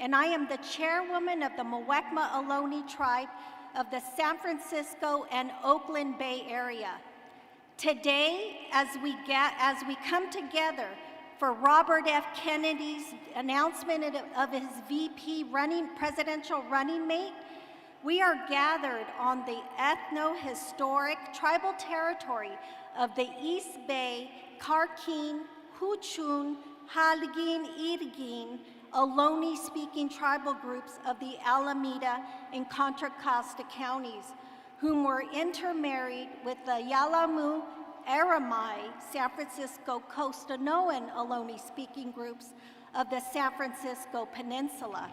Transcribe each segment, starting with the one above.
and I am the chairwoman of the Muwekma Ohlone tribe of the San Francisco and Oakland Bay Area. Today, as we come together for Robert F. Kennedy's announcement of his presidential running mate, we are gathered on the ethno-historic tribal territory of the East Bay, Karkin, Huchun, Halgin, Irgin, Ohlone-speaking tribal groups of the Alameda and Contra Costa counties, whom were intermarried with the Yalamu, Aramai, San Francisco Costanoan Ohlone-speaking groups of the San Francisco Peninsula.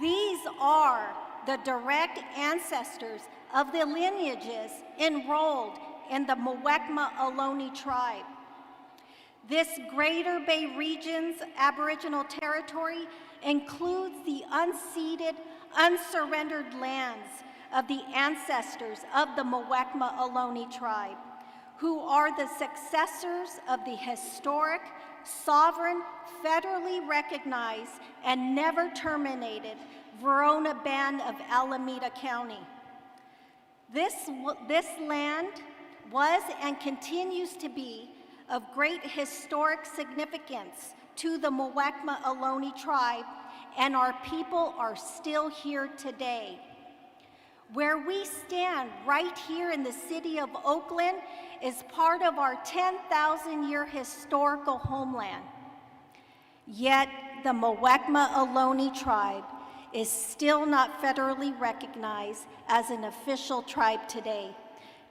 These are the direct ancestors of the lineages enrolled in the Muwekma Ohlone tribe. This Greater Bay Region's Aboriginal territory includes the unceded, unsurrendered lands of the ancestors of the Muwekma Ohlone tribe, who are the successors of the historic, sovereign, federally recognized, and never terminated Verona Band of Alameda County. This land was and continues to be of great historic significance to the Muwekma Ohlone tribe, and our people are still here today. Where we stand right here in the city of Oakland is part of our 10,000-year historical homeland. Yet the Muwekma Ohlone tribe is still not federally recognized as an official tribe today,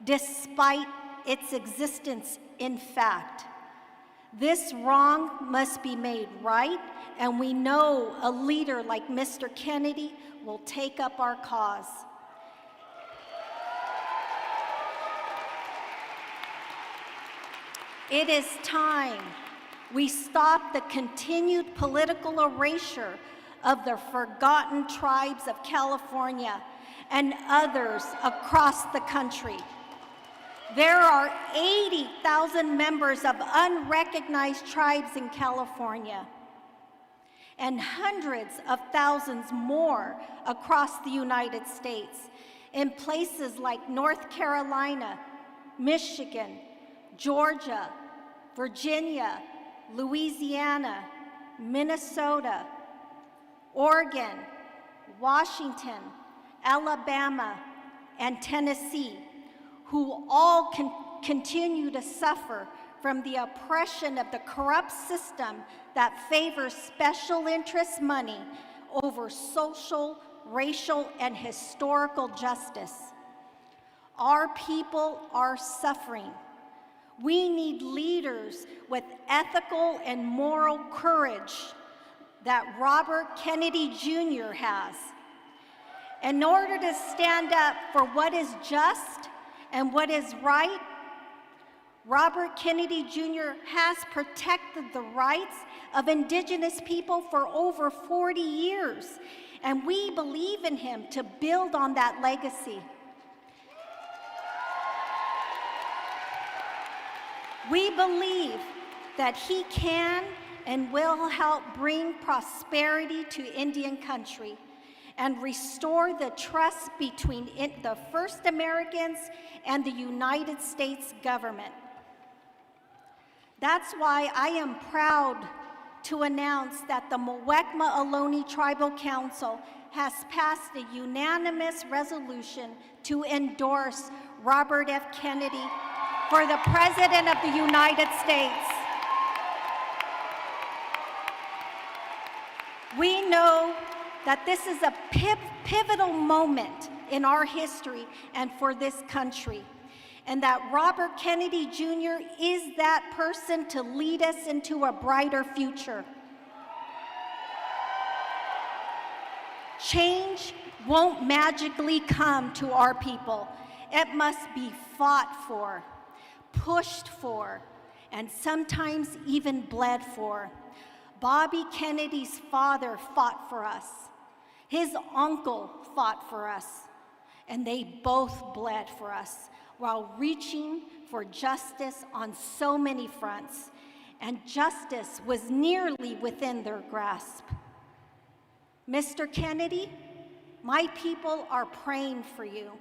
despite its existence in fact. This wrong must be made right, and we know a leader like Mr. Kennedy will take up our cause. It is time we stop the continued political erasure of the forgotten tribes of California and others across the country. There are 80,000 members of unrecognized tribes in California, and hundreds of thousands more across the United States, in places like North Carolina, Michigan, Georgia, Virginia, Louisiana, Minnesota, Oregon, Washington, Alabama, and Tennessee, who all continue to suffer from the oppression of the corrupt system that favors special interest money over social, racial, and historical justice. Our people are suffering. We need leaders with ethical and moral courage that Robert Kennedy Jr. has. In order to stand up for what is just and what is right, Robert Kennedy Jr. has protected the rights of indigenous people for over 40 years, and we believe in him to build on that legacy. We believe that he can and will help bring prosperity to Indian country and restore the trust between the first Americans and the United States government. That's why I am proud to announce that the Muwekma Ohlone Tribal Council has passed a unanimous resolution to endorse Robert F. Kennedy for the President of the United States. We know that this is a pivotal moment in our history and for this country, and that Robert Kennedy Jr. is that person to lead us into a brighter future. Change won't magically come to our people. It must be fought for, pushed for, and sometimes even bled for. Bobby Kennedy's father fought for us. His uncle fought for us, and they both bled for us while reaching for justice on so many fronts, and justice was nearly within their grasp. Mr. Kennedy, my people are praying for you.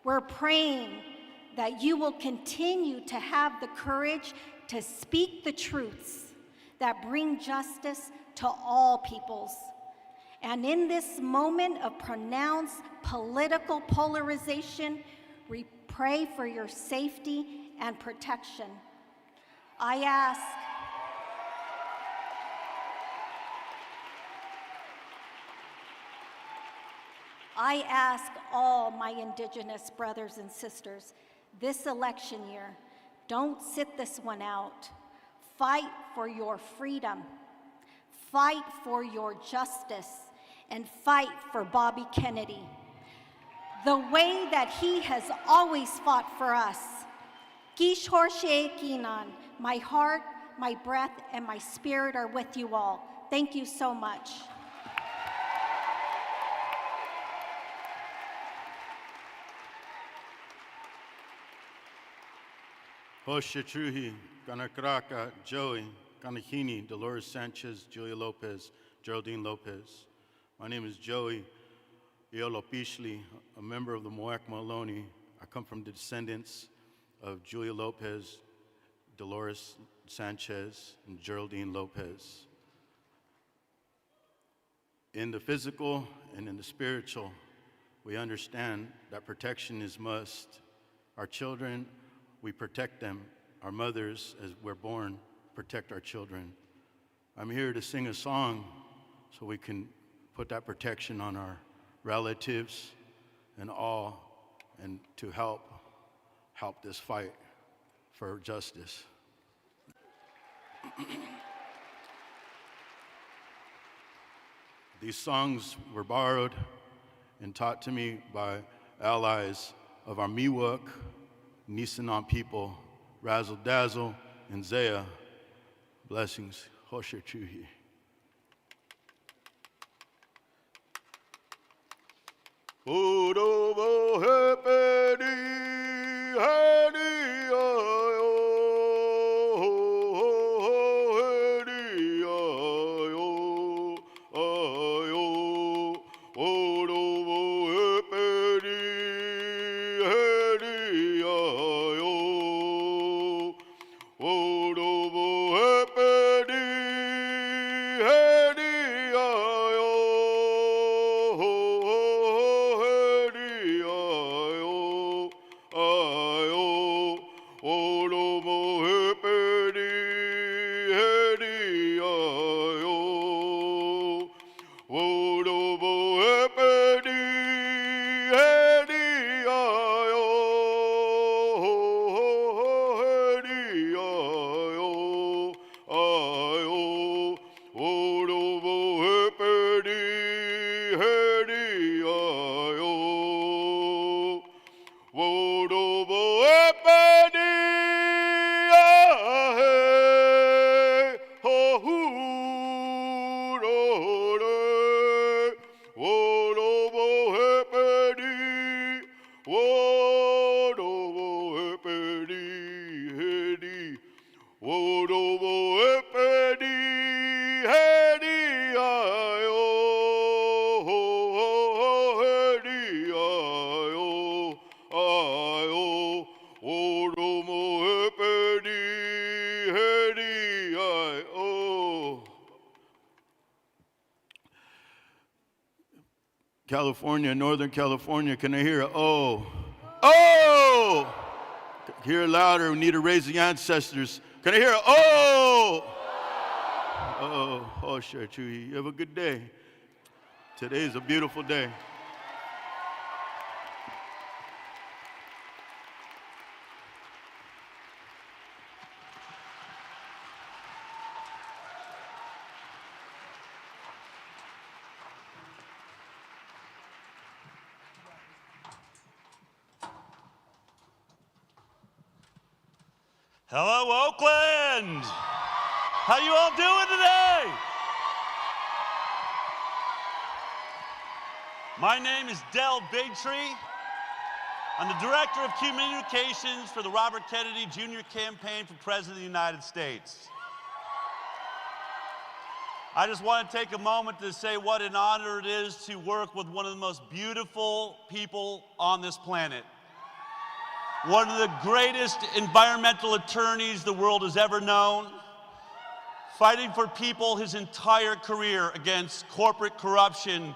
We're praying that you will continue to have the courage to speak the truths that bring justice to all peoples. And in this moment of pronounced political polarization, we pray for your safety and protection. I ask all my Indigenous brothers and sisters this election year, don't sit this one out. Fight for your freedom, fight for your justice, and fight for Bobby Kennedy, the way that he has always fought for us. Gish Horshe Kinan, my heart, my breath, and my spirit are with you all. Thank you so much. Hoshetruhi, Ganakraka, Joey, Ganahini, Dolores Sanchez, Julia Lopez, Geraldine Lopez. My name is Joey Iolopishli, a member of the Muwekma Ohlone. I come from the descendants of Julia Lopez, Dolores Sanchez, and Geraldine Lopez. In the physical and in the spiritual, we understand that protection is must. Our children, we protect them. Our mothers, as we're born, protect our children. I'm here to sing a song so we can put that protection on our relatives and all, and to help this fight for justice. These songs were borrowed and taught to me by allies of our Miwok, Nisenan people, Razzle Dazzle, and Zaya. Blessings. Hosher Chuhi. Odobo hepedi hani ayo hedi ayo ayo odobo hepedi hedi ayo odobo hepedi hedi ayo California, Northern California, can I hear a oh? Oh! Hear it louder, we need to raise the ancestors. Can I hear a oh? Oh, oh, sure, Chewy. You have a good day. Today is a beautiful day. Hello, Oakland! How you all doing today? My name is Del Bigtree. I'm the Director of Communications for the Robert Kennedy Jr. Campaign for President of the United States. I just want to take a moment to say what an honor it is to work with one of the most beautiful people on this planet. One of the greatest environmental attorneys the world has ever known, fighting for people his entire career against corporate corruption,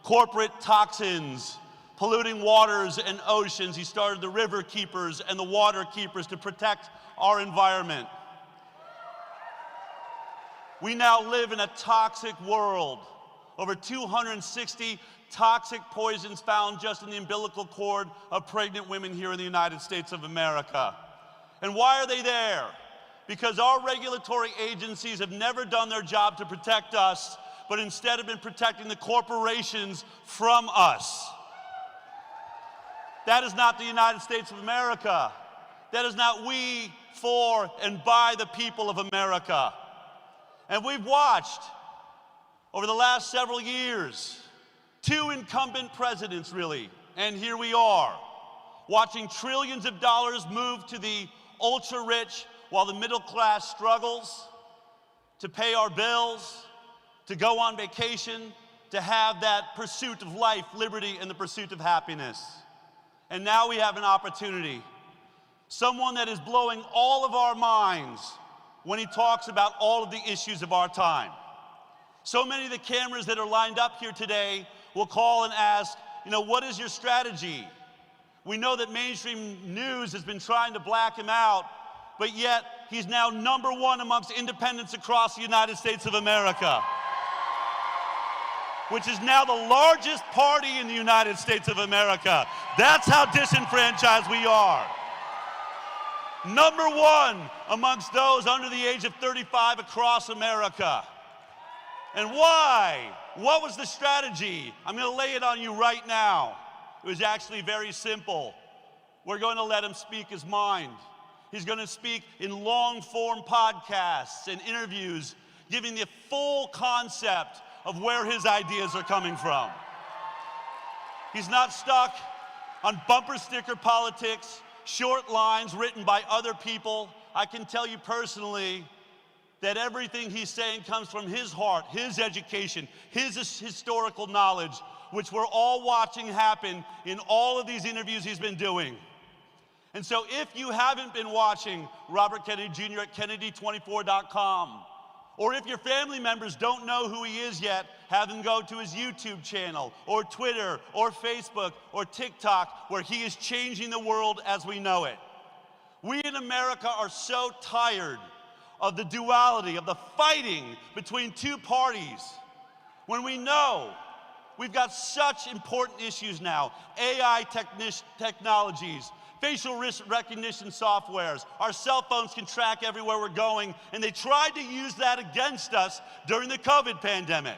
corporate toxins, polluting waters and oceans. He started the River Keepers and the Water Keepers to protect our environment. We now live in a toxic world. Over 260 toxic poisons found just in the umbilical cord of pregnant women here in the United States of America. And why are they there? Because our regulatory agencies have never done their job to protect us, but instead have been protecting the corporations from us. That is not the United States of America. That is not we, for, and by the people of America. And we've watched, over the last several years, two incumbent presidents, really, and here we are, watching trillions of dollars move to the ultra-rich while the middle class struggles to pay our bills, to go on vacation, to have that pursuit of life, liberty, and the pursuit of happiness. And now we have an opportunity. Someone that is blowing all of our minds when he talks about all of the issues of our time. So many of the cameras that are lined up here today will call and ask, what is your strategy? We know that mainstream news has been trying to black him out, but yet he's now #1 amongst independents across the United States of America, which is now the largest party in the United States of America. That's how disenfranchised we are. #1 amongst those under the age of 35 across America. And why? What was the strategy? I'm going to lay it on you right now. It was actually very simple. We're going to let him speak his mind. He's going to speak in long-form podcasts and interviews, giving the full concept of where his ideas are coming from. He's not stuck on bumper sticker politics, short lines written by other people. I can tell you personally that everything he's saying comes from his heart, his education, his historical knowledge, which we're all watching happen in all of these interviews he's been doing. And so if you haven't been watching Robert Kennedy Jr. at Kennedy24.com, or if your family members don't know who he is yet, have them go to his YouTube channel, or Twitter, or Facebook, or TikTok, where he is changing the world as we know it. We in America are so tired of the duality, of the fighting between two parties, when we know we've got such important issues now. AI technologies, facial recognition softwares, our cell phones can track everywhere we're going, and they tried to use that against us during the COVID pandemic.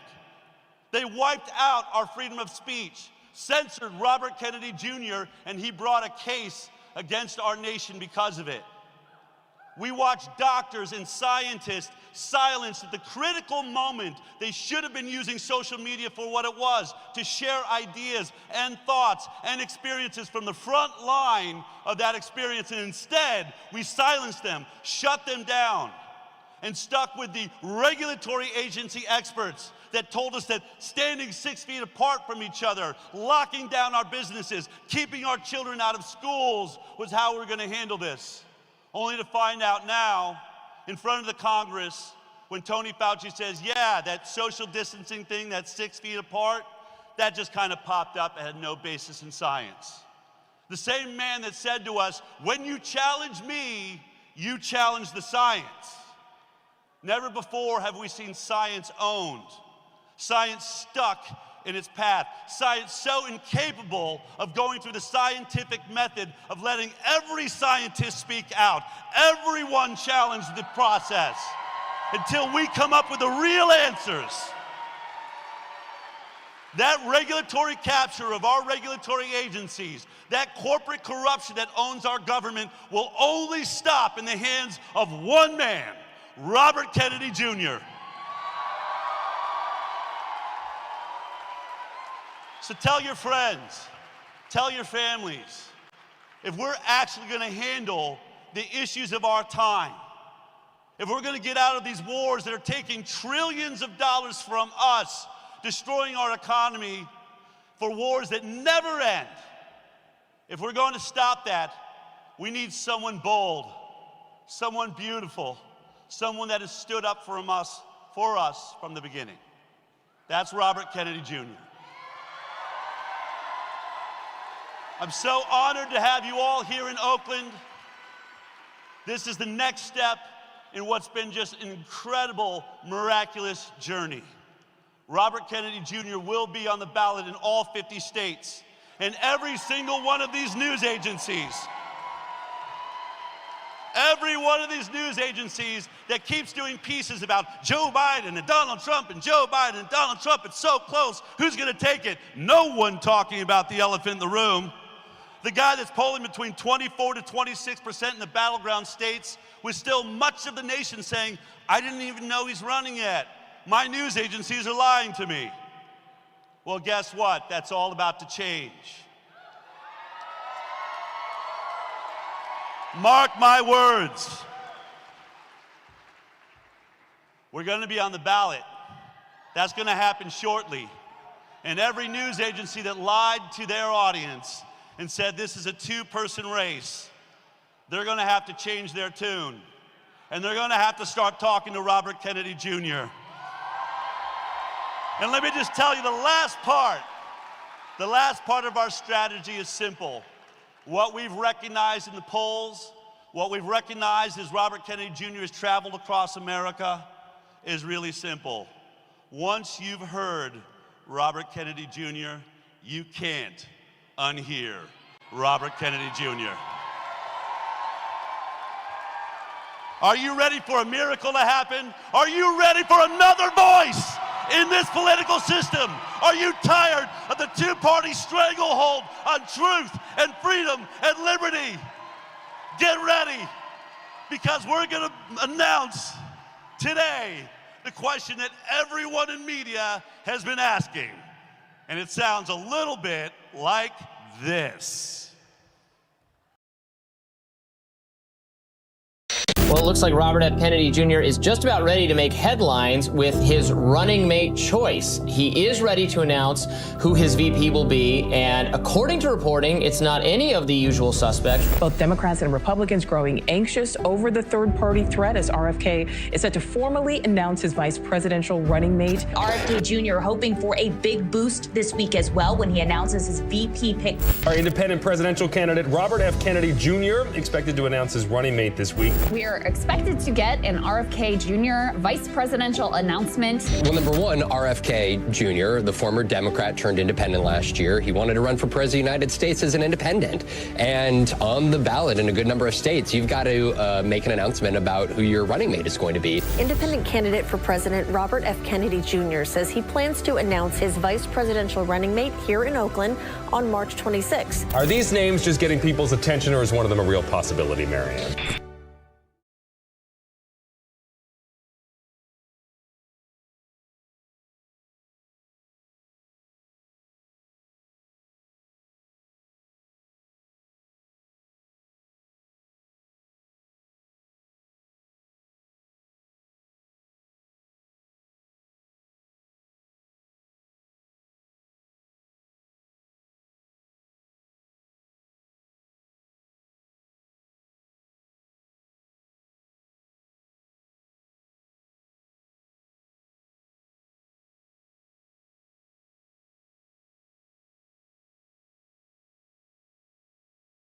They wiped out our freedom of speech, censored Robert Kennedy Jr., and he brought a case against our nation because of it. We watched doctors and scientists silenced at the critical moment. They should have been using social media for what it was, to share ideas and thoughts and experiences from the front line of that experience. And instead, we silenced them, shut them down, and stuck with the regulatory agency experts that told us that standing 6 feet apart from each other, locking down our businesses, keeping our children out of schools was how we were going to handle this. Only to find out now, in front of the Congress, when Tony Fauci says, yeah, that social distancing thing, that's 6 feet apart, that just kind of popped up and had no basis in science. The same man that said to us, when you challenge me, you challenge the science. Never before have we seen science owned, science stuck in its path, science so incapable of going through the scientific method of letting every scientist speak out, everyone challenge the process until we come up with the real answers. That regulatory capture of our regulatory agencies, that corporate corruption that owns our government will only stop in the hands of one man, Robert Kennedy Jr. So tell your friends, tell your families, if we're actually going to handle the issues of our time, if we're going to get out of these wars that are taking trillions of dollars from us, destroying our economy for wars that never end, if we're going to stop that, we need someone bold, someone beautiful, someone that has stood up for us from the beginning. That's Robert Kennedy Jr. I'm so honored to have you all here in Oakland. This is the next step in what's been just an incredible, miraculous journey. Robert Kennedy Jr. will be on the ballot in all 50 states, and every single one of these news agencies, every one of these news agencies that keeps doing pieces about Joe Biden and Donald Trump and Joe Biden and Donald Trump, it's so close, who's gonna take it? No one talking about the elephant in the room. The guy that's polling between 24 to 26% in the battleground states, with still much of the nation saying, I didn't even know he's running yet. My news agencies are lying to me. Well, guess what? That's all about to change. Mark my words. We're going to be on the ballot. That's going to happen shortly. And every news agency that lied to their audience and said this is a two-person race, they're going to have to change their tune. And they're going to have to start talking to Robert Kennedy Jr. And let me just tell you, the last part of our strategy is simple. What we've recognized in the polls, what we've recognized as Robert Kennedy Jr. has traveled across America is really simple. Once you've heard Robert Kennedy Jr., you can't unhear Robert Kennedy Jr. Are you ready for a miracle to happen? Are you ready for another voice in this political system? Are you tired of the two-party stranglehold on truth and freedom and liberty? Get ready, because we're going to announce today the question that everyone in media has been asking. And it sounds a little bit like this. Well, it looks like Robert F. Kennedy Jr. is just about ready to make headlines with his running mate choice. He is ready to announce who his VP will be, and according to reporting, it's not any of the usual suspects. Both Democrats and Republicans growing anxious over the third-party threat as RFK is set to formally announce his vice presidential running mate. RFK Jr. hoping for a big boost this week as well when he announces his VP pick. Our independent presidential candidate, Robert F. Kennedy Jr., expected to announce his running mate this week. We are expected to get an RFK Jr. vice presidential announcement. Well, number one, RFK Jr., the former Democrat turned independent last year. He wanted to run for president of the United States as an independent. And on the ballot in a good number of states, you've got to make an announcement about who your running mate is going to be. Independent candidate for president Robert F. Kennedy Jr. says he plans to announce his vice presidential running mate here in Oakland on March 26. Are these names just getting people's attention, or is one of them a real possibility, Marianne?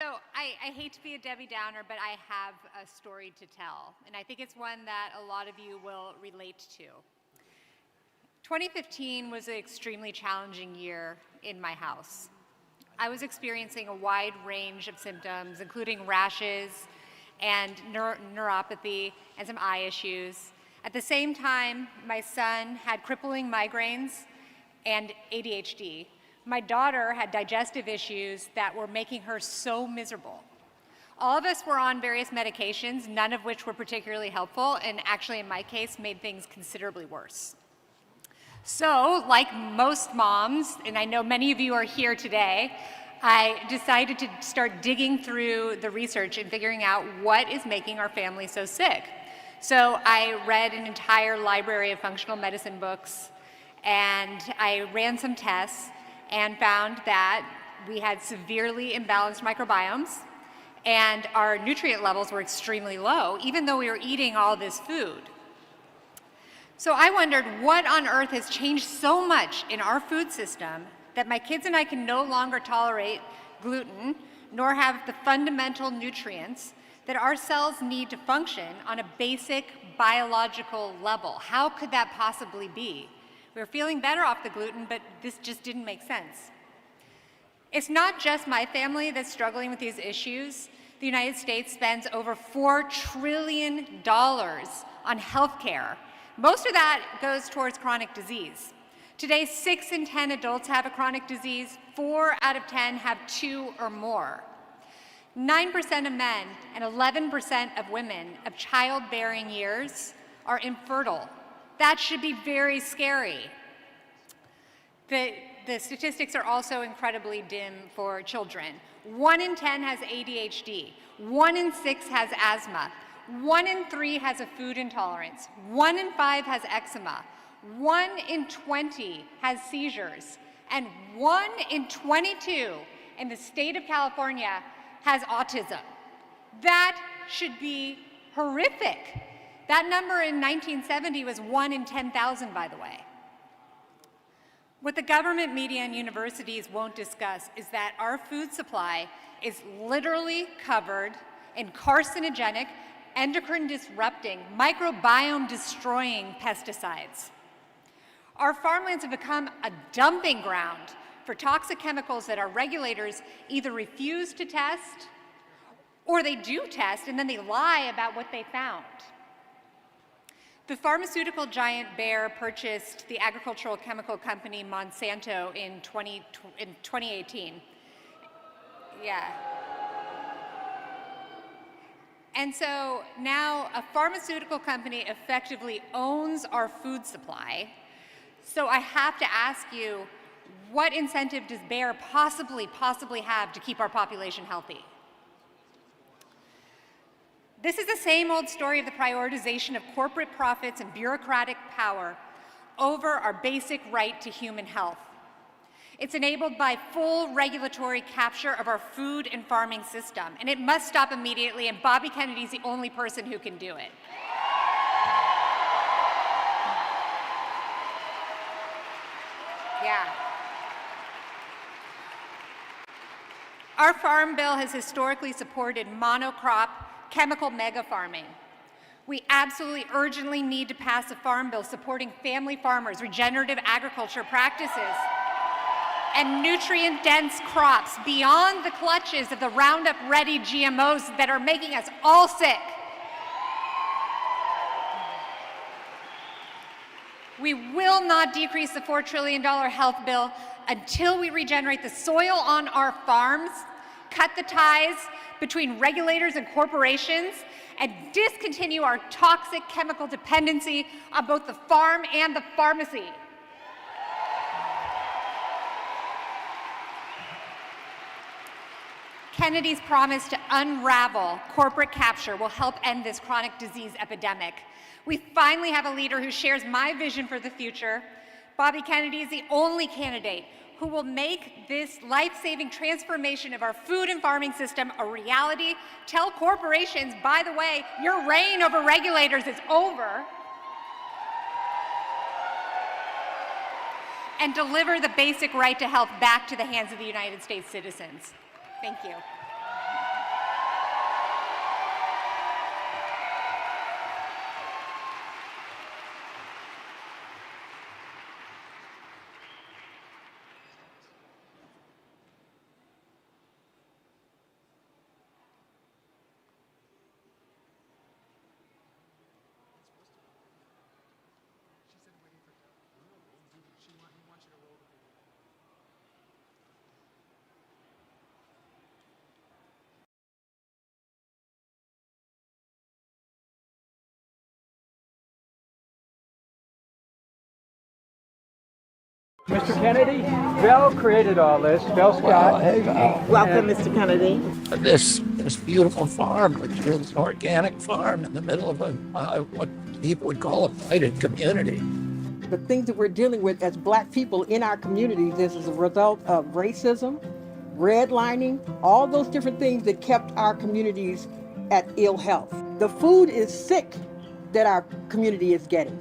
So I hate to be a Debbie Downer, but I have a story to tell, and I think it's one that a lot of you will relate to. 2015 was an extremely challenging year in my house. I was experiencing a wide range of symptoms, including rashes and neuropathy and some eye issues. At the same time, my son had crippling migraines and ADHD. My daughter had digestive issues that were making her so miserable. All of us were on various medications, none of which were particularly helpful, and actually in my case made things considerably worse. So, like most moms, and I know many of you are here today, I decided to start digging through the research and figuring out what is making our family so sick. So I read an entire library of functional medicine books, and I ran some tests and found that we had severely imbalanced microbiomes, and our nutrient levels were extremely low, even though we were eating all this food. So I wondered what on earth has changed so much in our food system that my kids and I can no longer tolerate gluten, nor have the fundamental nutrients that our cells need to function on a basic biological level. How could that possibly be? We were feeling better off the gluten, but this just didn't make sense. It's not just my family that's struggling with these issues. The United States spends over $4 trillion on healthcare. Most of that goes towards chronic disease. Today, 6 in 10 adults have a chronic disease, 4 out of 10 have 2 or more. 9% of men and 11% of women of childbearing years are infertile. That should be very scary. The statistics are also incredibly dim for children. 1 in 10 has ADHD, 1 in 6 has asthma, 1 in 3 has a food intolerance, 1 in 5 has eczema, 1 in 20 has seizures, and 1 in 22 in the state of California has autism. That should be horrific. That number in 1970 was 1 in 10,000, by the way. What the government, media, and universities won't discuss is that our food supply is literally covered in carcinogenic, endocrine-disrupting, microbiome-destroying pesticides. Our farmlands have become a dumping ground for toxic chemicals that our regulators either refuse to test, or they do test and then they lie about what they found. The pharmaceutical giant Bayer purchased the agricultural chemical company Monsanto in 2018. Yeah. And so now a pharmaceutical company effectively owns our food supply. So I have to ask you, what incentive does Bayer possibly have to keep our population healthy? This is the same old story of the prioritization of corporate profits and bureaucratic power over our basic right to human health. It's enabled by full regulatory capture of our food and farming system, and it must stop immediately, and Bobby Kennedy's the only person who can do it. Yeah. Our farm bill has historically supported monocrop, chemical mega farming. We absolutely urgently need to pass a farm bill supporting family farmers, regenerative agriculture practices, and nutrient-dense crops beyond the clutches of the Roundup-ready GMOs that are making us all sick. We will not decrease the $4 trillion health bill until we regenerate the soil on our farms, cut the ties between regulators and corporations, and discontinue our toxic chemical dependency on both the farm and the pharmacy. Kennedy's promise to unravel corporate capture will help end this chronic disease epidemic. We finally have a leader who shares my vision for the future. Bobby Kennedy is the only candidate who will make this life-saving transformation of our food and farming system a reality. Tell corporations, by the way, your reign over regulators is over. And deliver the basic right to health back to the hands of the United States citizens. Thank you. Mr. Kennedy, Bill created all this. Bill Scott. Welcome, Mr. Kennedy. This this beautiful farm, which is an organic farm in the middle of what people would call a blighted community. The things that we're dealing with as Black people in our communities is a result of racism, redlining, all those different things that kept our communities at ill health. The food is sick that our community is getting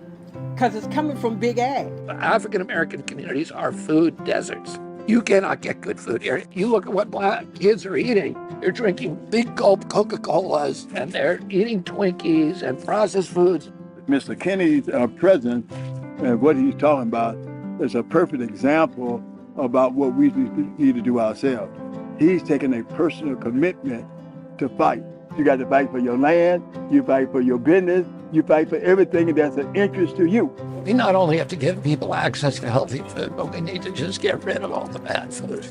because it's coming from big ag. The African American communities are food deserts. You cannot get good food here. You look at what Black kids are eating. They're drinking big gulp Coca-Colas and they're eating Twinkies and processed foods. Mr. Kennedy's presence and what he's talking about is a perfect example about what we need to do ourselves. He's taking a personal commitment to fight. You got to fight for your land, you fight for your business, you fight for everything that's of interest to you. We not only have to give people access to healthy food, but we need to just get rid of all the bad food.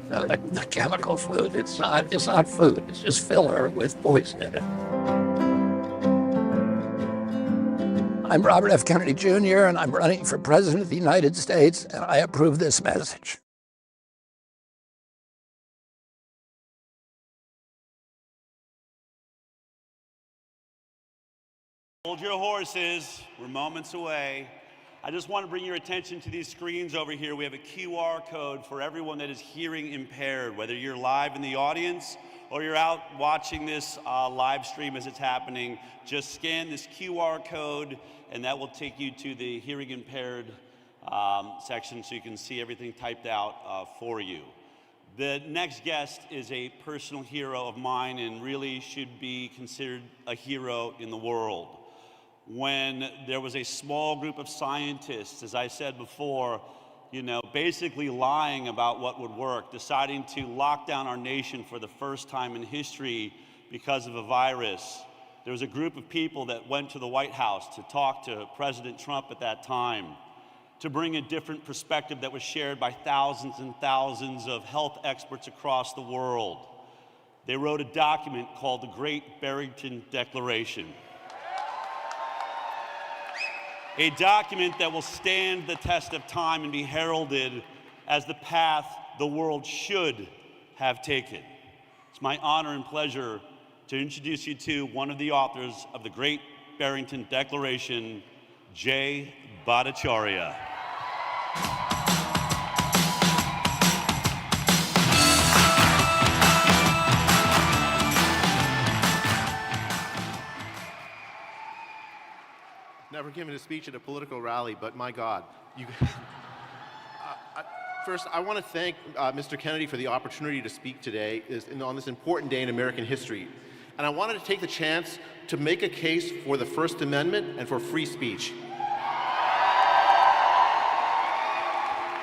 The chemical food, it's not food, it's just filler with poison in it. I'm Robert F. Kennedy Jr., and I'm running for President of the United States, and I approve this message. Hold your horses, we're moments away. I just want to bring your attention to these screens over here. We have a QR code for everyone that is hearing impaired, whether you're live in the audience or you're out watching this live stream as it's happening. Just scan this QR code and that will take you to the hearing impaired section so you can see everything typed out for you. The next guest is a personal hero of mine and really should be considered a hero in the world. When there was a small group of scientists, as I said before, basically lying about what would work, deciding to lock down our nation for the first time in history because of a virus. There was a group of people that went to the White House to talk to President Trump at that time, to bring a different perspective that was shared by thousands and thousands of health experts across the world. They wrote a document called the Great Barrington Declaration. A document that will stand the test of time and be heralded as the path the world should have taken. It's my honor and pleasure to introduce you to one of the authors of the Great Barrington Declaration, Jay Bhattacharya. Never given a speech at a political rally, but my God. First, I want to thank Mr. Kennedy for the opportunity to speak today on this important day in American history. And I wanted to take the chance to make a case for the First Amendment and for free speech.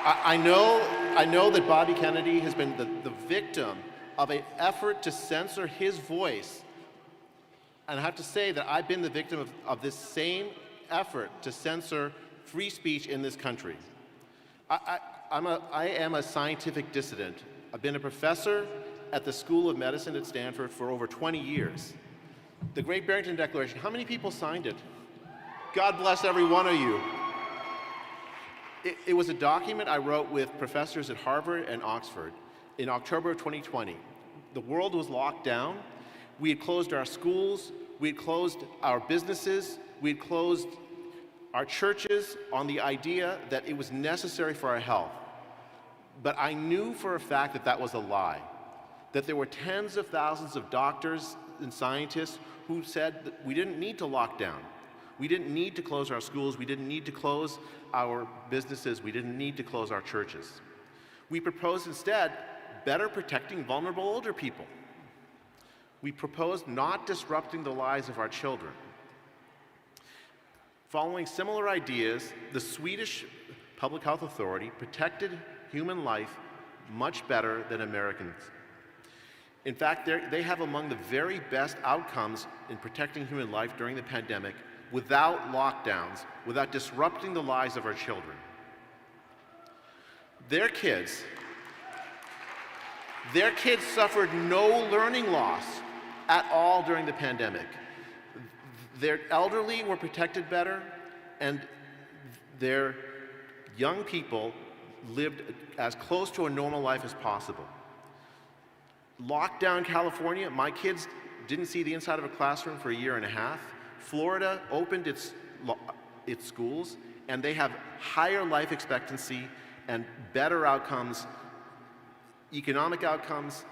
I know that Bobby Kennedy has been the victim of an effort to censor his voice. And I have to say that I've been the victim of this same effort to censor free speech in this country. I am a scientific dissident. I've been a professor at the School of Medicine at Stanford for over 20 years. The Great Barrington Declaration, how many people signed it? God bless every one of you. It was a document I wrote with professors at Harvard and Oxford in October of 2020. The world was locked down. We had closed our schools. We had closed our businesses. We had closed our churches on the idea that it was necessary for our health. But I knew for a fact that that was a lie, that there were tens of thousands of doctors and scientists who said that we didn't need to lock down. We didn't need to close our schools. We didn't need to close our businesses. We didn't need to close our churches. We proposed instead better protecting vulnerable older people. We proposed not disrupting the lives of our children. Following similar ideas, the Swedish Public Health Authority protected human life much better than Americans. In fact, they have among the very best outcomes in protecting human life during the pandemic without lockdowns, without disrupting the lives of our children. Their kids suffered no learning loss at all during the pandemic. Their elderly were protected better, and their young people lived as close to a normal life as possible. Lockdown California, my kids didn't see the inside of a classroom for a year and a half. Florida opened its schools, and they have higher life expectancy and better outcomes, economic outcomes,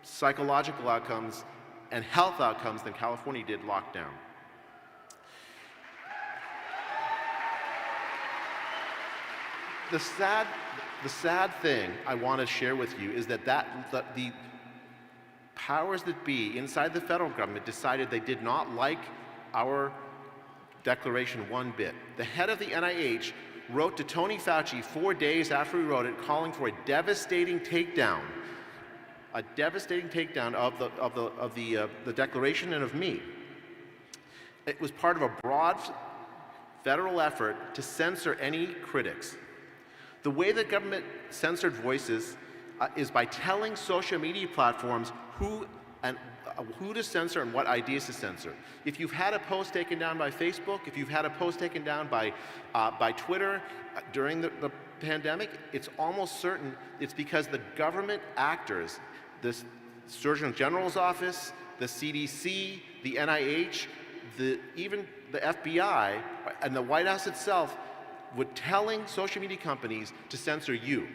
psychological outcomes, and health outcomes than California did locked down. The sad thing I want to share with you is that the powers that be inside the federal government decided they did not like our declaration one bit. The head of the NIH wrote to Tony Fauci 4 days after he wrote it, calling for a devastating takedown of the declaration and of me. It was part of a broad federal effort to censor any critics. The way the government censored voices is by telling social media platforms who to censor and what ideas to censor. If you've had a post taken down by Facebook, if you've had a post taken down by Twitter during the pandemic, it's almost certain it's because the government actors, the Surgeon General's office, the CDC, the NIH, even the FBI, and the White House itself were telling social media companies to censor you.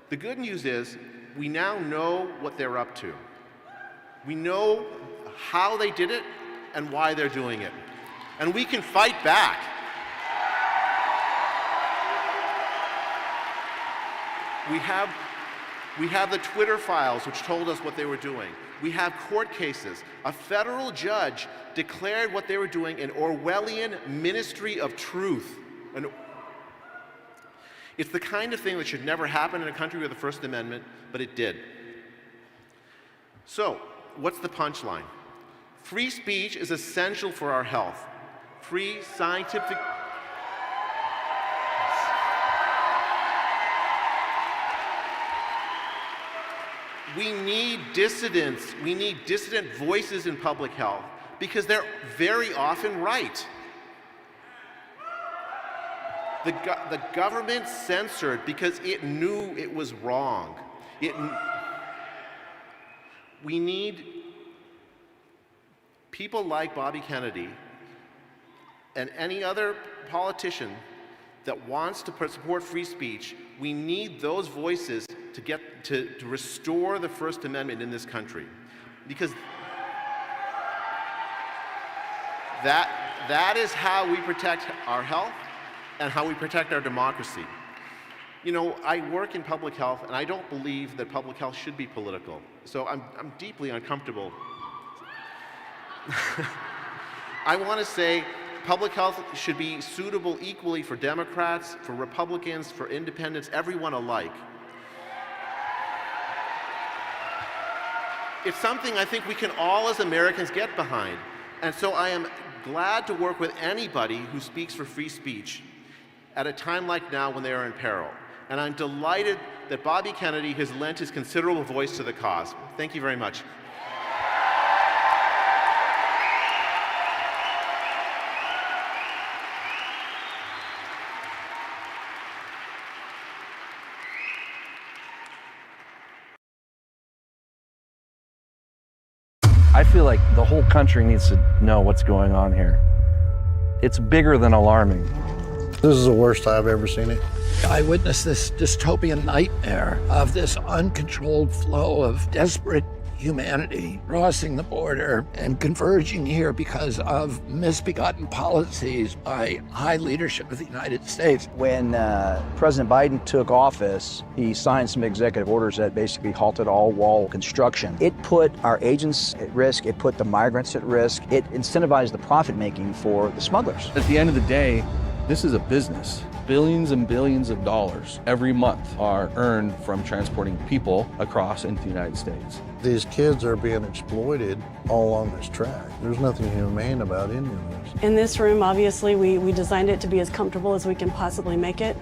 The good news is we now know what they're up to. We know how they did it and why they're doing it. And we can fight back. We have the Twitter files which told us what they were doing. We have court cases. A federal judge declared what they were doing an Orwellian ministry of truth. It's the kind of thing that should never happen in a country with the First Amendment, but it did. So, what's the punchline? Free speech is essential for our health. Free scientific... We need dissidents. We need dissident voices in public health because they're very often right. The government censored because it knew it was wrong. We need people like Bobby Kennedy and any other politician that wants to support free speech. We need those voices to restore the First Amendment in this country, because that is how we protect our health and how we protect our democracy. You know, I work in public health, and I don't believe that public health should be political. So I'm deeply uncomfortable. I want to say public health should be suitable equally for Democrats, for Republicans, for independents, everyone alike. It's something I think we can all as Americans get behind. And so I am glad to work with anybody who speaks for free speech at a time like now when they are in peril. And I'm delighted that Bobby Kennedy has lent his considerable voice to the cause. Thank you very much. I feel like the whole country needs to know what's going on here. It's bigger than alarming. This is the worst I've ever seen it. I witnessed this dystopian nightmare of this uncontrolled flow of desperate humanity crossing the border and converging here because of misbegotten policies by high leadership of the United States. When President Biden took office, he signed some executive orders that basically halted all wall construction. It put our agents at risk, it put the migrants at risk, it incentivized the profit making for the smugglers. At the end of the day, this is a business. Billions and billions of dollars every month are earned from transporting people across into the United States. These kids are being exploited all along this track. There's nothing humane about any of this. In this room, obviously, we designed it to be as comfortable as we can possibly make it,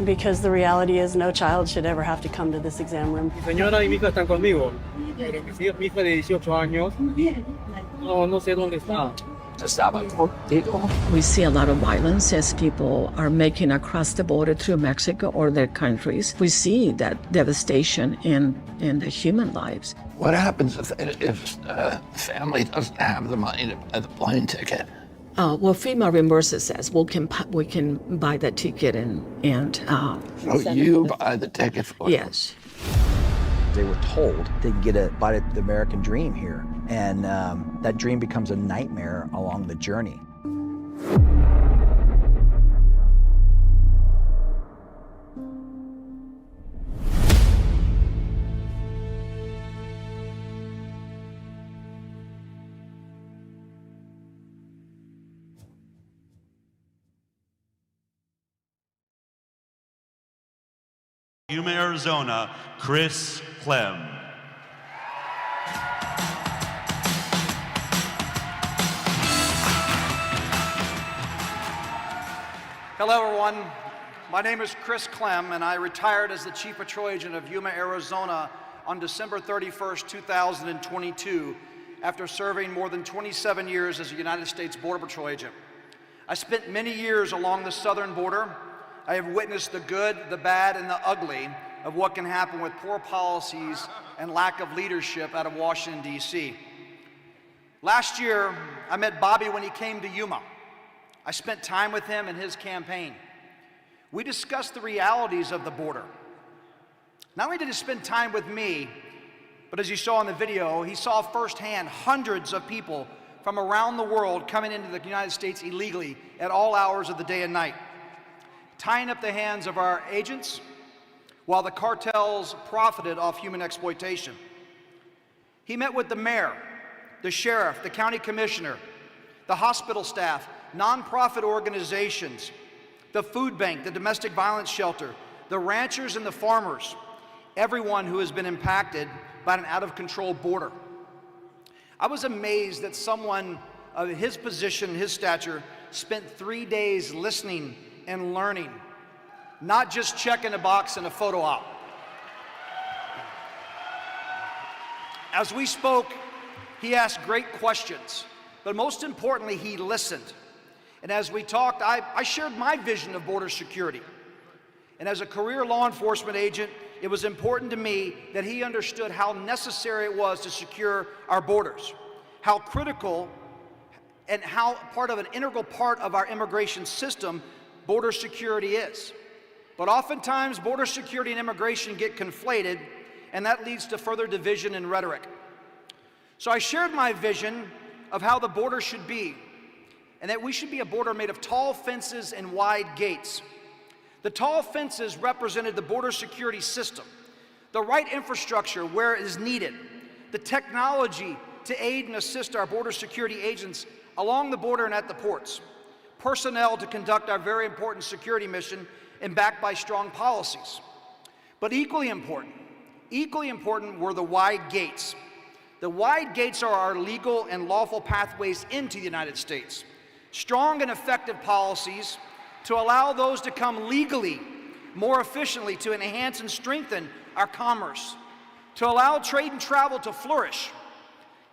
because the reality is no child should ever have to come to this exam room. Señora y mi hija están conmigo. Mi hija de 18 años. No sé dónde está. Estaba contigo. We see a lot of violence as people are making across the border through Mexico or their countries. We see that devastation in the human lives. What happens if the family doesn't have the money to buy the plane ticket? Well, FEMA reimburses us. We can buy the ticket and So you buy the ticket for them? Yes. They were told they could get a bite at the American dream here, and that dream becomes a nightmare along the journey. Yuma, Arizona, Chris Clem. Hello, everyone. My name is Chris Clem, and I retired as the Chief Patrol Agent of Yuma, Arizona on December 31st, 2022, after serving more than 27 years as a United States Border Patrol Agent. I spent many years along the southern border. I have witnessed the good, the bad, and the ugly of what can happen with poor policies and lack of leadership out of Washington, D.C. Last year, I met Bobby when he came to Yuma. I spent time with him and his campaign. We discussed the realities of the border. Not only did he spend time with me, but as you saw in the video, he saw firsthand hundreds of people from around the world coming into the United States illegally at all hours of the day and night, tying up the hands of our agents while the cartels profited off human exploitation. He met with the mayor, the sheriff, the county commissioner, the hospital staff, nonprofit organizations, the food bank, the domestic violence shelter, the ranchers and the farmers, everyone who has been impacted by an out-of-control border. I was amazed that someone of his position, his stature, spent 3 days listening and learning, not just checking a box in a photo op. As we spoke, he asked great questions, but most importantly, he listened. And as we talked, I shared my vision of border security. And as a career law enforcement agent, it was important to me that he understood how necessary it was to secure our borders, how critical and how part of an integral part of our immigration system border security is. But oftentimes, border security and immigration get conflated, and that leads to further division and rhetoric. So I shared my vision of how the border should be, and that we should be a border made of tall fences and wide gates. The tall fences represented the border security system, the right infrastructure where it is needed, the technology to aid and assist our border security agents along the border and at the ports, personnel to conduct our very important security mission and backed by strong policies. But equally important were the wide gates. The wide gates are our legal and lawful pathways into the United States. Strong and effective policies to allow those to come legally, more efficiently, to enhance and strengthen our commerce, to allow trade and travel to flourish,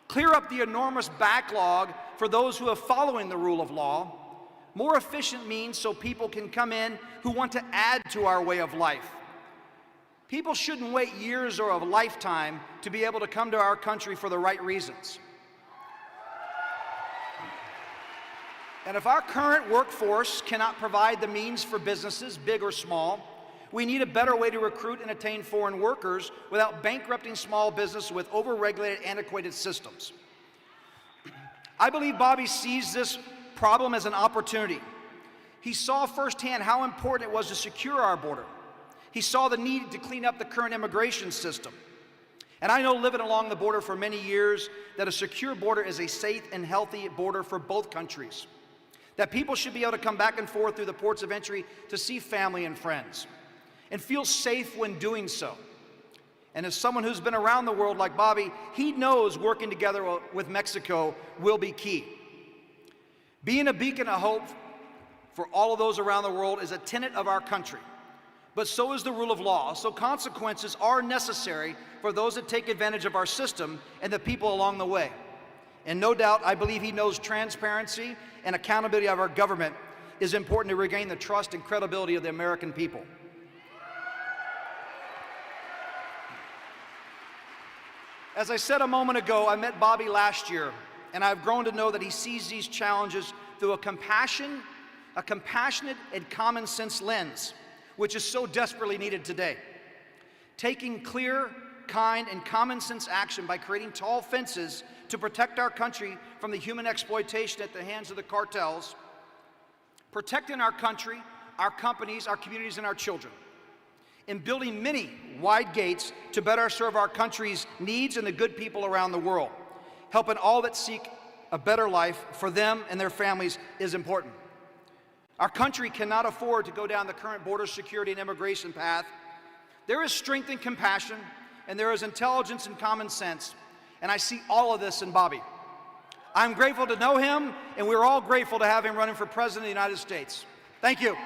clear up the enormous backlog for those who are following the rule of law, more efficient means so people can come in who want to add to our way of life. People shouldn't wait years or a lifetime to be able to come to our country for the right reasons. And if our current workforce cannot provide the means for businesses, big or small, we need a better way to recruit and attain foreign workers without bankrupting small business with overregulated, antiquated systems. I believe Bobby sees this problem as an opportunity. He saw firsthand how important it was to secure our border. He saw the need to clean up the current immigration system. And I know, living along the border for many years, that a secure border is a safe and healthy border for both countries. That people should be able to come back and forth through the ports of entry to see family and friends and feel safe when doing so. And as someone who's been around the world like Bobby, he knows working together with Mexico will be key. Being a beacon of hope for all of those around the world is a tenet of our country, but so is the rule of law. So consequences are necessary for those that take advantage of our system and the people along the way. And no doubt, I believe he knows transparency and accountability of our government is important to regain the trust and credibility of the American people. As I said a moment ago, I met Bobby last year, and I've grown to know that he sees these challenges through a compassionate and common sense lens, which is so desperately needed today. Taking clear, kind, and common sense action by creating tall fences to protect our country from the human exploitation at the hands of the cartels, protecting our country, our companies, our communities, and our children, in building many wide gates to better serve our country's needs and the good people around the world. Helping all that seek a better life for them and their families is important. Our country cannot afford to go down the current border security and immigration path. There is strength and compassion, and there is intelligence and common sense, and I see all of this in Bobby. I'm grateful to know him, and we're all grateful to have him running for President of the United States. Thank you.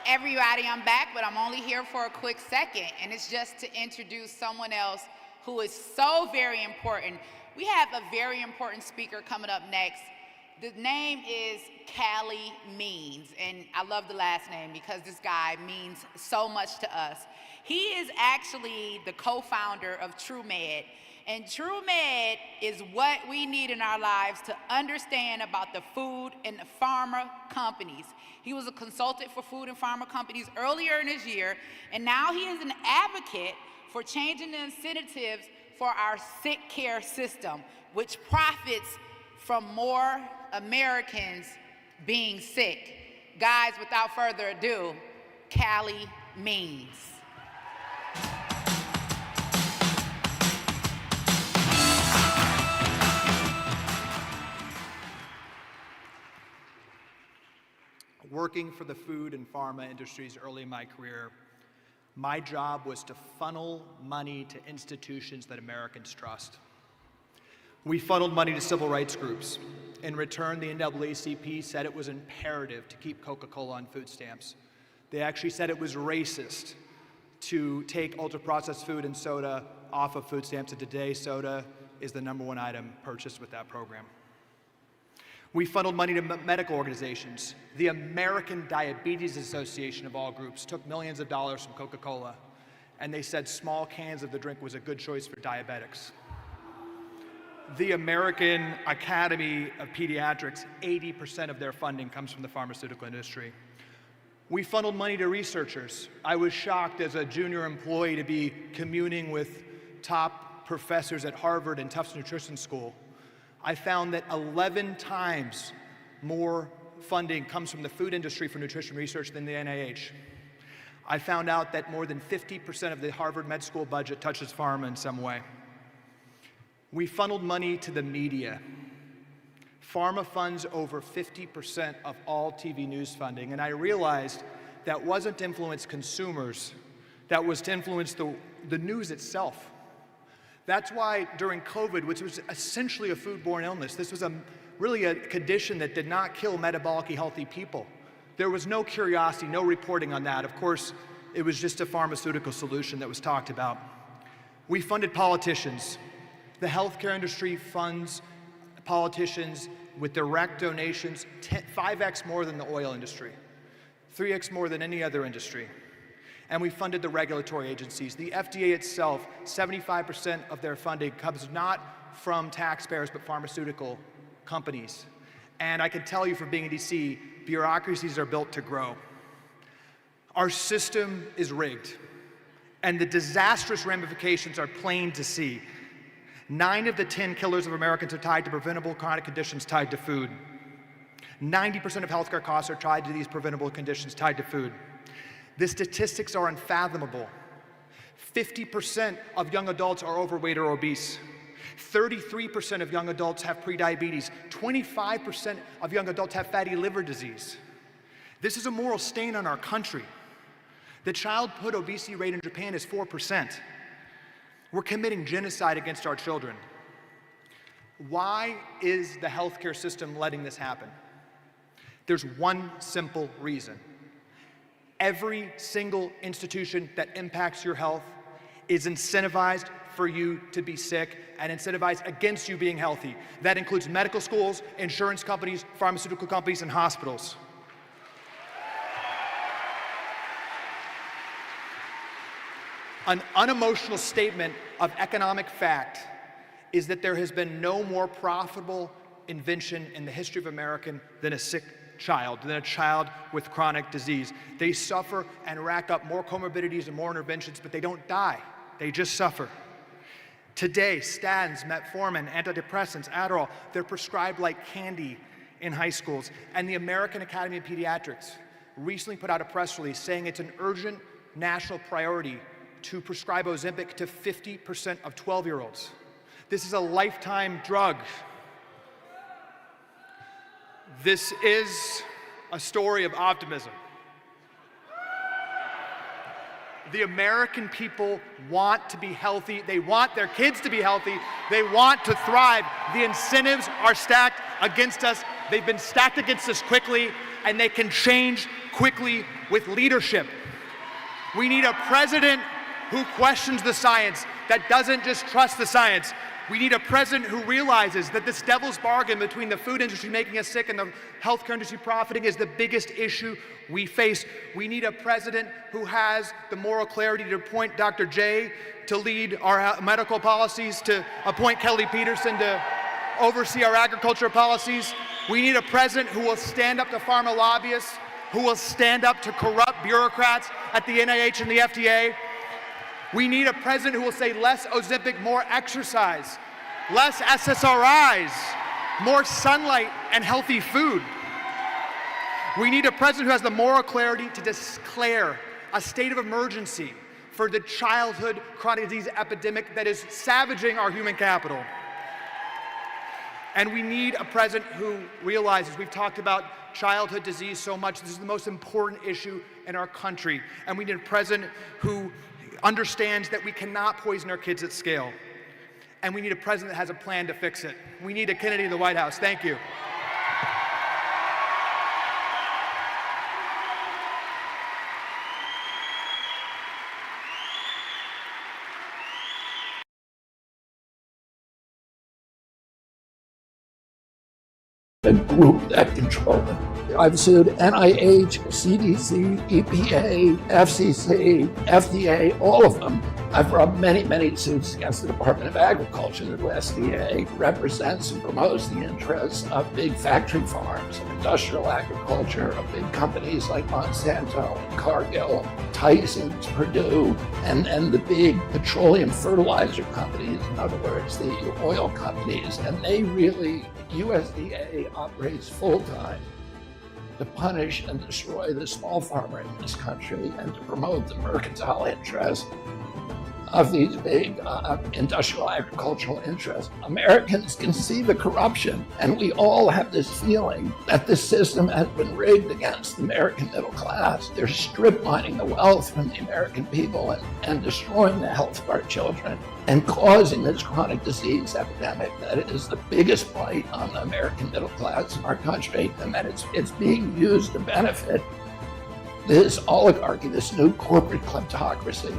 Everybody, I'm back, but I'm only here for a quick second, and it's just to introduce someone else who is so very important. We have a very important speaker coming up next. The name is Callie Means, and I love the last name because this guy means so much to us. He is actually the co-founder of TrueMed, and TrueMed is what we need in our lives to understand about the food and the pharma companies. He was a consultant for food and pharma companies earlier in his year, and now he is an advocate for changing the incentives for our sick care system, which profits from more Americans being sick. Guys, without further ado, Callie Means. Working for the food and pharma industries early in my career, my job was to funnel money to institutions that Americans trust. We funneled money to civil rights groups. In return, the NAACP said it was imperative to keep Coca-Cola on food stamps. They actually said it was racist to take ultra-processed food and soda off of food stamps, and today soda is the #1 item purchased with that program. We funneled money to medical organizations. The American Diabetes Association, of all groups, took millions of dollars from Coca-Cola, and they said small cans of the drink was a good choice for diabetics. The American Academy of Pediatrics, 80% of their funding comes from the pharmaceutical industry. We funneled money to researchers. I was shocked as a junior employee to be communing with top professors at Harvard and Tufts Nutrition School. I found that 11 times more funding comes from the food industry for nutrition research than the NIH. I found out that more than 50% of the Harvard Med School budget touches pharma in some way. We funneled money to the media. Pharma funds over 50% of all TV news funding, and I realized that wasn't to influence consumers, that was to influence the news itself. That's why during COVID, which was essentially a foodborne illness, this was really a condition that did not kill metabolically healthy people. There was no curiosity, no reporting on that. Of course, it was just a pharmaceutical solution that was talked about. We funded politicians. The healthcare industry funds politicians with direct donations 5x more than the oil industry, 3x more than any other industry. And we funded the regulatory agencies. The FDA itself, 75% of their funding comes not from taxpayers, but pharmaceutical companies. And I can tell you from being in DC, bureaucracies are built to grow. Our system is rigged, and the disastrous ramifications are plain to see. 9 of the 10 killers of Americans are tied to preventable chronic conditions tied to food. 90% of healthcare costs are tied to these preventable conditions tied to food. The statistics are unfathomable. 50% of young adults are overweight or obese. 33% of young adults have prediabetes. 25% of young adults have fatty liver disease. This is a moral stain on our country. The childhood obesity rate in Japan is 4%. We're committing genocide against our children. Why is the healthcare system letting this happen? There's one simple reason. Every single institution that impacts your health is incentivized for you to be sick and incentivized against you being healthy. That includes medical schools, insurance companies, pharmaceutical companies, and hospitals. An unemotional statement of economic fact is that there has been no more profitable invention in the history of America than a sick child, than a child with chronic disease. They suffer and rack up more comorbidities and more interventions, but they don't die. They just suffer. Today, statins, metformin, antidepressants, Adderall, they're prescribed like candy in high schools. And the American Academy of Pediatrics recently put out a press release saying it's an urgent national priority to prescribe Ozempic to 50% of 12-year-olds. This is a lifetime drug. This is a story of optimism. The American people want to be healthy. They want their kids to be healthy. They want to thrive. The incentives are stacked against us. They've been stacked against us quickly, and they can change quickly with leadership. We need a president who questions the science, that doesn't just trust the science. We need a president who realizes that this devil's bargain between the food industry making us sick and the healthcare industry profiting is the biggest issue we face. We need a president who has the moral clarity to appoint Dr. J to lead our medical policies, to appoint Kelly Peterson to oversee our agriculture policies. We need a president who will stand up to pharma lobbyists, who will stand up to corrupt bureaucrats at the NIH and the FDA. We need a president who will say less Ozempic, more exercise, less SSRIs, more sunlight and healthy food. We need a president who has the moral clarity to declare a state of emergency for the childhood chronic disease epidemic that is savaging our human capital. And we need a president who realizes, we've talked about childhood disease so much, this is the most important issue in our country. And we need a president who understands that we cannot poison our kids at scale. And we need a president that has a plan to fix it. We need a Kennedy in the White House. Thank you. The group that control it. I've sued NIH, CDC, EPA, FCC, FDA, all of them. I've brought many suits against the Department of Agriculture. The USDA represents and promotes the interests of big factory farms, of industrial agriculture, of big companies like Monsanto, Cargill, Tyson's, Purdue, and the big petroleum fertilizer companies, in other words, the oil companies. And they really, USDA operates full-time to punish and destroy the small farmer in this country and to promote the mercantile interests of these big industrial agricultural interests. Americans can see the corruption, and we all have this feeling that this system has been rigged against the American middle class. They're strip mining the wealth from the American people and destroying the health of our children and causing this chronic disease epidemic that is the biggest blight on the American middle class in our country, and that it's being used to benefit this oligarchy, this new corporate kleptocracy.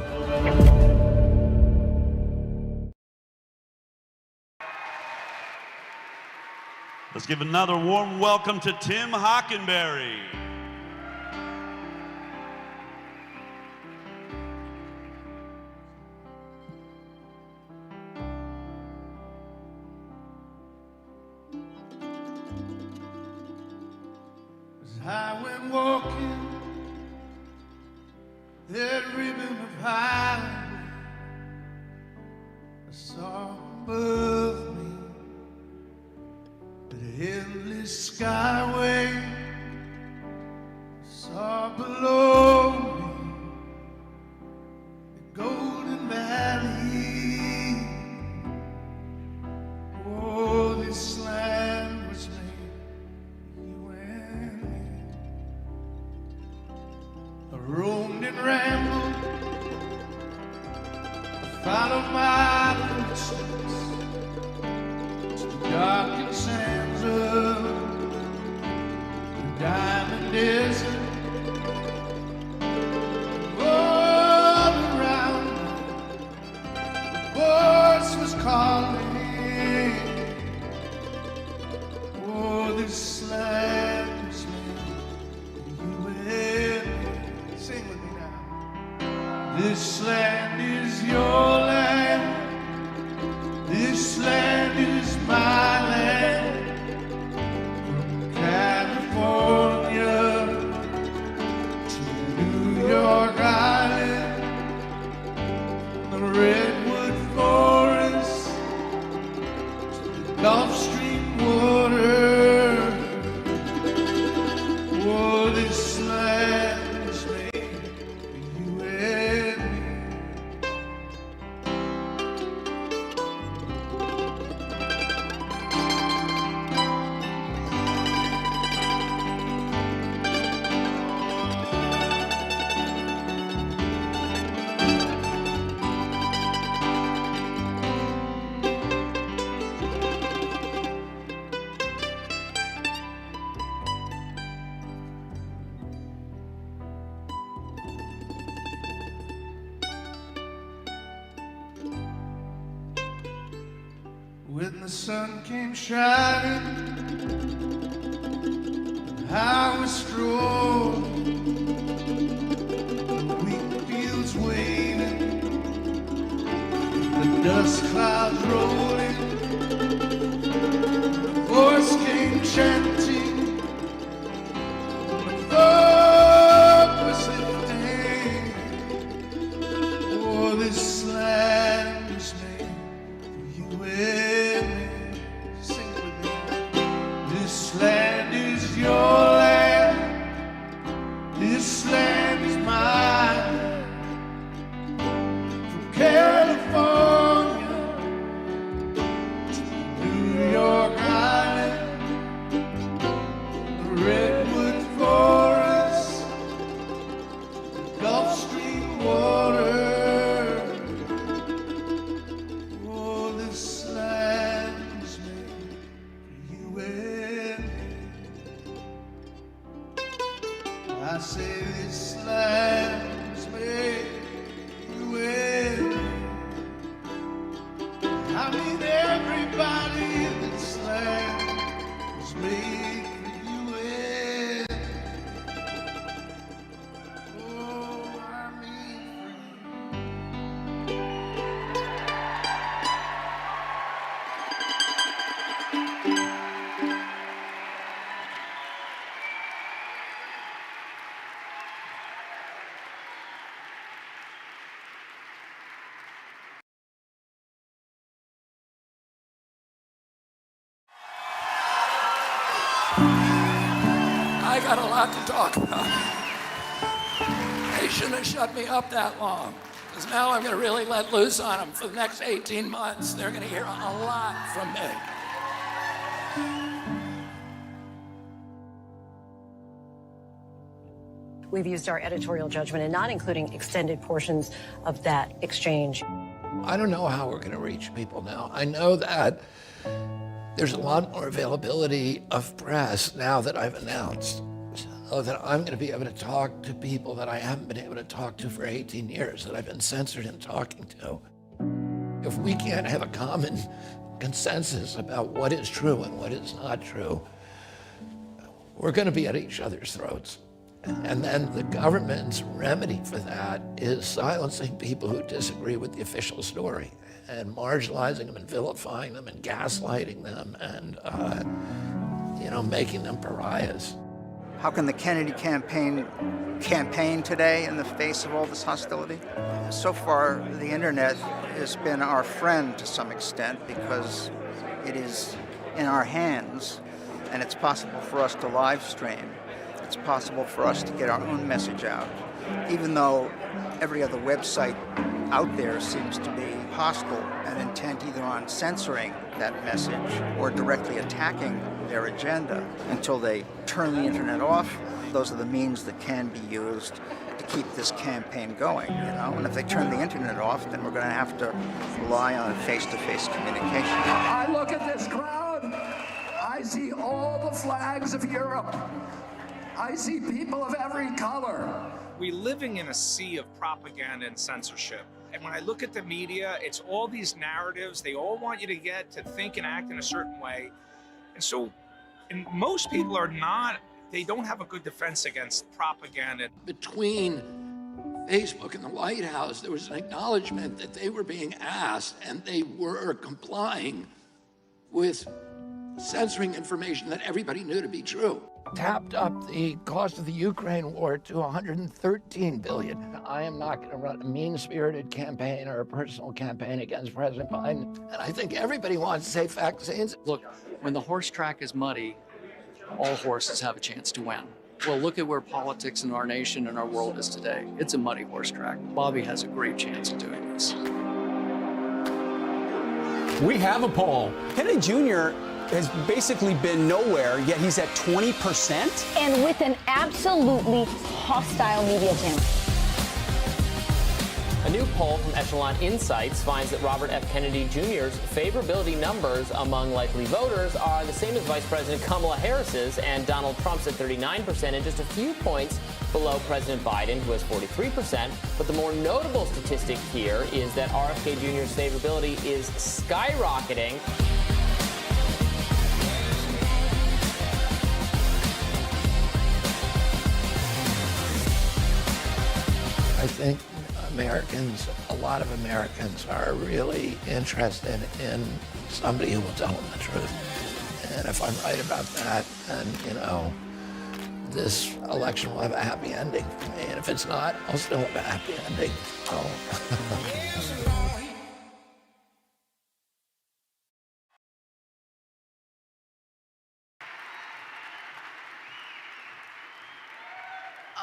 Let's give another warm welcome to Tim Hockenberry. As I went walking that ribbon of highway, I saw above me the endless skyway, saw below me the golden valley. Oh, this land was made you and me. I roamed and rambled, I followed my footsteps to the dark and sands of diamond desert. All around, the voice was calling. Oh, this land is made for you and me. Sing with me now. This land is your land. This land is my land. From California to New York Island, the redwood forest to the Gulf Stream water. Oh, this land is made for you and me. When the sun came shining, I was strolling, the wheat fields waving, the dust clouds rolling, the voice came chanting, the fog was lifting. Oh, this land is made for you and me. Sing with me. This land is your land. This land is mine. From California to New York Island, the redwood forest, the Gulf Stream water. Oh, this land is made for you and me. I say this land is made for you and me. I mean everybody in this land is made for you and me. Oh, I mean for you. I got a lot to talk about. They shouldn't have shut me up that long, because now I'm going to really let loose on them for the next 18 months. They're going to hear a lot from me. We've used our editorial judgment in not including extended portions of that exchange. I don't know how we're going to reach people now. I know that there's a lot more availability of press now that I've announced, so that I'm going to be able to talk to people that I haven't been able to talk to for 18 years, that I've been censored in talking to. If we can't have a common consensus about what is true and what is not true, we're going to be at each other's throats. And then the government's remedy for that is silencing people who disagree with the official story and marginalizing them and vilifying them and gaslighting them and, making them pariahs. How can the Kennedy campaign today in the face of all this hostility? So far, the internet has been our friend to some extent because it is in our hands and it's possible for us to live stream. It's possible for us to get our own message out, even though every other website out there seems to be hostile and intent either on censoring that message or directly attacking their agenda. Until they turn the internet off, those are the means that can be used to keep this campaign going, And if they turn the internet off, then we're going to have to rely on face-to-face communication. I look at this crowd, I see all the flags of Europe. I see people of every color. We're living in a sea of propaganda and censorship. And when I look at the media, it's all these narratives. They all want you to get to think and act in a certain way. And most people they don't have a good defense against propaganda. Between Facebook and the White House, there was an acknowledgement that they were being asked and they were complying with censoring information that everybody knew to be true. Tapped up the cost of the Ukraine war to $113 billion. I am not going to run a mean-spirited campaign or a personal campaign against President Biden. And I think everybody wants safe vaccines. Look, when the horse track is muddy, all horses have a chance to win. Well, look at where politics in our nation and our world is today. It's a muddy horse track. Bobby has a great chance of doing this. We have a poll. Kennedy Jr. has basically been nowhere, yet he's at 20%. And with an absolutely hostile media team. A new poll from Echelon Insights finds that Robert F. Kennedy Jr.'s favorability numbers among likely voters are the same as Vice President Kamala Harris's, and Donald Trump's at 39% and just a few points below President Biden, who has 43%. But the more notable statistic here is that RFK Jr.'s favorability is skyrocketing. I think a lot of Americans are really interested in somebody who will tell them the truth. And if I'm right about that, then, this election will have a happy ending for me. And if it's not, I'll still have a happy ending.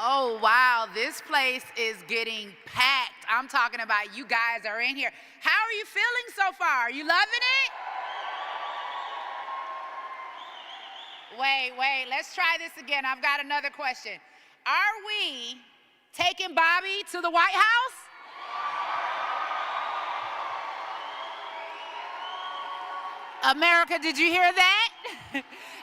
Oh, wow, this place is getting packed. I'm talking about you guys are in here. How are you feeling so far? Are you loving it? Wait, let's try this again. I've got another question. Are we taking Bobby to the White House? America, did you hear that?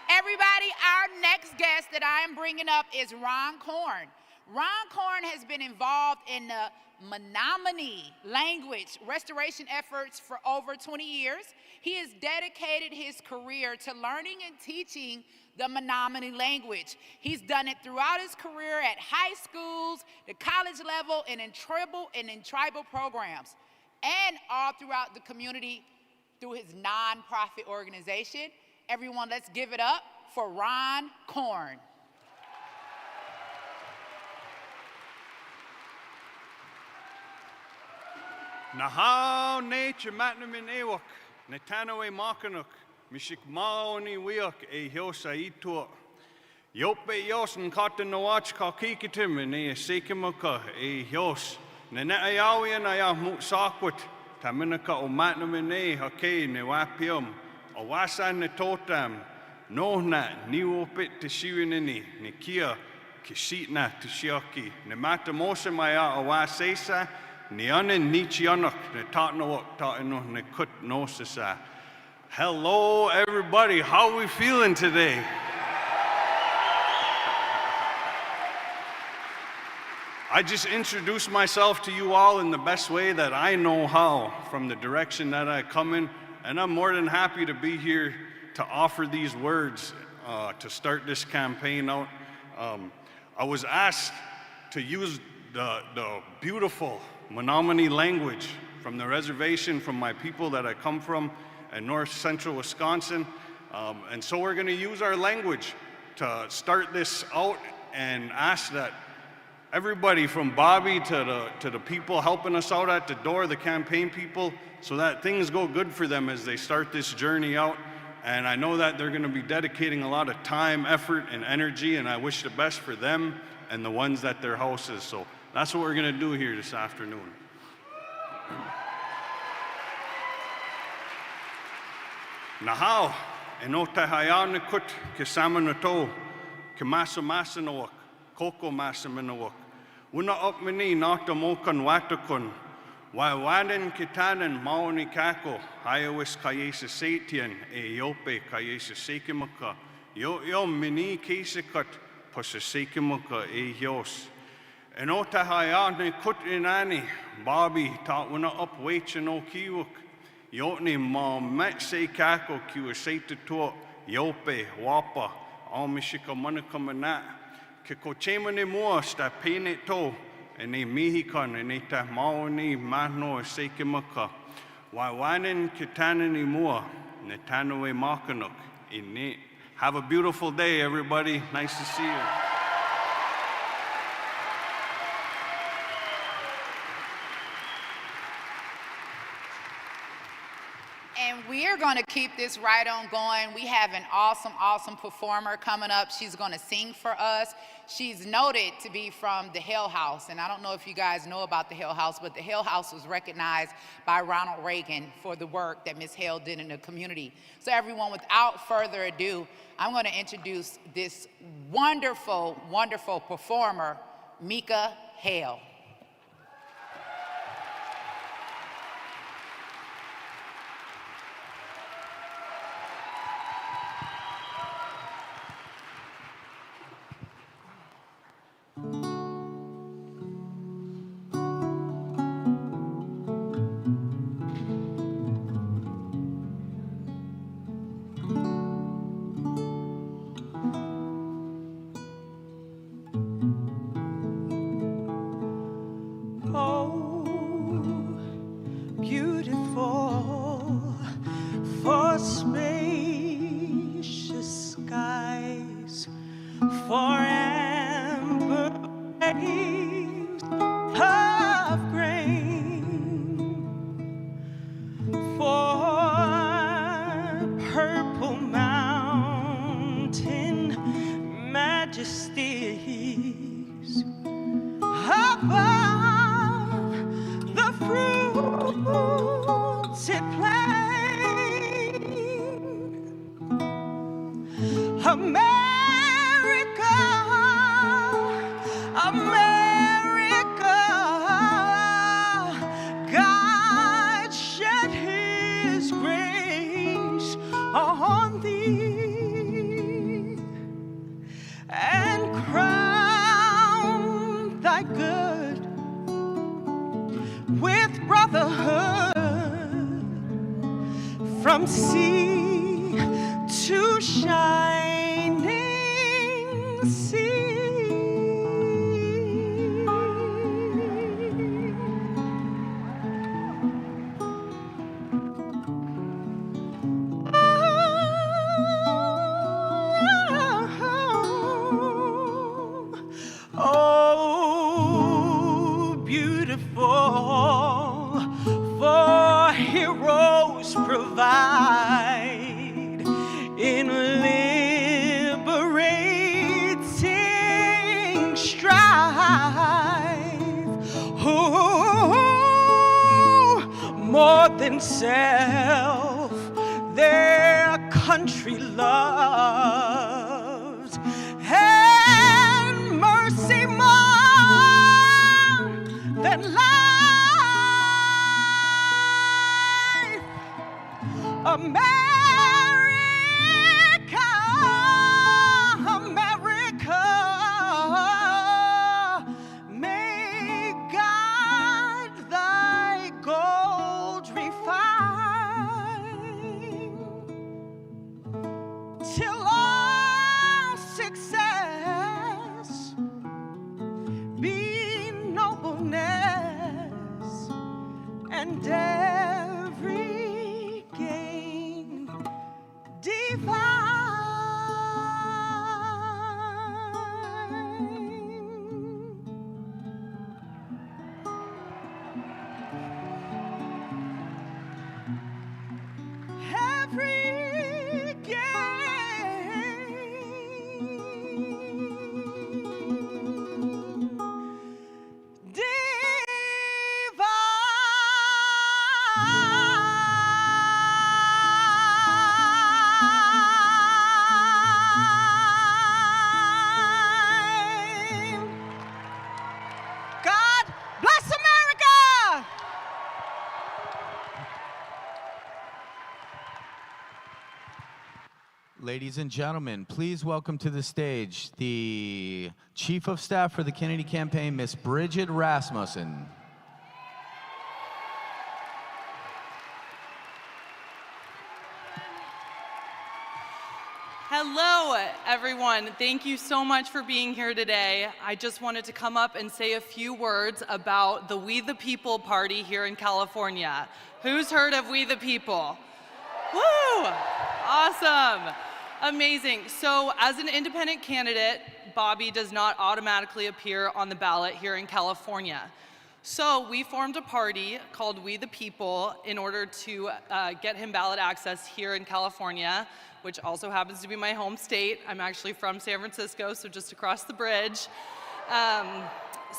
Everybody, our next guest that I am bringing up is Ron Korn. Ron Korn has been involved in the Menominee language restoration efforts for over 20 years. He has dedicated his career to learning and teaching the Menominee language. He's done it throughout his career at high schools, the college level, and in tribal programs, and all throughout the community through his nonprofit organization. Everyone, let's give it up for Ron Korn. Nahau nature matnamin ewok, netanawe makanuk, mishik maoni wiok e hiosa itua. Yope yos and cotton no watch kakikitim and e sekimuka e hios. Nene ayawi and ayah mut sakwit, taminaka o matnamin e hake ne wapium. Awasan ne totam, no nat, ni wopit te shiwinini, ni kia, kishitna te shioki, ne matamosa maya awasesa, ni anen ni chianok, ne tatnawok tatino ne kut nosisa. Hello, everybody. How are we feeling today? I just introduced myself to you all in the best way that I know how, from the direction that I come in. And I'm more than happy to be here to offer these words to start this campaign out. I was asked to use the beautiful Menominee language from the reservation, from my people that I come from in north central Wisconsin. And so we're going to use our language to start this out and ask that everybody from Bobby to the people helping us out at the door, the campaign people, so that things go good for them as they start this journey out. And I know that they're going to be dedicating a lot of time, effort, and energy, and I wish the best for them and the ones at their houses. So that's what we're going to do here this afternoon. Nahau, eno te hayane kut ke samanato, ke masa masanawak, koko masa manawak. Una opmini nata mokan watakun. Waiwanen kitanen maoni kako, hayawis kayesa satian, e yope kayesa sekimaka. Yo mini kesekut, Pasasikimuka e hios. And o te haiane kutinani, Bobby tawana up waiting o kiwuk. Yotni ma met se kako kiwa se te to yope wapa almishika manaka mana. Ke ko chemane mua sta pene to and e mihikan and e ta maoni mahno se kimaka. Waiwanen kitanani mua ne tanue makanuk in ne. Have a beautiful day, everybody. Nice to see you. And we're going to keep this right on going. We have an awesome, awesome performer coming up. She's going to sing for us. She's noted to be from the Hill House. And I don't know if you guys know about the Hill House, but the Hill House was recognized by Ronald Reagan for the work that Ms. Hale did in the community. So everyone, without further ado, I'm going to introduce this wonderful, wonderful performer, Mika Hale. From sea to shining sea. Oh, beautiful, for heroes provide in liberating strife. Ooh, more than self, their country loves, and mercy more than life. America, America, may God thy gold refine, till all success be nobleness, and every gain divine. Every gain divine. Ladies and gentlemen, please welcome to the stage the Chief of Staff for the Kennedy campaign, Miss Bridget Rasmussen. Hello, everyone. Thank you so much for being here today. I just wanted to come up and say a few words about the We the People party here in California. Who's heard of We the People? Woo! Awesome. Amazing. So as an independent candidate, Bobby does not automatically appear on the ballot here in California. So we formed a party called We the People in order to get him ballot access here in California, which also happens to be my home state. I'm actually from San Francisco, so just across the bridge.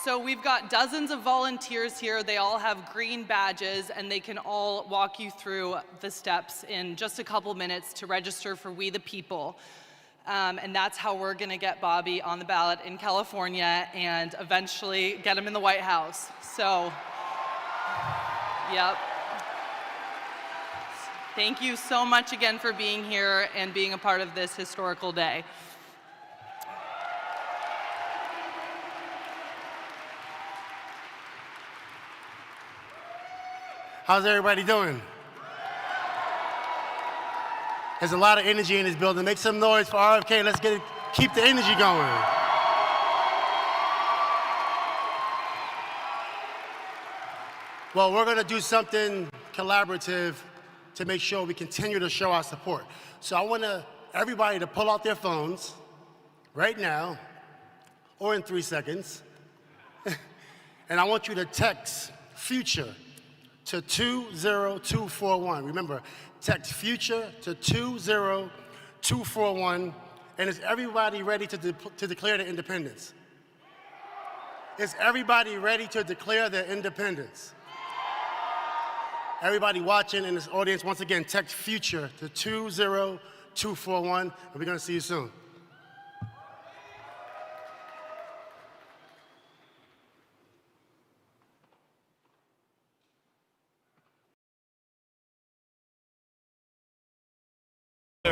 So we've got dozens of volunteers here. They all have green badges, and they can all walk you through the steps in just a couple minutes to register for We the People. And that's how we're gonna get Bobby on the ballot in California and eventually get him in the White House. So, yep. Thank you so much again for being here and being a part of this historical day. How's everybody doing? There's a lot of energy in this building. Make some noise for RFK. Let's keep the energy going. Well, we're gonna do something collaborative to make sure we continue to show our support. So I want everybody to pull out their phones right now, or in 3 seconds, and I want you to text FUTURE to 20241. Remember, text FUTURE to 20241, and is everybody ready to declare their independence? Is everybody ready to declare their independence? Everybody watching in this audience, once again, text FUTURE to 20241, and we're gonna see you soon.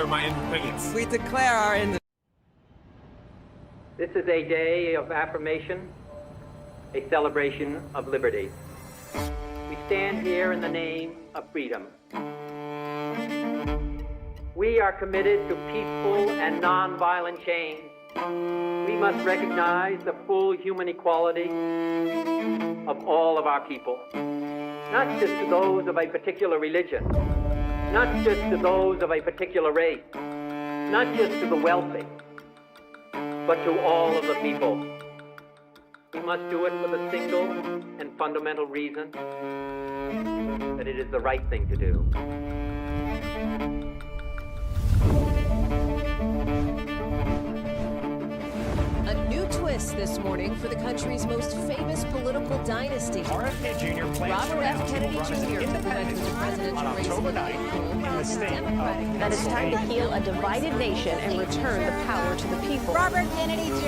My independence. We declare our independence. This is a day of affirmation, a celebration of liberty. We stand here in the name of freedom. We are committed to peaceful and nonviolent change. We must recognize the full human equality of all of our people, not just to those of a particular religion, not just to those of a particular race, not just to the wealthy, but to all of the people. We must do it for the single and fundamental reason that it is the right thing to do. A new twist this morning for the country's most famous political dynasty. RFK Jr. Robert F. Kennedy Jr. independence the presidential on race October 9th in the state of That it's time to heal a divided nation and return the power to the people. Robert Kennedy Jr.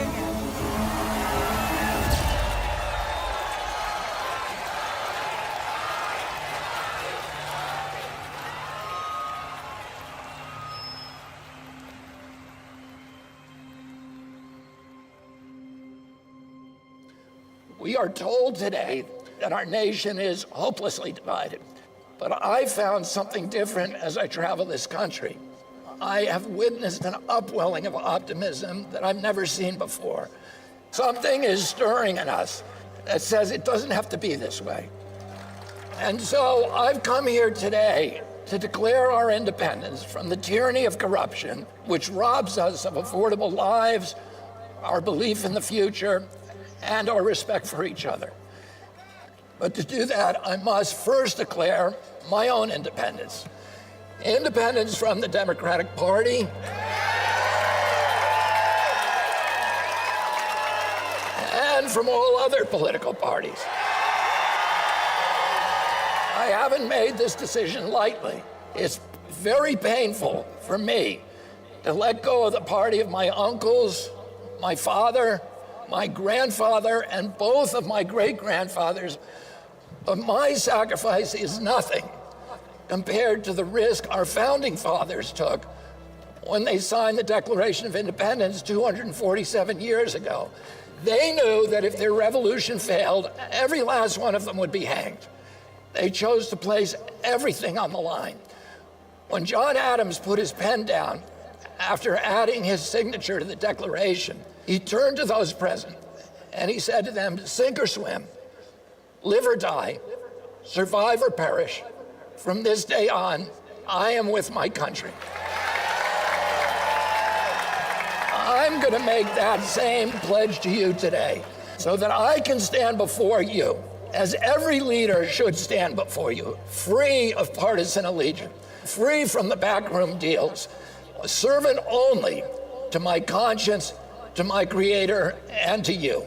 We are told today that our nation is hopelessly divided. But I found something different as I travel this country. I have witnessed an upwelling of optimism that I've never seen before. Something is stirring in us that says it doesn't have to be this way. And so I've come here today to declare our independence from the tyranny of corruption, which robs us of affordable lives, our belief in the future, and our respect for each other. But to do that, I must first declare my own independence. Independence from the Democratic Party and from all other political parties. I haven't made this decision lightly. It's very painful for me to let go of the party of my uncles, my father, my grandfather, and both of my great-grandfathers, but my sacrifice is nothing compared to the risk our founding fathers took when they signed the Declaration of Independence 247 years ago. They knew that if their revolution failed, every last one of them would be hanged. They chose to place everything on the line. When John Adams put his pen down after adding his signature to the Declaration, he turned to those present and he said to them, sink or swim, live or die, survive or perish. From this day on, I am with my country. I'm going to make that same pledge to you today so that I can stand before you, as every leader should stand before you, free of partisan allegiance, free from the backroom deals, a servant only to my conscience, to my Creator, and to you.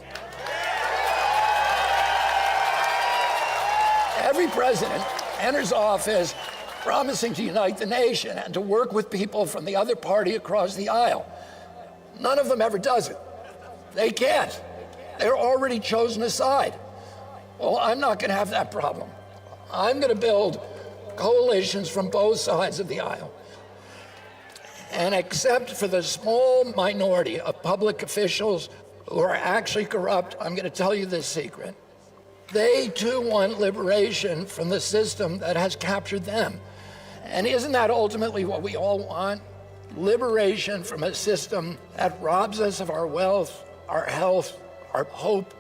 Every president enters office promising to unite the nation and to work with people from the other party across the aisle. None of them ever does it. They can't. They're already chosen a side. Well, I'm not going to have that problem. I'm going to build coalitions from both sides of the aisle. And except for the small minority of public officials who are actually corrupt, I'm going to tell you this secret. They too want liberation from the system that has captured them. And isn't that ultimately what we all want? Liberation from a system that robs us of our wealth, our health, our hope,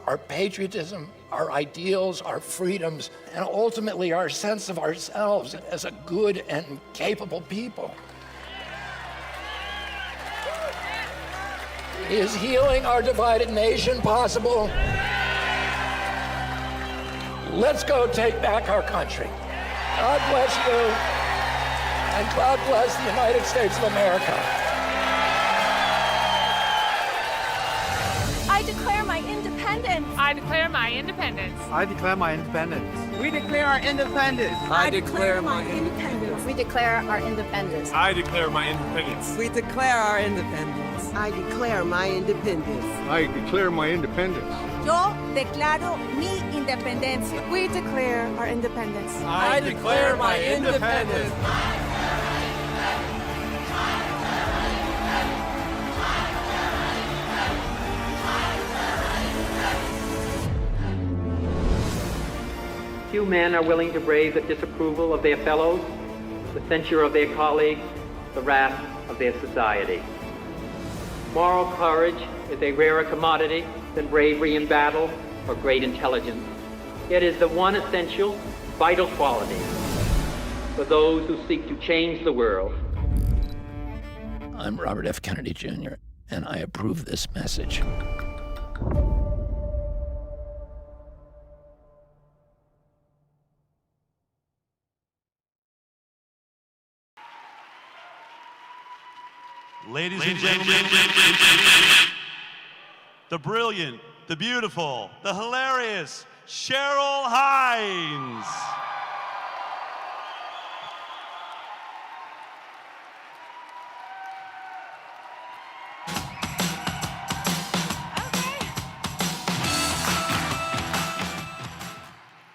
our patriotism, our ideals, our freedoms, and ultimately our sense of ourselves as a good and capable people. Is healing our divided nation possible? Let's go take back our country. God bless you, and God bless the United States of America. I declare my independence. I declare my independence. I declare my independence. We declare our independence. I declare my independence. We declare our independence. I declare my independence. We declare our independence. I declare my independence. I declare my independence. Yo declaro mi independencia. We declare our independence. I declare my independence. Few men are willing to brave the disapproval of their fellows, the censure of their colleagues, the wrath of their society. Moral courage is a rarer commodity than bravery in battle or great intelligence. It is the one essential, vital quality for those who seek to change the world. I'm Robert F. Kennedy Jr., and I approve this message. Ladies and gentlemen, the brilliant, the beautiful, the hilarious Cheryl Hines.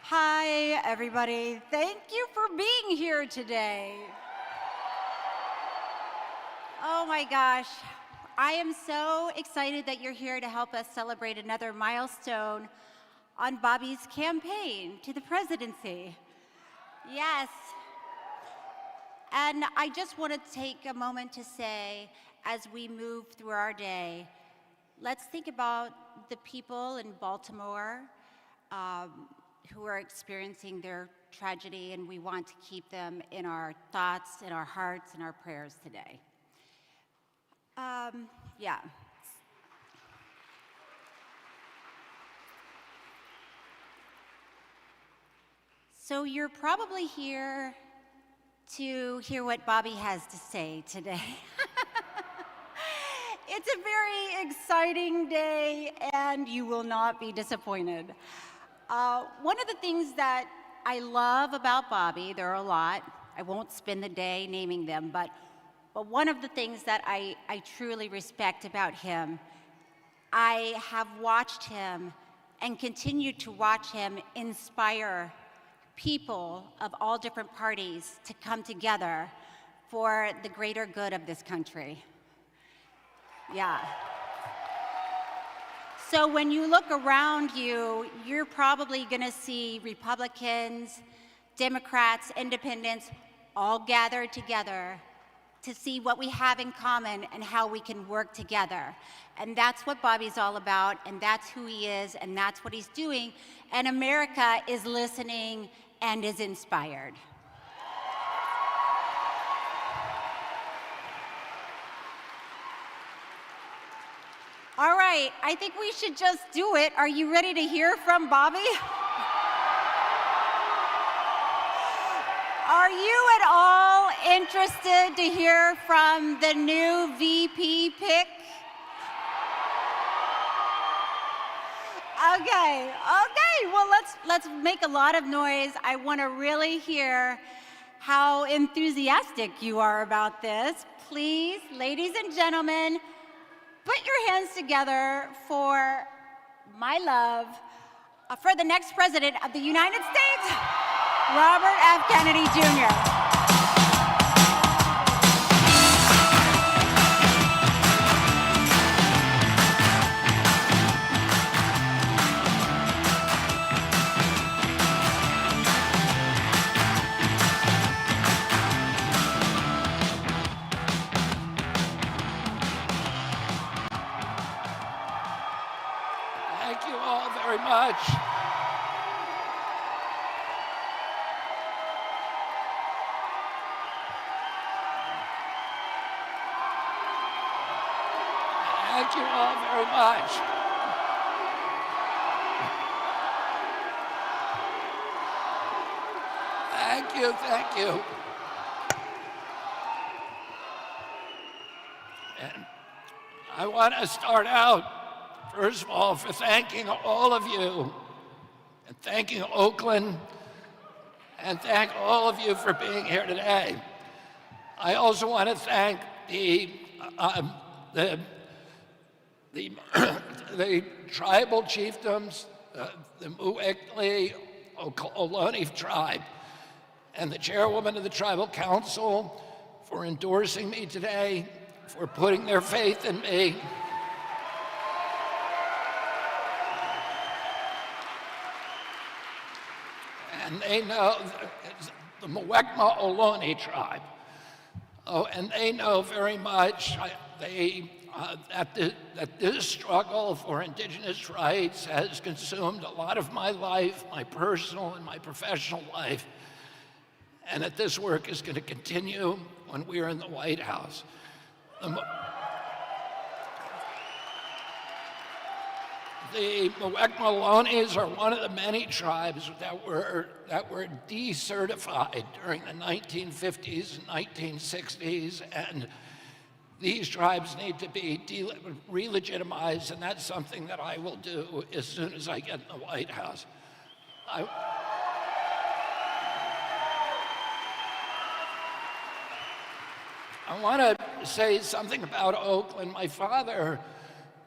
Hi, everybody. Thank you for being here today. Oh my gosh. I am so excited that you're here to help us celebrate another milestone on Bobby's campaign to the presidency. Yes. And I just want to take a moment to say, as we move through our day, let's think about the people in Baltimore who are experiencing their tragedy, and we want to keep them in our thoughts, in our hearts, in our prayers today. Yeah. So you're probably here to hear what Bobby has to say today. It's a very exciting day, and you will not be disappointed. One of the things that I love about Bobby, there are a lot, I won't spend the day naming them, but one of the things that I truly respect about him, I have watched him and continue to watch him inspire people of all different parties to come together for the greater good of this country. Yeah. So when you look around you, you're probably going to see Republicans, Democrats, Independents, all gathered together to see what we have in common and how we can work together. And that's what Bobby's all about, and that's who he is, and that's what he's doing. And America is listening and is inspired. All right, I think we should just do it. Are you ready to hear from Bobby? Are you at all interested to hear from the new VP pick? Okay, well, let's make a lot of noise. I want to really hear how enthusiastic you are about this. Please, ladies and gentlemen, put your hands together for my love, for the next president of the United States, Robert F. Kennedy Jr. Thank you all very much. Thank you all very much. Thank you. And I want to start out, first of all, for thanking all of you, and thanking Oakland, and thank all of you for being here today. I also want to thank the tribal chiefdoms, the Muwekli Ohlone tribe, and the chairwoman of the tribal council for endorsing me today, for putting their faith in me. And they know, the Muwekli Ohlone tribe. Oh, and they know very much that this struggle for indigenous rights has consumed a lot of my life, my personal and my professional life, and that this work is going to continue when we are in the White House. The Muwekli Ohlone are one of the many tribes that were decertified during the 1950s and 1960s, and these tribes need to be re-legitimized, and that's something that I will do as soon as I get in the White House. I want to say something about Oakland. My father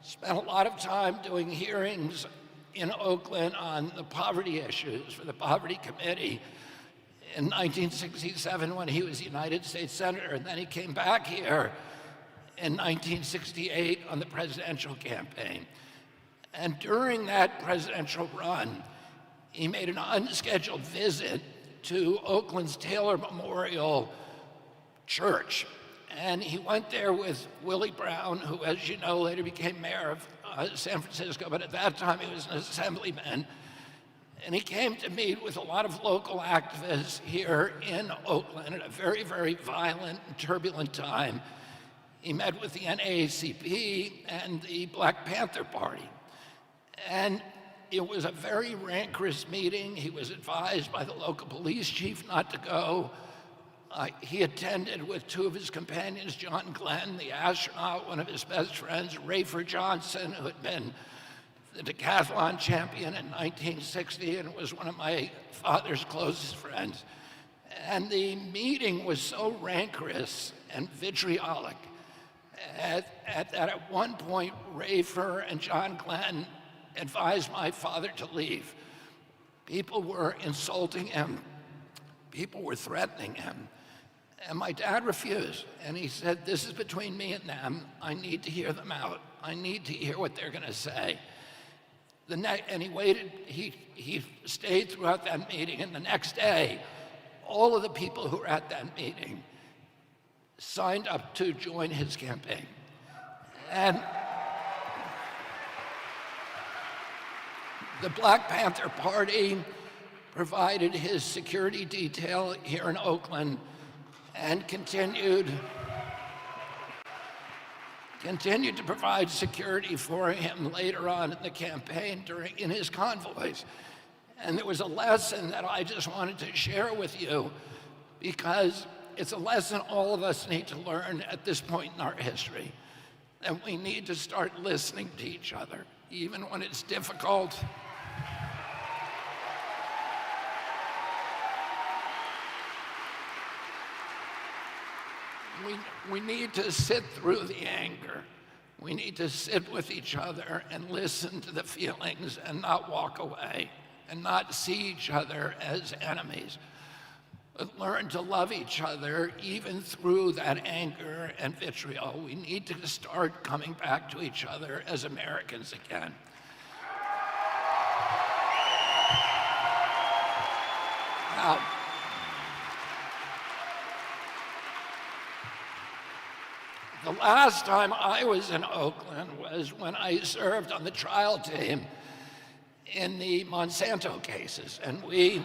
spent a lot of time doing hearings in Oakland on the poverty issues for the Poverty Committee in 1967 when he was United States Senator, and then he came back here in 1968 on the presidential campaign. And during that presidential run, he made an unscheduled visit to Oakland's Taylor Memorial Church. And he went there with Willie Brown, who, as you know, later became mayor of San Francisco, but at that time he was an assemblyman. And he came to meet with a lot of local activists here in Oakland at a very, very violent and turbulent time. He met with the NAACP and the Black Panther Party. And it was a very rancorous meeting. He was advised by the local police chief not to go. He attended with two of his companions, John Glenn, the astronaut, one of his best friends, Rayford Johnson, who had been the decathlon champion in 1960 and was one of my father's closest friends. And the meeting was so rancorous and vitriolic that at one point, Rayford and John Glenn advised my father to leave. People were insulting him. People were threatening him. And my dad refused. And he said, this is between me and them. I need to hear them out. I need to hear what they're going to say. And he waited. He stayed throughout that meeting. And the next day, all of the people who were at that meeting signed up to join his campaign. And the Black Panther Party provided his security detail here in Oakland and continued to provide security for him later on in the campaign in his convoys. And there was a lesson that I just wanted to share with you because it's a lesson all of us need to learn at this point in our history. And we need to start listening to each other, even when it's difficult. We need to sit through the anger. We need to sit with each other and listen to the feelings and not walk away and not see each other as enemies, but learn to love each other even through that anger and vitriol. We need to start coming back to each other as Americans again. Now, the last time I was in Oakland was when I served on the trial team in the Monsanto cases, and we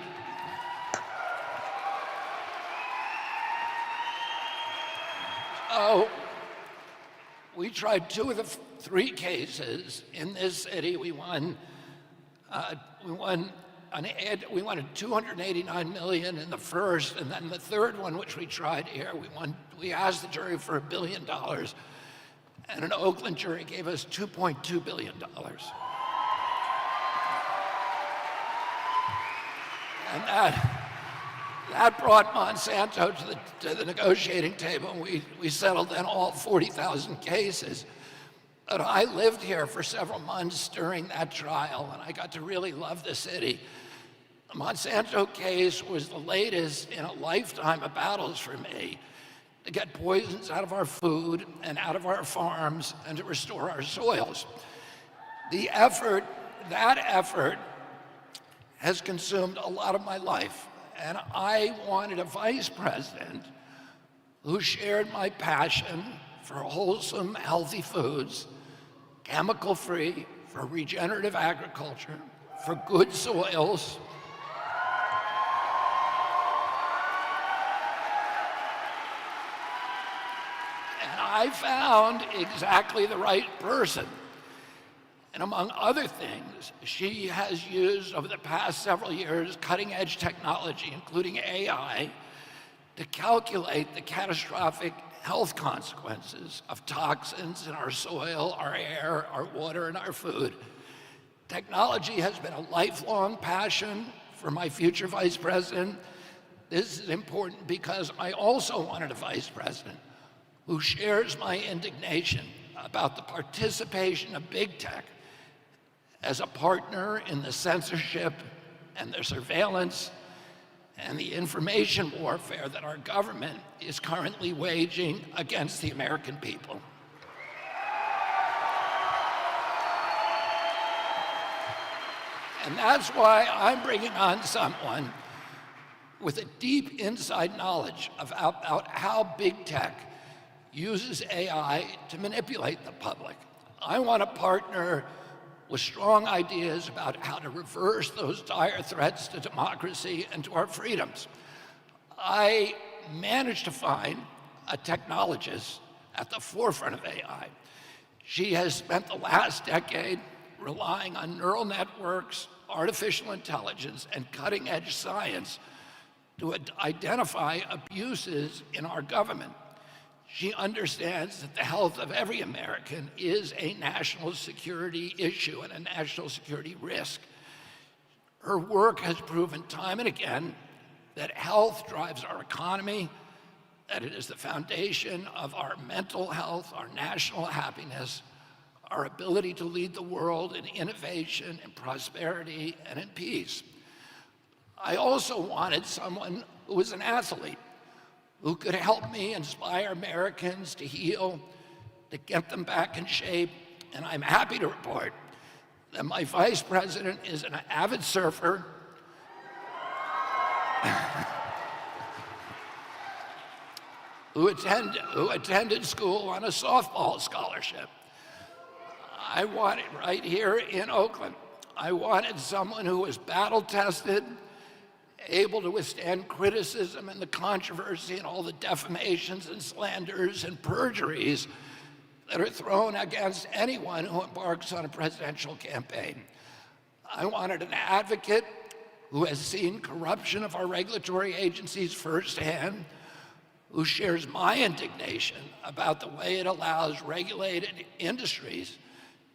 tried 2 of the 3 cases in this city. We won $289 million in the first, and then the third one, which we tried here, we asked the jury for $1 billion, and an Oakland jury gave us $2.2 billion. And that brought Monsanto to the negotiating table, and we settled then all 40,000 cases. But I lived here for several months during that trial, and I got to really love the city. The Monsanto case was the latest in a lifetime of battles for me to get poisons out of our food and out of our farms and to restore our soils. That effort has consumed a lot of my life, and I wanted a vice president who shared my passion for wholesome, healthy foods, chemical-free, for regenerative agriculture, for good soils, and I found exactly the right person. And among other things, she has used over the past several years cutting-edge technology, including AI, to calculate the catastrophic health consequences of toxins in our soil, our air, our water, and our food. Technology has been a lifelong passion for my future vice president. This is important because I also wanted a vice president who shares my indignation about the participation of big tech as a partner in the censorship and the surveillance and the information warfare that our government is currently waging against the American people. And that's why I'm bringing on someone with a deep inside knowledge about how big tech uses AI to manipulate the public. I want a partner with strong ideas about how to reverse those dire threats to democracy and to our freedoms. I managed to find a technologist at the forefront of AI. She has spent the last decade relying on neural networks, artificial intelligence, and cutting-edge science to identify abuses in our government. She understands that the health of every American is a national security issue and a national security risk. Her work has proven time and again that health drives our economy, that it is the foundation of our mental health, our national happiness, our ability to lead the world in innovation, in prosperity, and in peace. I also wanted someone who was an athlete, who could help me inspire Americans to heal, to get them back in shape. And I'm happy to report that my vice president is an avid surfer, who attended school on a softball scholarship. I wanted right here in Oakland. I wanted someone who was battle-tested, able to withstand criticism and the controversy and all the defamations and slanders and perjuries that are thrown against anyone who embarks on a presidential campaign. I wanted an advocate who has seen corruption of our regulatory agencies firsthand, who shares my indignation about the way it allows regulated industries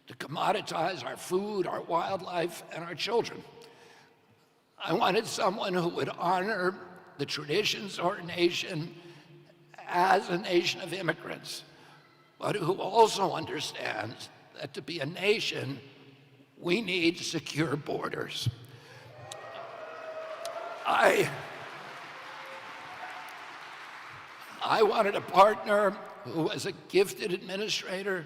to commoditize our food, our wildlife, and our children. I wanted someone who would honor the traditions of our nation as a nation of immigrants, but who also understands that to be a nation, we need secure borders. I wanted a partner who was a gifted administrator,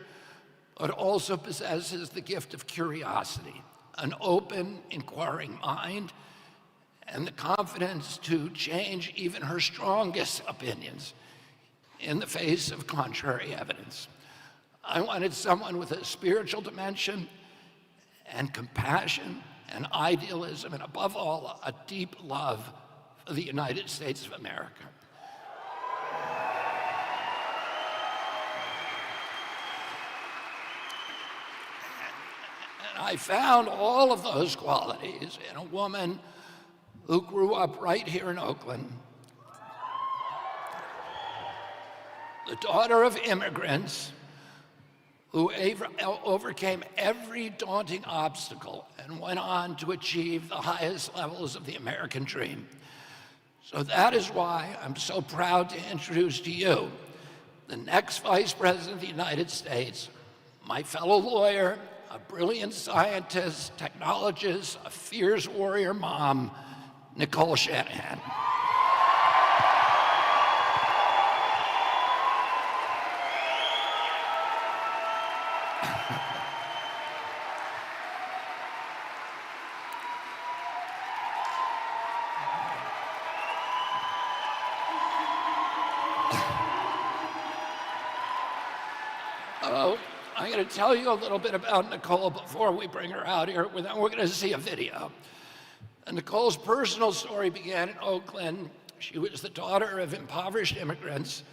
but also possesses the gift of curiosity, an open, inquiring mind, and the confidence to change even her strongest opinions in the face of contrary evidence. I wanted someone with a spiritual dimension and compassion and idealism, and above all, a deep love for the United States of America. And I found all of those qualities in a woman who grew up right here in Oakland, the daughter of immigrants who overcame every daunting obstacle and went on to achieve the highest levels of the American dream. So that is why I'm so proud to introduce to you the next Vice President of the United States, my fellow lawyer, a brilliant scientist, technologist, a fierce warrior mom, Nicole Shanahan. I'm going to tell you a little bit about Nicole before we bring her out here. Then we're going to see a video. And Nicole's personal story began in Oakland. She was the daughter of impoverished immigrants.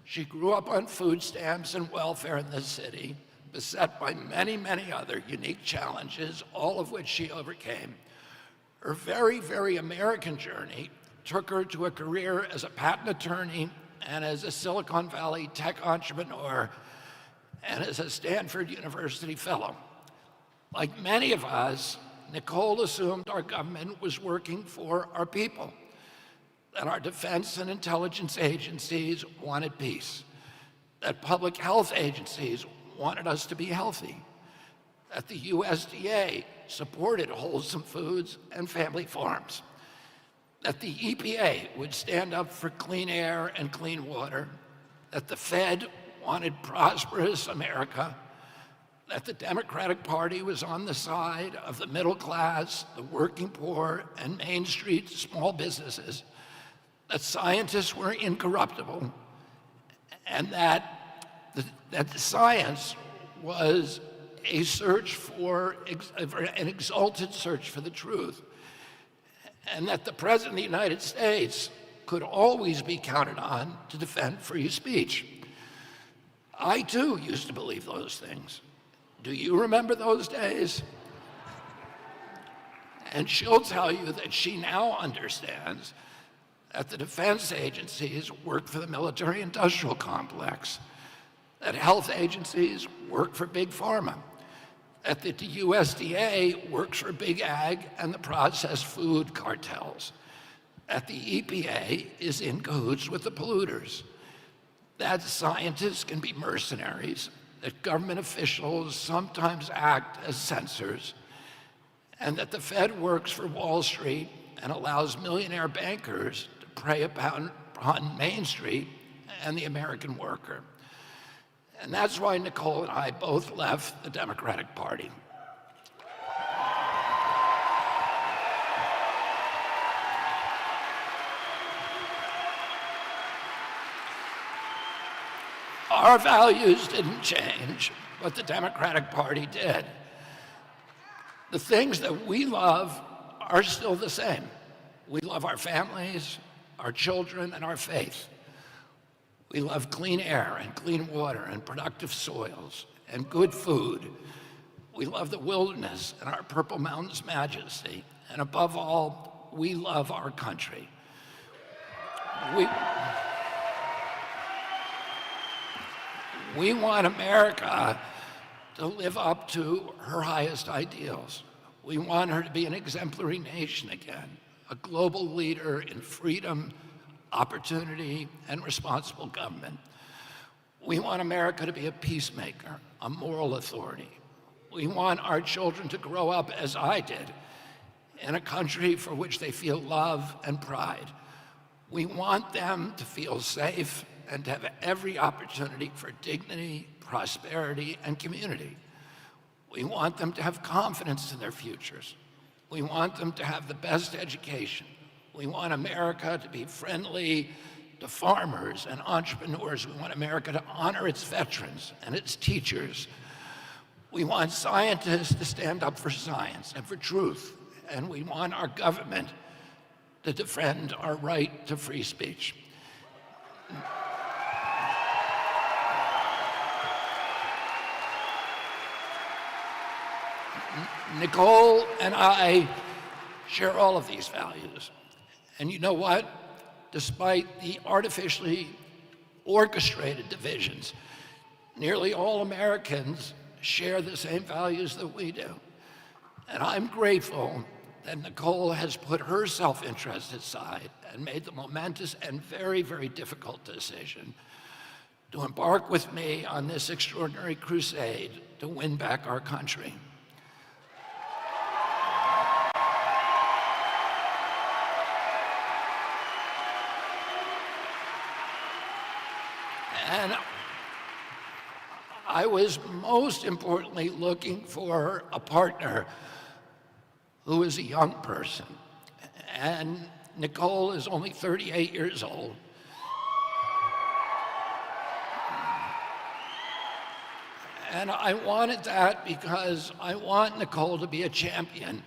She grew up on food stamps and welfare in this city, beset by many, many other unique challenges, all of which she overcame. Her very, very American journey took her to a career as a patent attorney and as a Silicon Valley tech entrepreneur and as a Stanford University fellow. Like many of us, Nicole assumed our government was working for our people, that our defense and intelligence agencies wanted peace, that public health agencies wanted us to be healthy, that the USDA supported wholesome foods and family farms, that the EPA would stand up for clean air and clean water, that the Fed wanted prosperous America, that the Democratic Party was on the side of the middle class, the working poor, and Main Street small businesses, that scientists were incorruptible, and that the science was a search for, an exalted search for the truth, and that the President of the United States could always be counted on to defend free speech. I too used to believe those things. Do you remember those days? And she'll tell you that she now understands that the defense agencies work for the military-industrial complex, that health agencies work for big pharma, that the USDA works for big ag and the processed food cartels, that the EPA is in cahoots with the polluters, that scientists can be mercenaries, that government officials sometimes act as censors, and that the Fed works for Wall Street and allows millionaire bankers to prey upon upon Main Street and the American worker. And that's why Nicole and I both left the Democratic Party. Our values didn't change, but the Democratic Party did. The things that we love are still the same. We love our families, our children, and our faith. We love clean air and clean water and productive soils and good food. We love the wilderness and our Purple Mountains majesty. And above all, we love our country. We want America to live up to her highest ideals. We want her to be an exemplary nation again, a global leader in freedom, opportunity, and responsible government. We want America to be a peacemaker, a moral authority. We want our children to grow up, as I did, in a country for which they feel love and pride. We want them to feel safe and to have every opportunity for dignity, prosperity, and community. We want them to have confidence in their futures. We want them to have the best education. We want America to be friendly to farmers and entrepreneurs. We want America to honor its veterans and its teachers. We want scientists to stand up for science and for truth. And we want our government to defend our right to free speech. Nicole and I share all of these values. And you know what? Despite the artificially orchestrated divisions, nearly all Americans share the same values that we do. And I'm grateful that Nicole has put her self-interest aside and made the momentous and very, very difficult decision to embark with me on this extraordinary crusade to win back our country. And I was most importantly looking for a partner who is a young person. And Nicole is only 38 years old. And I wanted that because I want Nicole to be a champion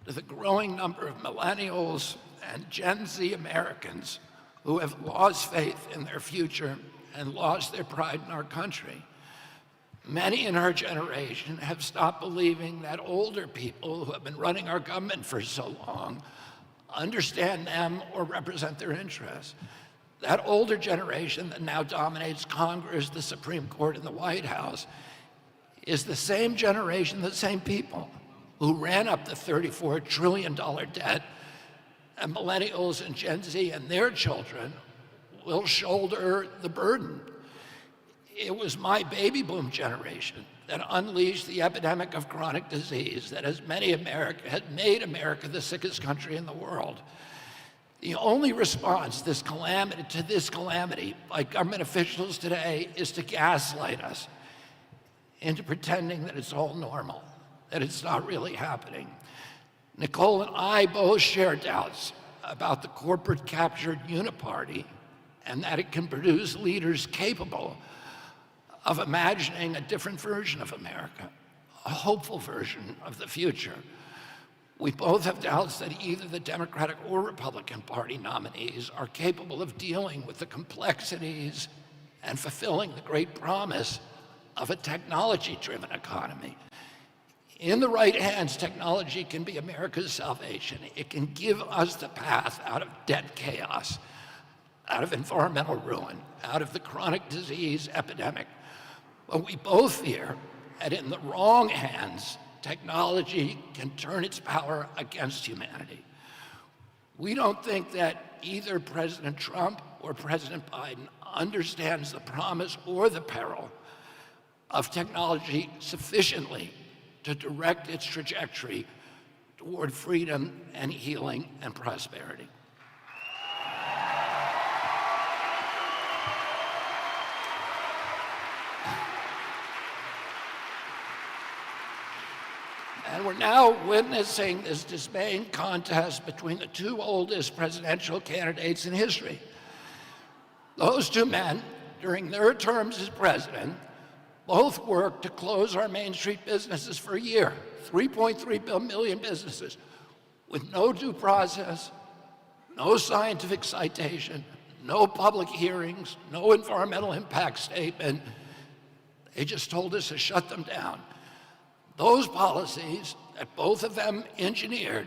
to the growing number of millennials and Gen Z Americans who have lost faith in their future and lost their pride in our country. Many in her generation have stopped believing that older people who have been running our government for so long understand them or represent their interests. That older generation that now dominates Congress, the Supreme Court, and the White House is the same generation, the same people who ran up the $34 trillion debt, and millennials and Gen Z and their children will shoulder the burden. It was my baby boom generation that unleashed the epidemic of chronic disease that has made America the sickest country in the world. The only response to this calamity by government officials today is to gaslight us into pretending that it's all normal, that it's not really happening. Nicole and I both share doubts about the corporate captured uniparty and that it can produce leaders capable of imagining a different version of America, a hopeful version of the future. We both have doubts that either the Democratic or Republican Party nominees are capable of dealing with the complexities and fulfilling the great promise of a technology-driven economy. In the right hands, technology can be America's salvation. It can give us the path out of debt chaos, out of environmental ruin, out of the chronic disease epidemic. But we both fear that in the wrong hands, technology can turn its power against humanity. We don't think that either President Trump or President Biden understands the promise or the peril of technology sufficiently to direct its trajectory toward freedom and healing and prosperity. And we're now witnessing this dismaying contest between the two oldest presidential candidates in history. Those two men, during their terms as president, both worked to close our Main Street businesses for a year, 3.3 million businesses, with no due process, no scientific citation, no public hearings, no environmental impact statement. They just told us to shut them down. Those policies that both of them engineered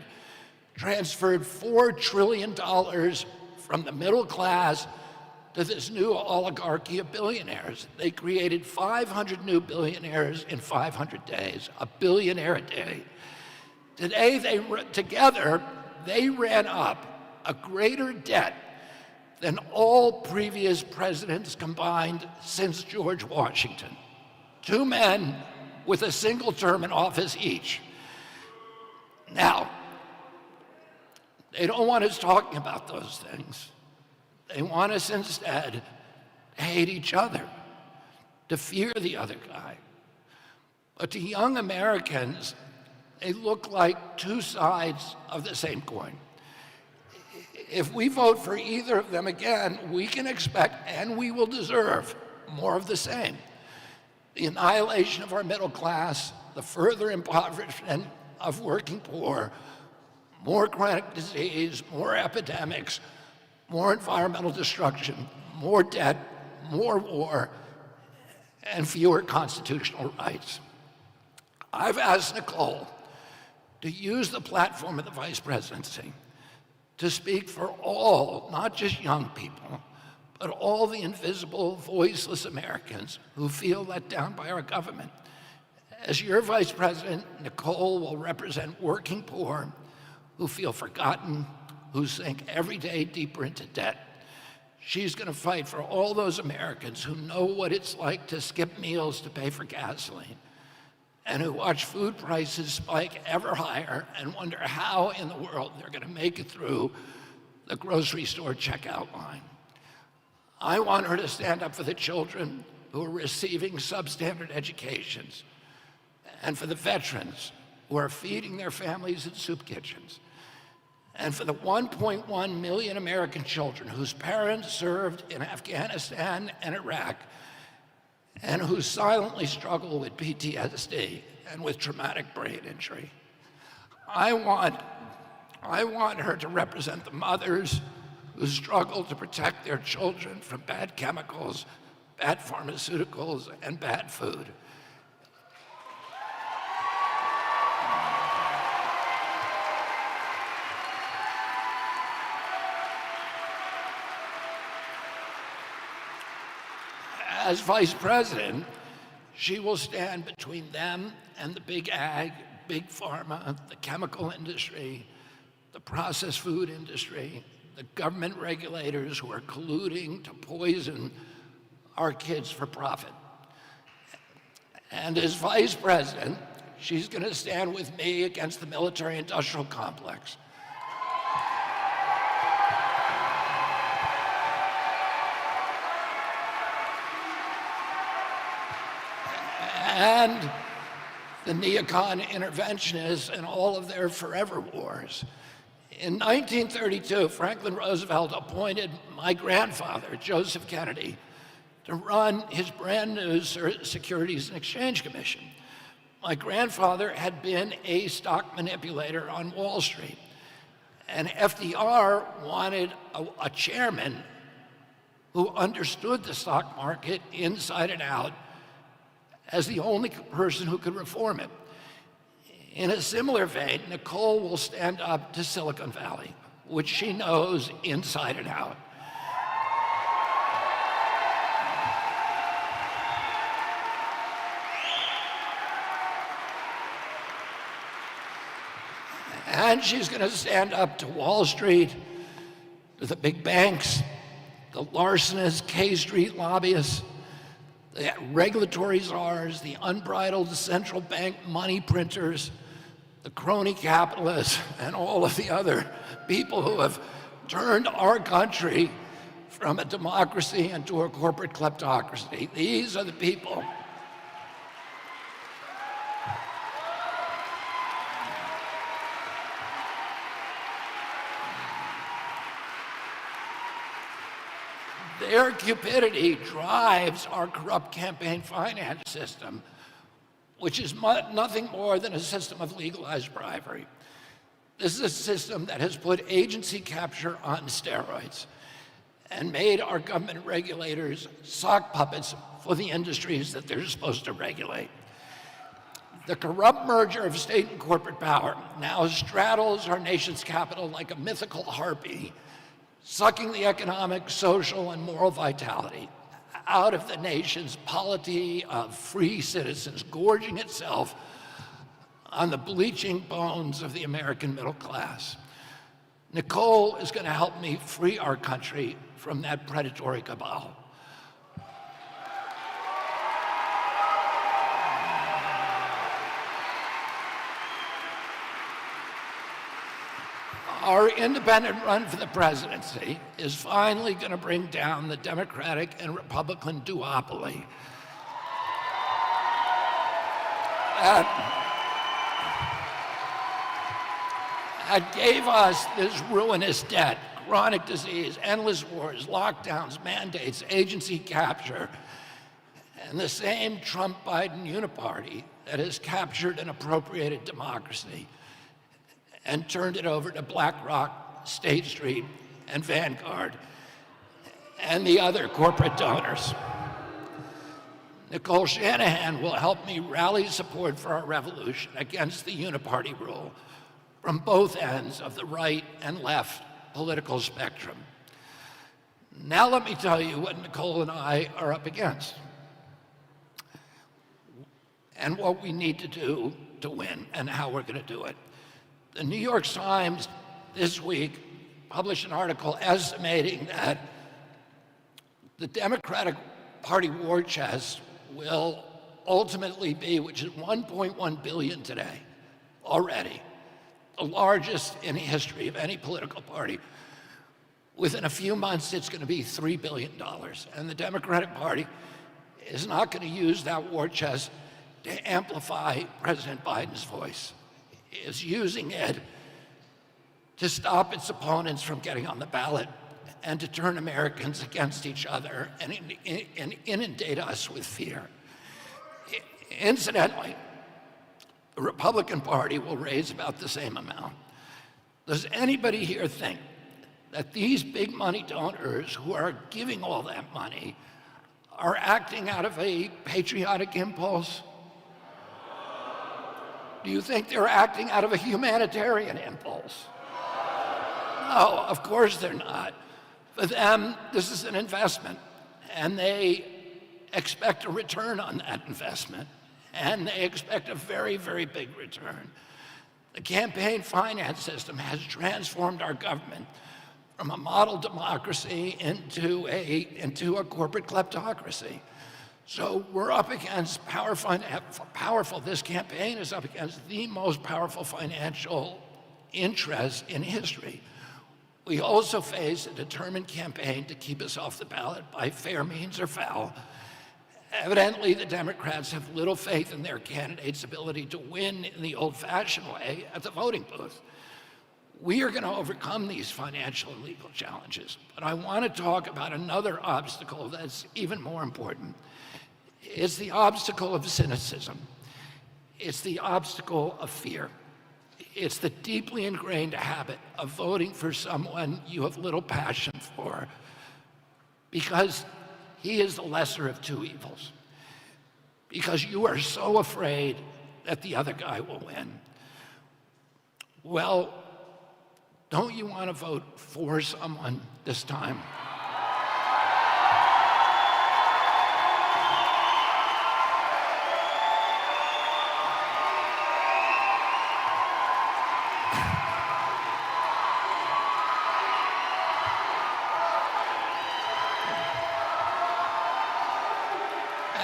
transferred $4 trillion from the middle class to this new oligarchy of billionaires. They created 500 new billionaires in 500 days, a billionaire a day. Today, together, they ran up a greater debt than all previous presidents combined since George Washington. Two men with a single term in office each. Now, they don't want us talking about those things. They want us instead to hate each other, to fear the other guy. But to young Americans, they look like two sides of the same coin. If we vote for either of them again, we can expect, and we will deserve, more of the same. The annihilation of our middle class, the further impoverishment of working poor, more chronic disease, more epidemics, more environmental destruction, more debt, more war, and fewer constitutional rights. I've asked Nicole to use the platform of the vice presidency to speak for all, not just young people, but all the invisible, voiceless Americans who feel let down by our government. As your vice president, Nicole will represent working poor who feel forgotten, who sink every day deeper into debt. She's going to fight for all those Americans who know what it's like to skip meals to pay for gasoline, and who watch food prices spike ever higher and wonder how in the world they're going to make it through the grocery store checkout line. I want her to stand up for the children who are receiving substandard educations, and for the veterans who are feeding their families in soup kitchens, and for the 1.1 million American children whose parents served in Afghanistan and Iraq, and who silently struggle with PTSD and with traumatic brain injury. I want her to represent the mothers who struggle to protect their children from bad chemicals, bad pharmaceuticals, and bad food. As vice president, she will stand between them and the big ag, big pharma, the chemical industry, the processed food industry, the government regulators who are colluding to poison our kids for profit. And as vice president, she's going to stand with me against the military-industrial complex. And the neocon interventionists and all of their forever wars. In 1932, Franklin Roosevelt appointed my grandfather, Joseph Kennedy, to run his brand new Securities and Exchange Commission. My grandfather had been a stock manipulator on Wall Street, and FDR wanted a chairman who understood the stock market inside and out as the only person who could reform it. In a similar vein, Nicole will stand up to Silicon Valley, which she knows inside and out. And she's going to stand up to Wall Street, to the big banks, the larcenists, K Street lobbyists, the regulatory czars, the unbridled central bank money printers, the crony capitalists, and all of the other people who have turned our country from a democracy into a corporate kleptocracy. These are the people. Their cupidity drives our corrupt campaign finance system, which is nothing more than a system of legalized bribery. This is a system that has put agency capture on steroids and made our government regulators sock puppets for the industries that they're supposed to regulate. The corrupt merger of state and corporate power now straddles our nation's capital like a mythical harpy, sucking the economic, social, and moral vitality out of the nation's polity of free citizens, gorging itself on the bleaching bones of the American middle class. Nicole is going to help me free our country from that predatory cabal. Our independent run for the presidency is finally going to bring down the Democratic and Republican duopoly. That gave us this ruinous debt, chronic disease, endless wars, lockdowns, mandates, agency capture, and the same Trump-Biden uniparty that has captured and appropriated democracy and turned it over to BlackRock, State Street, and Vanguard, and the other corporate donors. Nicole Shanahan will help me rally support for our revolution against the uniparty rule from both ends of the right and left political spectrum. Now let me tell you what Nicole and I are up against and what we need to do to win and how we're going to do it. The New York Times this week published an article estimating that the Democratic Party war chest will ultimately be, which is $1.1 billion today already, the largest in the history of any political party. Within a few months, it's going to be $3 billion. And the Democratic Party is not going to use that war chest to amplify President Biden's voice. Is using it to stop its opponents from getting on the ballot and to turn Americans against each other and inundate us with fear. Incidentally, the Republican Party will raise about the same amount. Does anybody here think that these big money donors who are giving all that money are acting out of a patriotic impulse? Do you think they're acting out of a humanitarian impulse? No, of course they're not. For them, this is an investment, and they expect a return on that investment, and they expect a very, very big return. The campaign finance system has transformed our government from a model democracy into a corporate kleptocracy. So we're up against this campaign is up against the most powerful financial interest in history. We also face a determined campaign to keep us off the ballot by fair means or foul. Evidently, the Democrats have little faith in their candidate's ability to win in the old-fashioned way at the voting booth. We are going to overcome these financial and legal challenges, but I want to talk about another obstacle that's even more important. It's the obstacle of cynicism. It's the obstacle of fear. It's the deeply ingrained habit of voting for someone you have little passion for because he is the lesser of two evils, because you are so afraid that the other guy will win. Well, don't you want to vote for someone this time?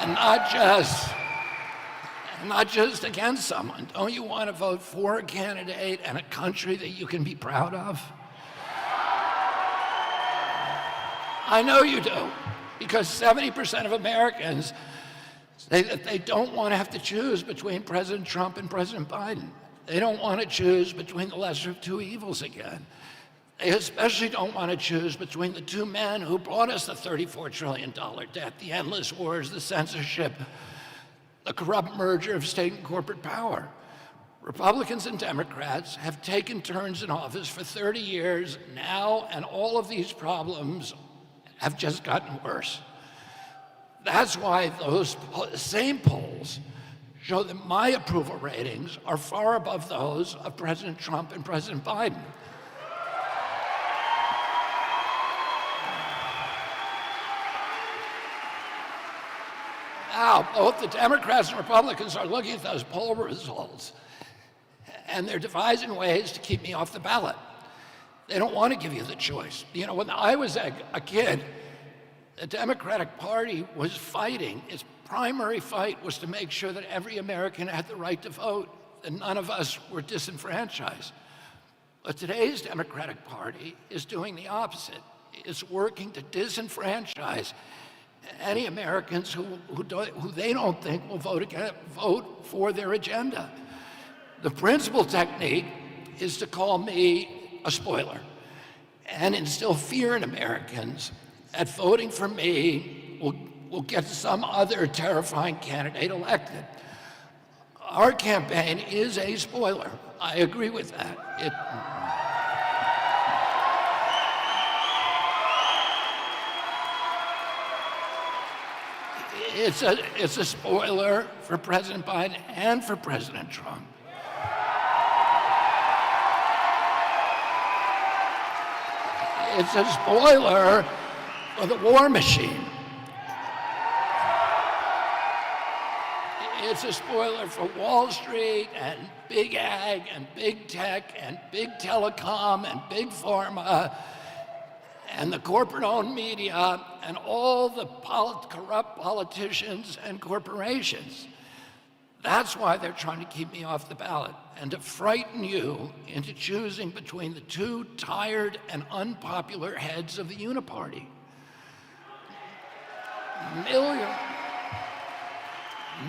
And not just against someone. Don't you want to vote for a candidate and a country that you can be proud of? I know you do, because 70% of Americans say that they don't want to have to choose between President Trump and President Biden. They don't want to choose between the lesser of two evils again. They especially don't want to choose between the two men who brought us the $34 trillion debt, the endless wars, the censorship, the corrupt merger of state and corporate power. Republicans and Democrats have taken turns in office for 30 years now, and all of these problems have just gotten worse. That's why those same polls show that my approval ratings are far above those of President Trump and President Biden. Now, both the Democrats and Republicans are looking at those poll results, and they're devising ways to keep me off the ballot. They don't want to give you the choice. You know, when I was a kid, the Democratic Party was fighting. Its primary fight was to make sure that every American had the right to vote, and none of us were disenfranchised. But today's Democratic Party is doing the opposite. It's working to disenfranchise any Americans who they don't think will vote for their agenda. The principal technique is to call me a spoiler and instill fear in Americans that voting for me will get some other terrifying candidate elected. Our campaign is a spoiler. I agree with that. It's a spoiler for President Biden and for President Trump. It's a spoiler for the war machine. It's a spoiler for Wall Street and big ag and big tech and big telecom and big pharma and the corporate-owned media and all the corrupt politicians and corporations. That's why they're trying to keep me off the ballot and to frighten you into choosing between the two tired and unpopular heads of the uniparty.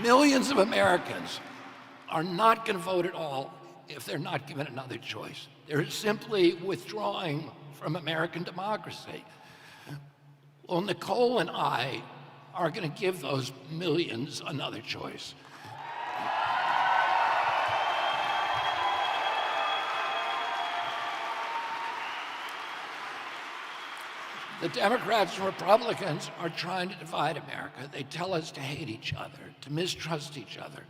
Millions of Americans are not going to vote at all if they're not given another choice. They're simply withdrawing from American democracy. Well, Nicole and I are going to give those millions another choice. The Democrats and Republicans are trying to divide America. They tell us to hate each other, to mistrust each other,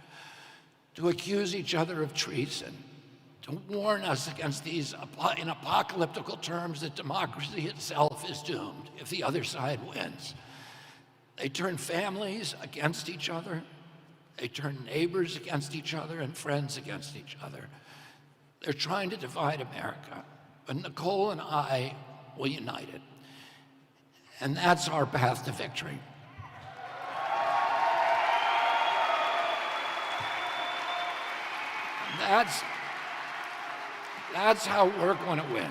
to accuse each other of treason, to warn us against these, in apocalyptical terms, that democracy itself is doomed if the other side wins. They turn families against each other. They turn neighbors against each other and friends against each other. They're trying to divide America, but Nicole and I will unite it. And that's our path to victory. That's how we're going to win.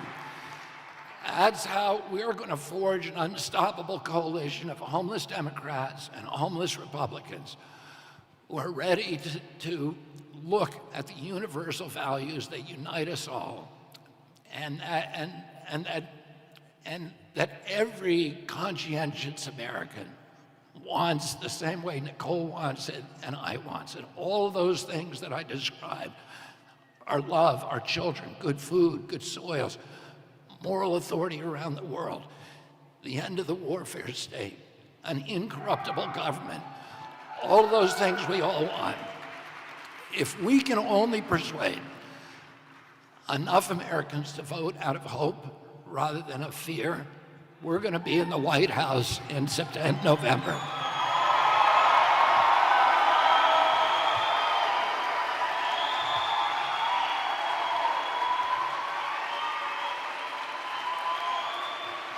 That's how we're going to forge an unstoppable coalition of homeless Democrats and homeless Republicans who are ready to look at the universal values that unite us all, and that every conscientious American wants the same way Nicole wants it and I want it. All of those things that I described, our love, our children, good food, good soils, moral authority around the world, the end of the warfare state, an incorruptible government, all of those things we all want. If we can only persuade enough Americans to vote out of hope rather than of fear, we're going to be in the White House in November.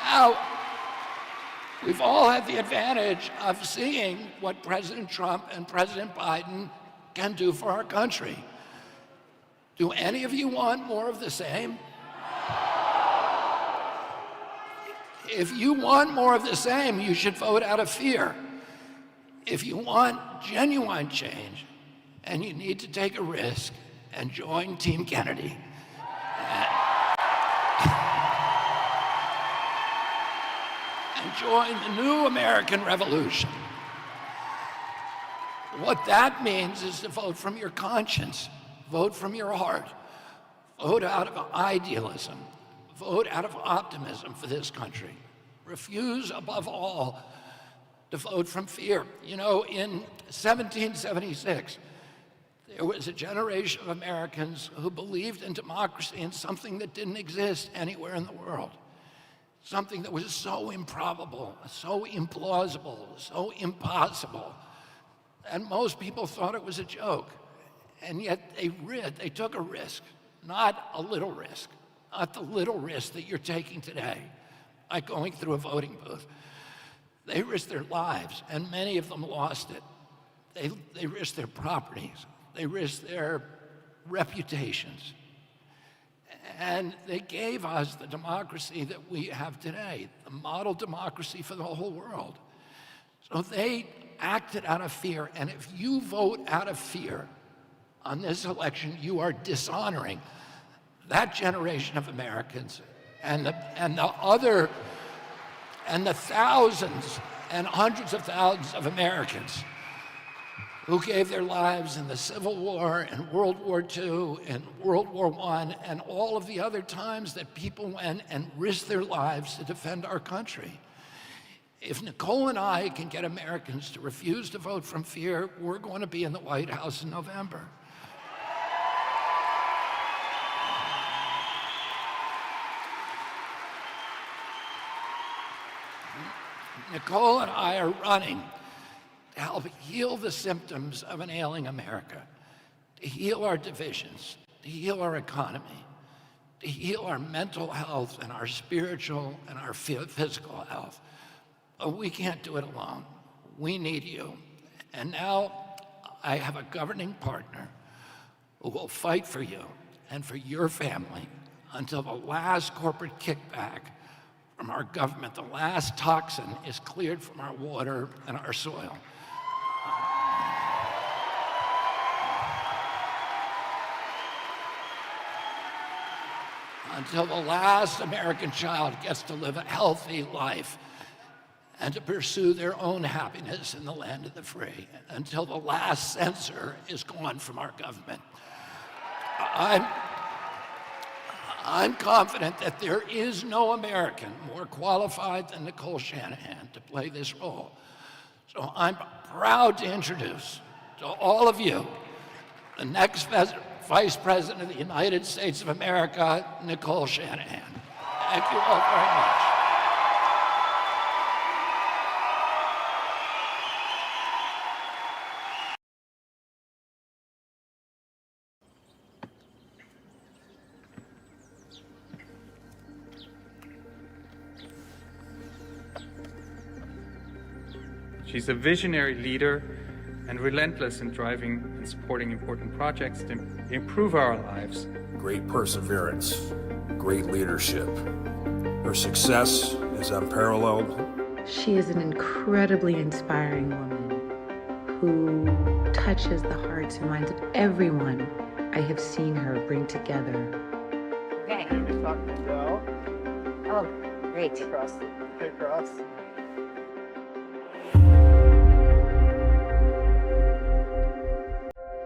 Now, we've all had the advantage of seeing what President Trump and President Biden can do for our country. Do any of you want more of the same? If you want more of the same, you should vote out of fear. If you want genuine change, and you need to take a risk and join Team Kennedy. join the new American Revolution. What that means is to vote from your conscience, vote from your heart, vote out of idealism, vote out of optimism for this country. Refuse, above all, to vote from fear. You know, in 1776, there was a generation of Americans who believed in democracy and something that didn't exist anywhere in the world. Something that was so improbable, so implausible, so impossible. And most people thought it was a joke. And yet they took a risk, not a little risk, not the little risk that you're taking today by going through a voting booth. They risked their lives, and many of them lost it. They risked their properties. They risked their reputations. And they gave us the democracy that we have today, the model democracy for the whole world. So they acted out of fear, and if you vote out of fear on this election, you are dishonoring that generation of Americans and the thousands and hundreds of thousands of Americans who gave their lives in the Civil War and World War II and World War I and all of the other times that people went and risked their lives to defend our country. If Nicole and I can get Americans to refuse to vote from fear, we're going to be in the White House in November. Nicole and I are running to help heal the symptoms of an ailing America, to heal our divisions, to heal our economy, to heal our mental health and our spiritual and our physical health. But we can't do it alone. We need you. And now I have a governing partner who will fight for you and for your family until the last corporate kickback from our government, the last toxin is cleared from our water and our soil. Until the last American child gets to live a healthy life and to pursue their own happiness in the land of the free, until the last censor is gone from our government. I'm confident that there is no American more qualified than Nicole Shanahan to play this role. So I'm proud to introduce to all of you the next Vice President of the United States of America, Nicole Shanahan. Thank you all very much. She's a visionary leader and relentless in driving and supporting important projects to improve our lives. Great perseverance, great leadership. Her success is unparalleled. She is an incredibly inspiring woman who touches the hearts and minds of everyone I have seen her bring together. Okay. Oh, great. Across.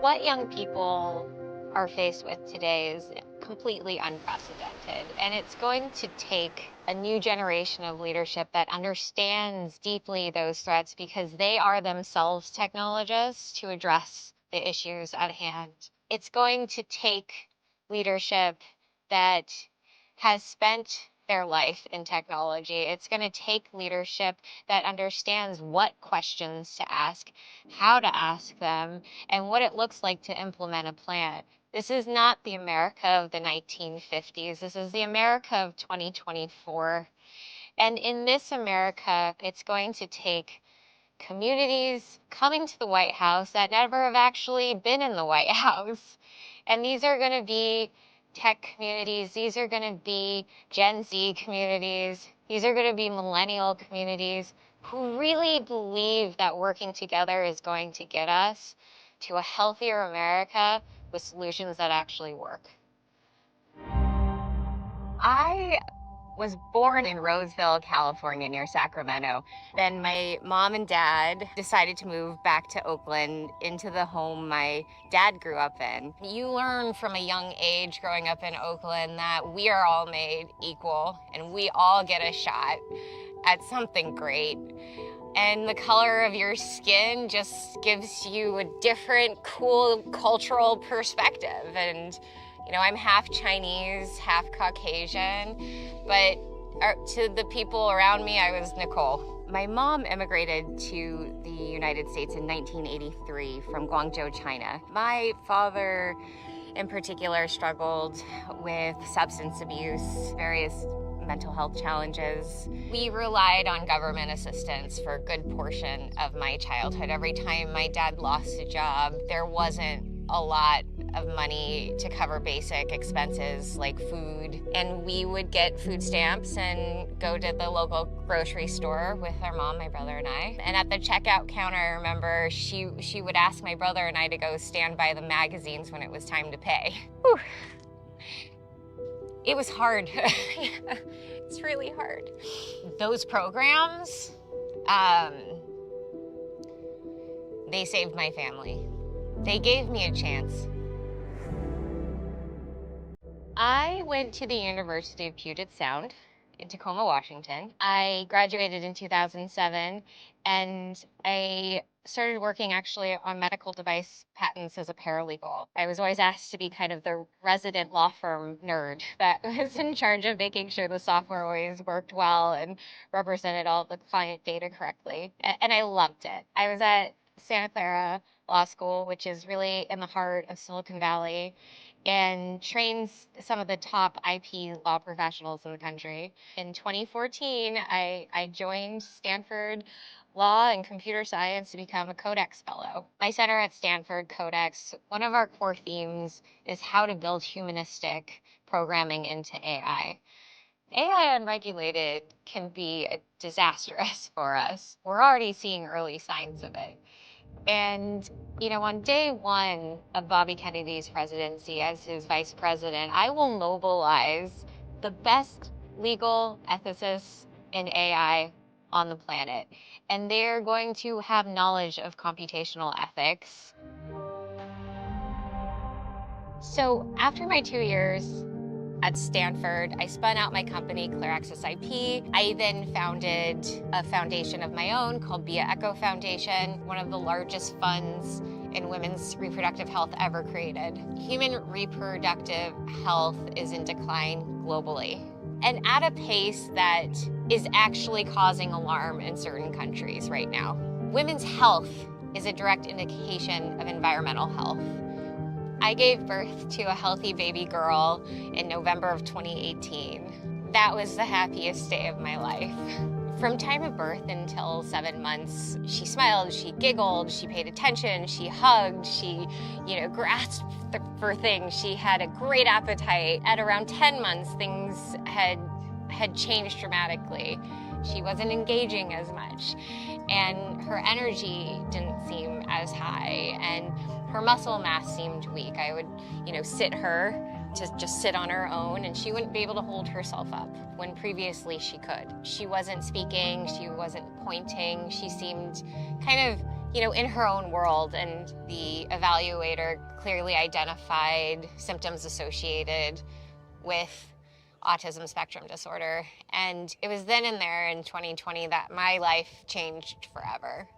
What young people are faced with today is completely unprecedented, and it's going to take a new generation of leadership that understands deeply those threats because they are themselves technologists to address the issues at hand. It's going to take leadership that has spent their life in technology. It's going to take leadership that understands what questions to ask, how to ask them, and what it looks like to implement a plan. This is not the America of the 1950s. This is the America of 2024. And in this America, it's going to take communities coming to the White House that never have actually been in the White House. And these are going to be tech communities, these are going to be Gen Z communities, these are going to be millennial communities who really believe that working together is going to get us to a healthier America with solutions that actually work. I was born in Roseville, California, near Sacramento. Then my mom and dad decided to move back to Oakland into the home my dad grew up in. You learn from a young age growing up in Oakland that we are all made equal and we all get a shot at something great. And the color of your skin just gives you a different, cool cultural perspective. And you know, I'm half Chinese, half Caucasian, but to the people around me, I was Nicole. My mom immigrated to the United States in 1983 from Guangzhou, China. My father, in particular, struggled with substance abuse, various mental health challenges. We relied on government assistance for a good portion of my childhood. Every time my dad lost a job, there wasn't a lot of money to cover basic expenses like food. And we would get food stamps and go to the local grocery store with our mom, my brother, and I. And at the checkout counter, I remember she would ask my brother and I to go stand by the magazines when it was time to pay. Whew. It was hard. It's really hard. Those programs, they saved my family. They gave me a chance. I went to the University of Puget Sound in Tacoma, Washington. I graduated in 2007, and I started working actually on medical device patents as a paralegal. I was always asked to be kind of the resident law firm nerd that was in charge of making sure the software always worked well and represented all the client data correctly. And I loved it. I was at Santa Clara Law School, which is really in the heart of Silicon Valley, and trains some of the top IP law professionals in the country. In 2014, I joined Stanford Law and Computer Science to become a Codex Fellow. My center at Stanford, Codex, one of our core themes is how to build humanistic programming into AI. AI unregulated can be disastrous for us. We're already seeing early signs of it. And, you know, on day one of Bobby Kennedy's presidency as his vice president, I will mobilize the best legal ethicists in AI on the planet. And they're going to have knowledge of computational ethics. So after my 2 years at Stanford, I spun out my company, Clear Access IP. I then founded a foundation of my own called Bia Echo Foundation, one of the largest funds in women's reproductive health ever created. Human reproductive health is in decline globally, and at a pace that is actually causing alarm in certain countries right now. Women's health is a direct indication of environmental health. I gave birth to a healthy baby girl in November of 2018. That was the happiest day of my life. From time of birth until 7 months, she smiled, she giggled, she paid attention, she hugged, she, grasped for things. She had a great appetite. At around 10 months, things had changed dramatically. She wasn't engaging as much, and her energy didn't seem as high, and her muscle mass seemed weak. I would, sit her to just sit on her own, and she wouldn't be able to hold herself up when previously she could. She wasn't speaking, she wasn't pointing, she seemed kind of, in her own world, and the evaluator clearly identified symptoms associated with autism spectrum disorder. And it was then and there in 2020 that my life changed forever.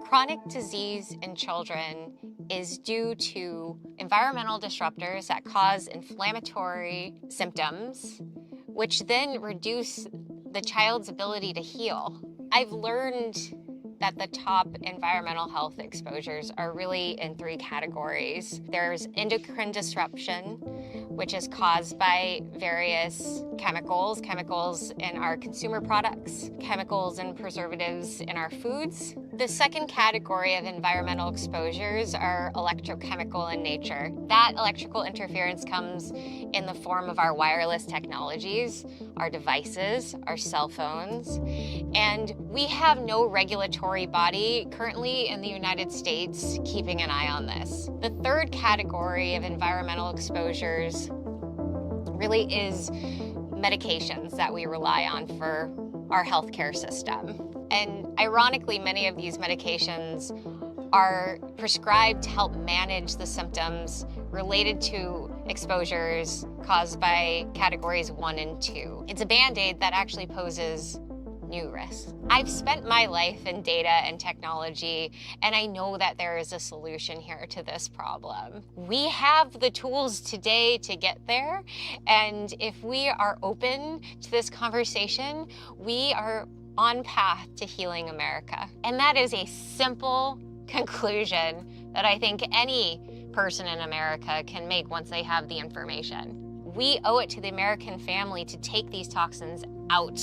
Chronic disease in children is due to environmental disruptors that cause inflammatory symptoms, which then reduce the child's ability to heal. I've learned that the top environmental health exposures are really in 3 categories. There's endocrine disruption, which is caused by various chemicals in our consumer products, chemicals and preservatives in our foods. The second category of environmental exposures are electrochemical in nature. That electrical interference comes in the form of our wireless technologies, our devices, our cell phones, and we have no regulatory body currently in the United States keeping an eye on this. The third category of environmental exposures really is medications that we rely on for our healthcare system. And ironically, many of these medications are prescribed to help manage the symptoms related to exposures caused by categories 1 and 2. It's a Band-Aid that actually poses new risks. I've spent my life in data and technology, and I know that there is a solution here to this problem. We have the tools today to get there, and if we are open to this conversation, we are on path to healing America. And that is a simple conclusion that I think any person in America can make once they have the information. We owe it to the American family to take these toxins out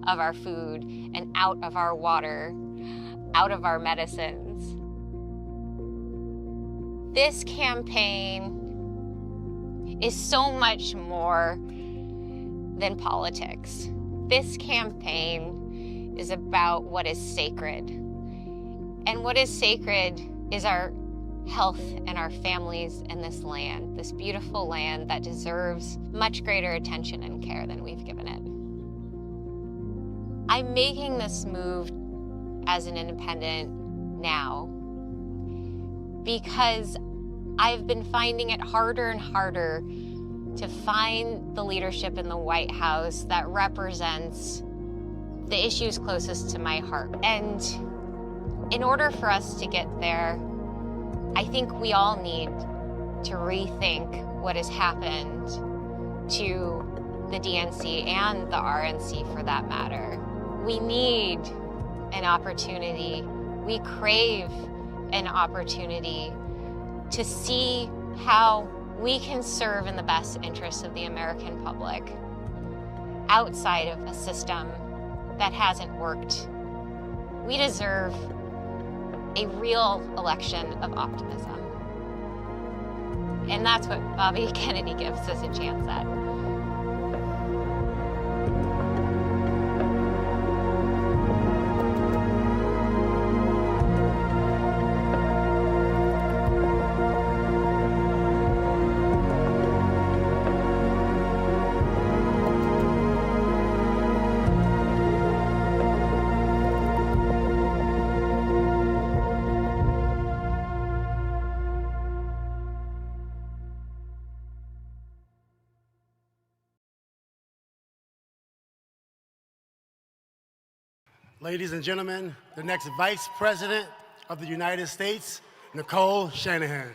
of our food and out of our water, out of our medicines. This campaign is so much more than politics. This campaign is about what is sacred. And what is sacred is our health and our families in this land, this beautiful land that deserves much greater attention and care than we've given it. I'm making this move as an independent now because I've been finding it harder and harder to find the leadership in the White House that represents the issues closest to my heart. And in order for us to get there, I think we all need to rethink what has happened to the DNC and the RNC for that matter. We need an opportunity, we crave an opportunity to see how we can serve in the best interests of the American public outside of a system that hasn't worked. We deserve a real election of optimism. And that's what Bobby Kennedy gives us a chance at. Ladies and gentlemen, the next Vice President of the United States, Nicole Shanahan.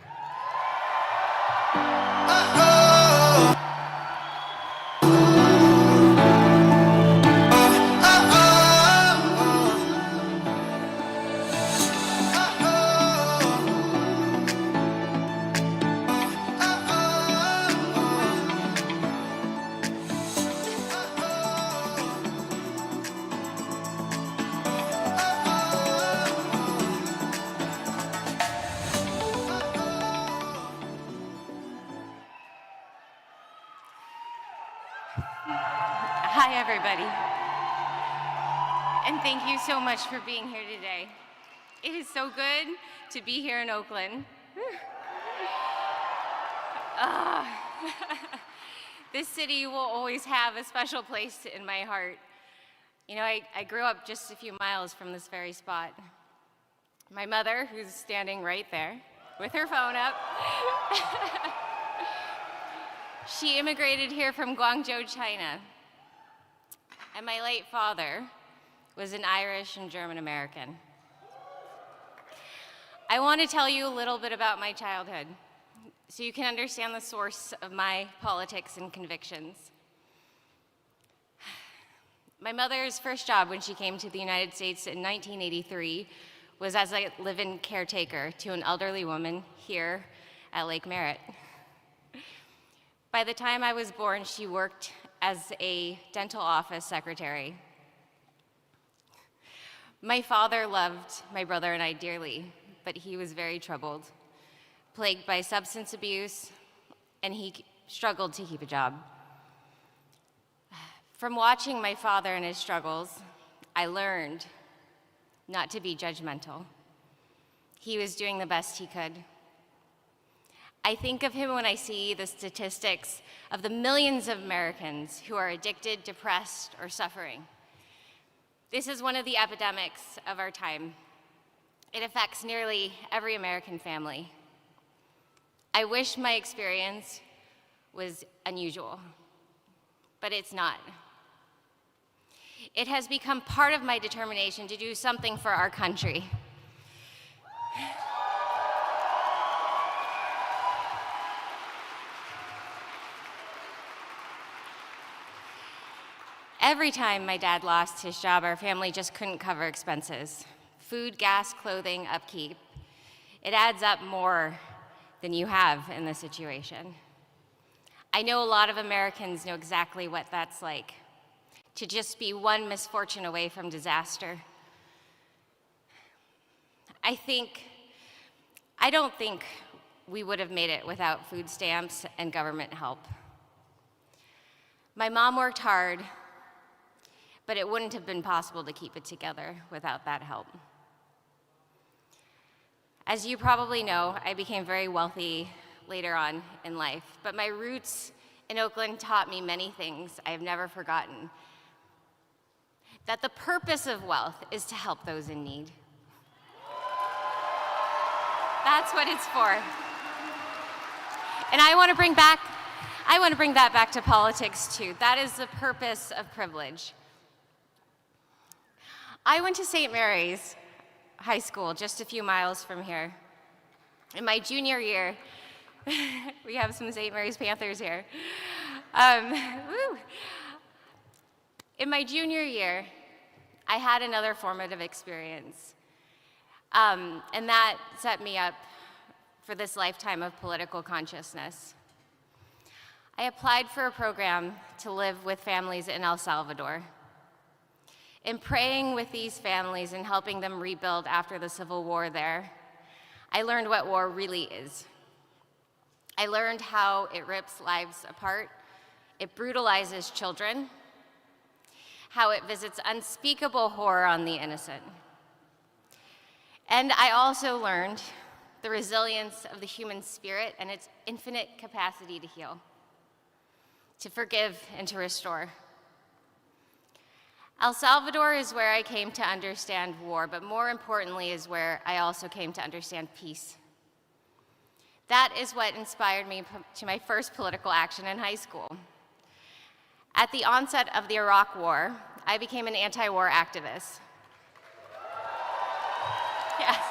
Hi, everybody. And thank you so much for being here today. It is so good to be here in Oakland. This city will always have a special place in my heart. You know, I grew up just a few miles from this very spot. My mother, who's standing right there with her phone up, she immigrated here from Guangzhou, China. And my late father was an Irish and German American. I want to tell you a little bit about my childhood so you can understand the source of my politics and convictions. My mother's first job when she came to the United States in 1983 was as a live-in caretaker to an elderly woman here at Lake Merritt. By the time I was born, she worked as a dental office secretary. My father loved my brother and I dearly, but he was very troubled, plagued by substance abuse, and he struggled to keep a job. From watching my father and his struggles, I learned not to be judgmental. He was doing the best he could. I think of him when I see the statistics of the millions of Americans who are addicted, depressed, or suffering. This is one of the epidemics of our time. It affects nearly every American family. I wish my experience was unusual, but it's not. It has become part of my determination to do something for our country. Every time my dad lost his job, our family just couldn't cover expenses. Food, gas, clothing, upkeep. It adds up more than you have in this situation. I know a lot of Americans know exactly what that's like, to just be one misfortune away from disaster. I don't think we would have made it without food stamps and government help. My mom worked hard, but it wouldn't have been possible to keep it together without that help. As you probably know, I became very wealthy later on in life, but my roots in Oakland taught me many things I have never forgotten. That the purpose of wealth is to help those in need. That's what it's for. And I want to bring that back to politics too. That is the purpose of privilege. I went to St. Mary's High School, just a few miles from here. In my junior year, we have some St. Mary's Panthers here. In my junior year, I had another formative experience, and that set me up for this lifetime of political consciousness. I applied for a program to live with families in El Salvador. In praying with these families and helping them rebuild after the civil war there, I learned what war really is. I learned how it rips lives apart, it brutalizes children, how it visits unspeakable horror on the innocent. And I also learned the resilience of the human spirit and its infinite capacity to heal, to forgive and to restore. El Salvador is where I came to understand war, but more importantly is where I also came to understand peace. That is what inspired me to my first political action in high school. At the onset of the Iraq War, I became an anti-war activist. Yes.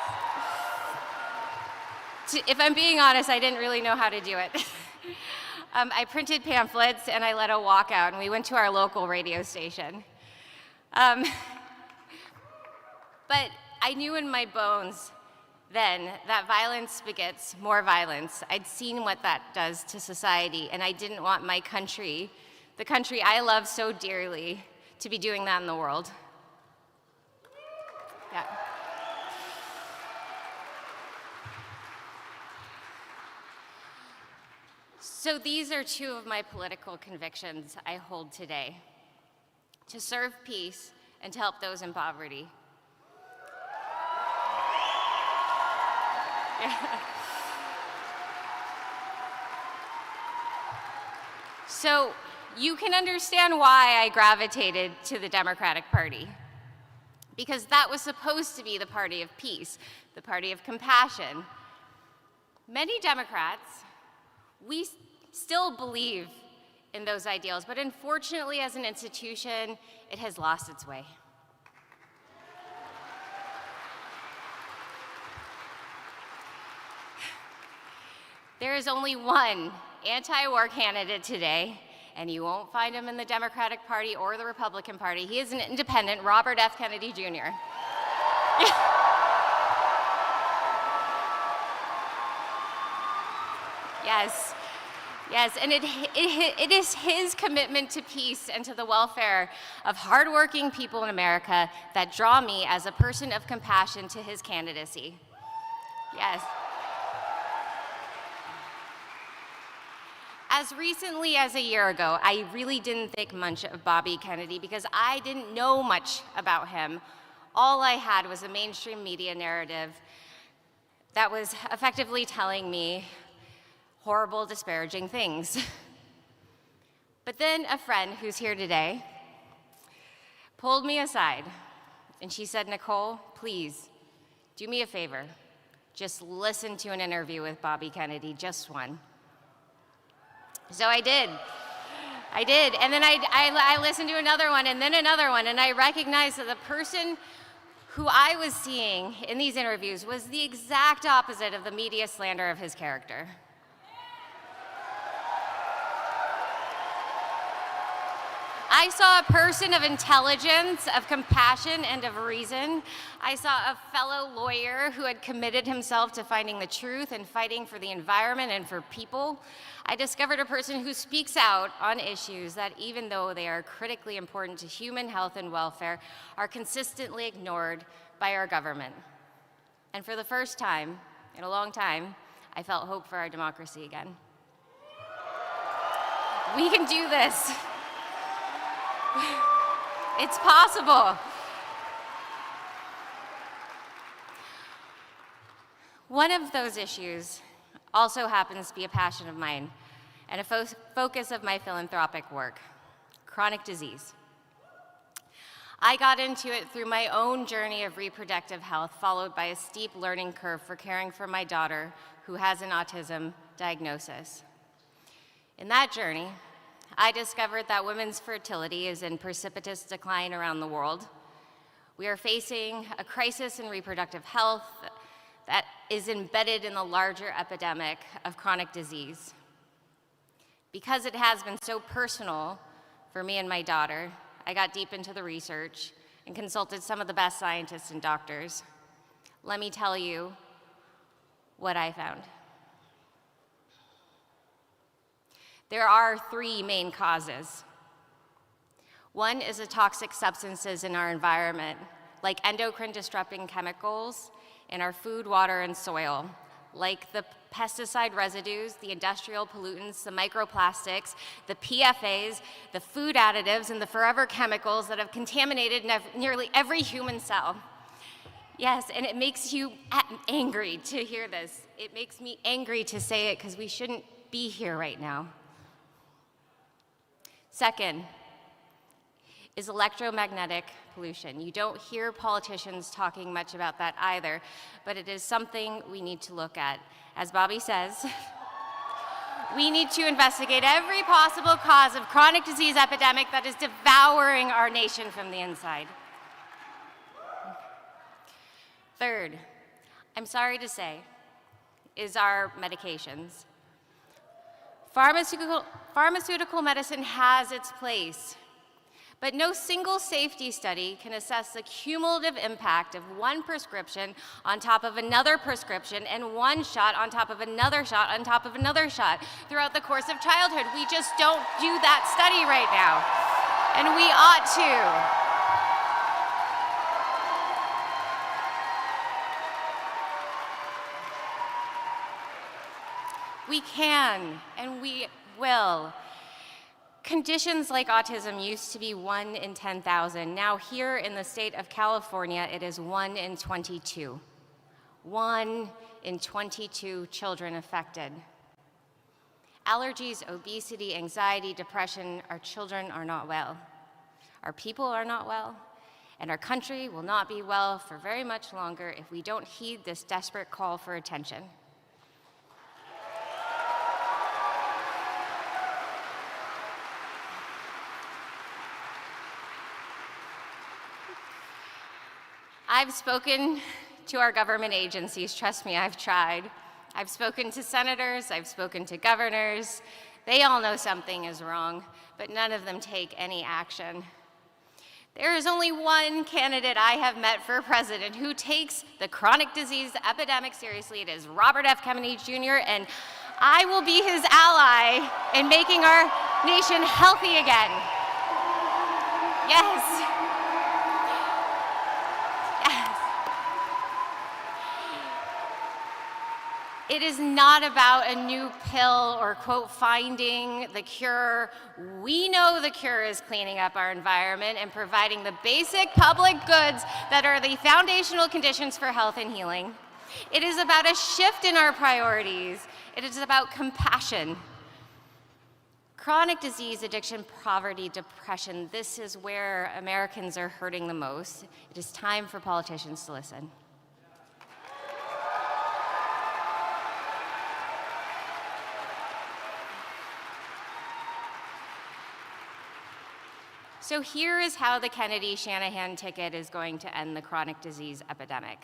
If I'm being honest, I didn't really know how to do it. I printed pamphlets and I led a walkout, and we went to our local radio station. But I knew in my bones then that violence begets more violence. I'd seen what that does to society, and I didn't want my country, the country I love so dearly, to be doing that in the world. Yeah. So these are two of my political convictions I hold today: to serve peace and to help those in poverty. Yeah. So you can understand why I gravitated to the Democratic Party, because that was supposed to be the party of peace, the party of compassion. Many Democrats, we still believe in those ideals, but unfortunately, as an institution, it has lost its way. There is only one anti-war candidate today, and you won't find him in the Democratic Party or the Republican Party. He is an independent, Robert F. Kennedy Jr. Yes. Yes, and it is his commitment to peace and to the welfare of hardworking people in America that draw me as a person of compassion to his candidacy. Yes. As recently as a year ago, I really didn't think much of Bobby Kennedy because I didn't know much about him. All I had was a mainstream media narrative that was effectively telling me horrible, disparaging things. But then a friend who's here today pulled me aside, and she said, "Nicole, please, do me a favor. Just listen to an interview with Bobby Kennedy, just one." So I did. And then I listened to another one, and then another one, and I recognized that the person who I was seeing in these interviews was the exact opposite of the media slander of his character. I saw a person of intelligence, of compassion, and of reason. I saw a fellow lawyer who had committed himself to finding the truth and fighting for the environment and for people. I discovered a person who speaks out on issues that, even though they are critically important to human health and welfare, are consistently ignored by our government. And for the first time in a long time, I felt hope for our democracy again. We can do this. It's possible. One of those issues also happens to be a passion of mine and a focus of my philanthropic work: chronic disease. I got into it through my own journey of reproductive health, followed by a steep learning curve for caring for my daughter, who has an autism diagnosis. In that journey, I discovered that women's fertility is in precipitous decline around the world. We are facing a crisis in reproductive health that is embedded in the larger epidemic of chronic disease. Because it has been so personal for me and my daughter, I got deep into the research and consulted some of the best scientists and doctors. Let me tell you what I found. There are 3 main causes. One is the toxic substances in our environment, like endocrine disrupting chemicals in our food, water, and soil, like the pesticide residues, the industrial pollutants, the microplastics, the PFAs, the food additives, and the forever chemicals that have contaminated nearly every human cell. Yes, and it makes you angry to hear this. It makes me angry to say it because we shouldn't be here right now. Second is electromagnetic pollution. You don't hear politicians talking much about that either, but it is something we need to look at. As Bobby says, we need to investigate every possible cause of chronic disease epidemic that is devouring our nation from the inside. Third, I'm sorry to say, is our medications. Pharmaceutical medicine has its place, but no single safety study can assess the cumulative impact of one prescription on top of another prescription and one shot on top of another shot on top of another shot throughout the course of childhood. We just don't do that study right now, and we ought to. We can, and we will. Conditions like autism used to be 1 in 10,000. Now here in the state of California, it is 1 in 22. 1 in 22 children affected. Allergies, obesity, anxiety, depression, our children are not well. Our people are not well, and our country will not be well for very much longer if we don't heed this desperate call for attention. I've spoken to our government agencies. Trust me, I've tried. I've spoken to senators, I've spoken to governors. They all know something is wrong, but none of them take any action. There is only one candidate I have met for president who takes the chronic disease epidemic seriously. It is Robert F. Kennedy Jr., and I will be his ally in making our nation healthy again. Yes. It is not about a new pill or, quote, finding the cure. We know the cure is cleaning up our environment and providing the basic public goods that are the foundational conditions for health and healing. It is about a shift in our priorities. It is about compassion. Chronic disease, addiction, poverty, depression, this is where Americans are hurting the most. It is time for politicians to listen. So here is how the Kennedy-Shanahan ticket is going to end the chronic disease epidemic.